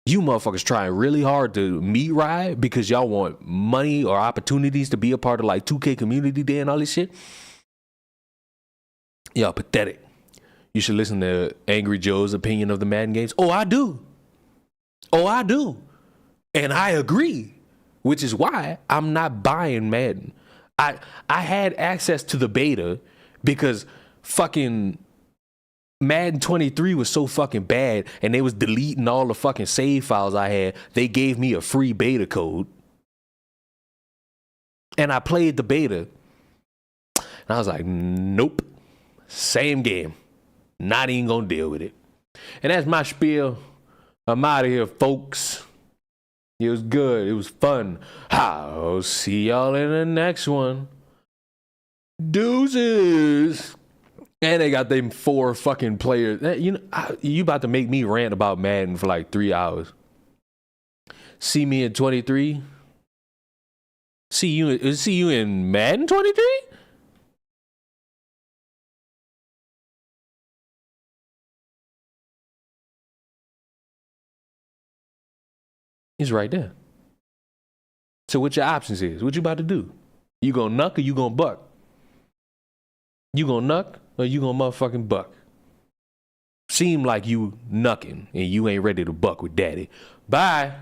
You motherfuckers trying really hard to meet ride because y'all want money or opportunities to be a part of like 2K community day and all this shit. Y'all pathetic. You should listen to Angry Joe's opinion of the Madden games. Oh, I do. And I agree, which is why I'm not buying Madden. I had access to the beta because fucking Madden 23 was so fucking bad and they was deleting all the fucking save files I had, they gave me a free beta code. And I played the beta. And I was like, nope. Same game. Not even gonna deal with it. And that's my spiel. I'm out of here, folks. It was good. It was fun. I'll see y'all in the next one. Deuces. And they got them 4 fucking players. You know, you about to make me rant about Madden for like 3 hours. See me in 23. See you in Madden 23? It's right there. So what your options is? What you about to do? You gonna knuck or you gonna buck? You gonna knuck or you gonna motherfucking buck? Seem like you knucking and you ain't ready to buck with daddy. Bye.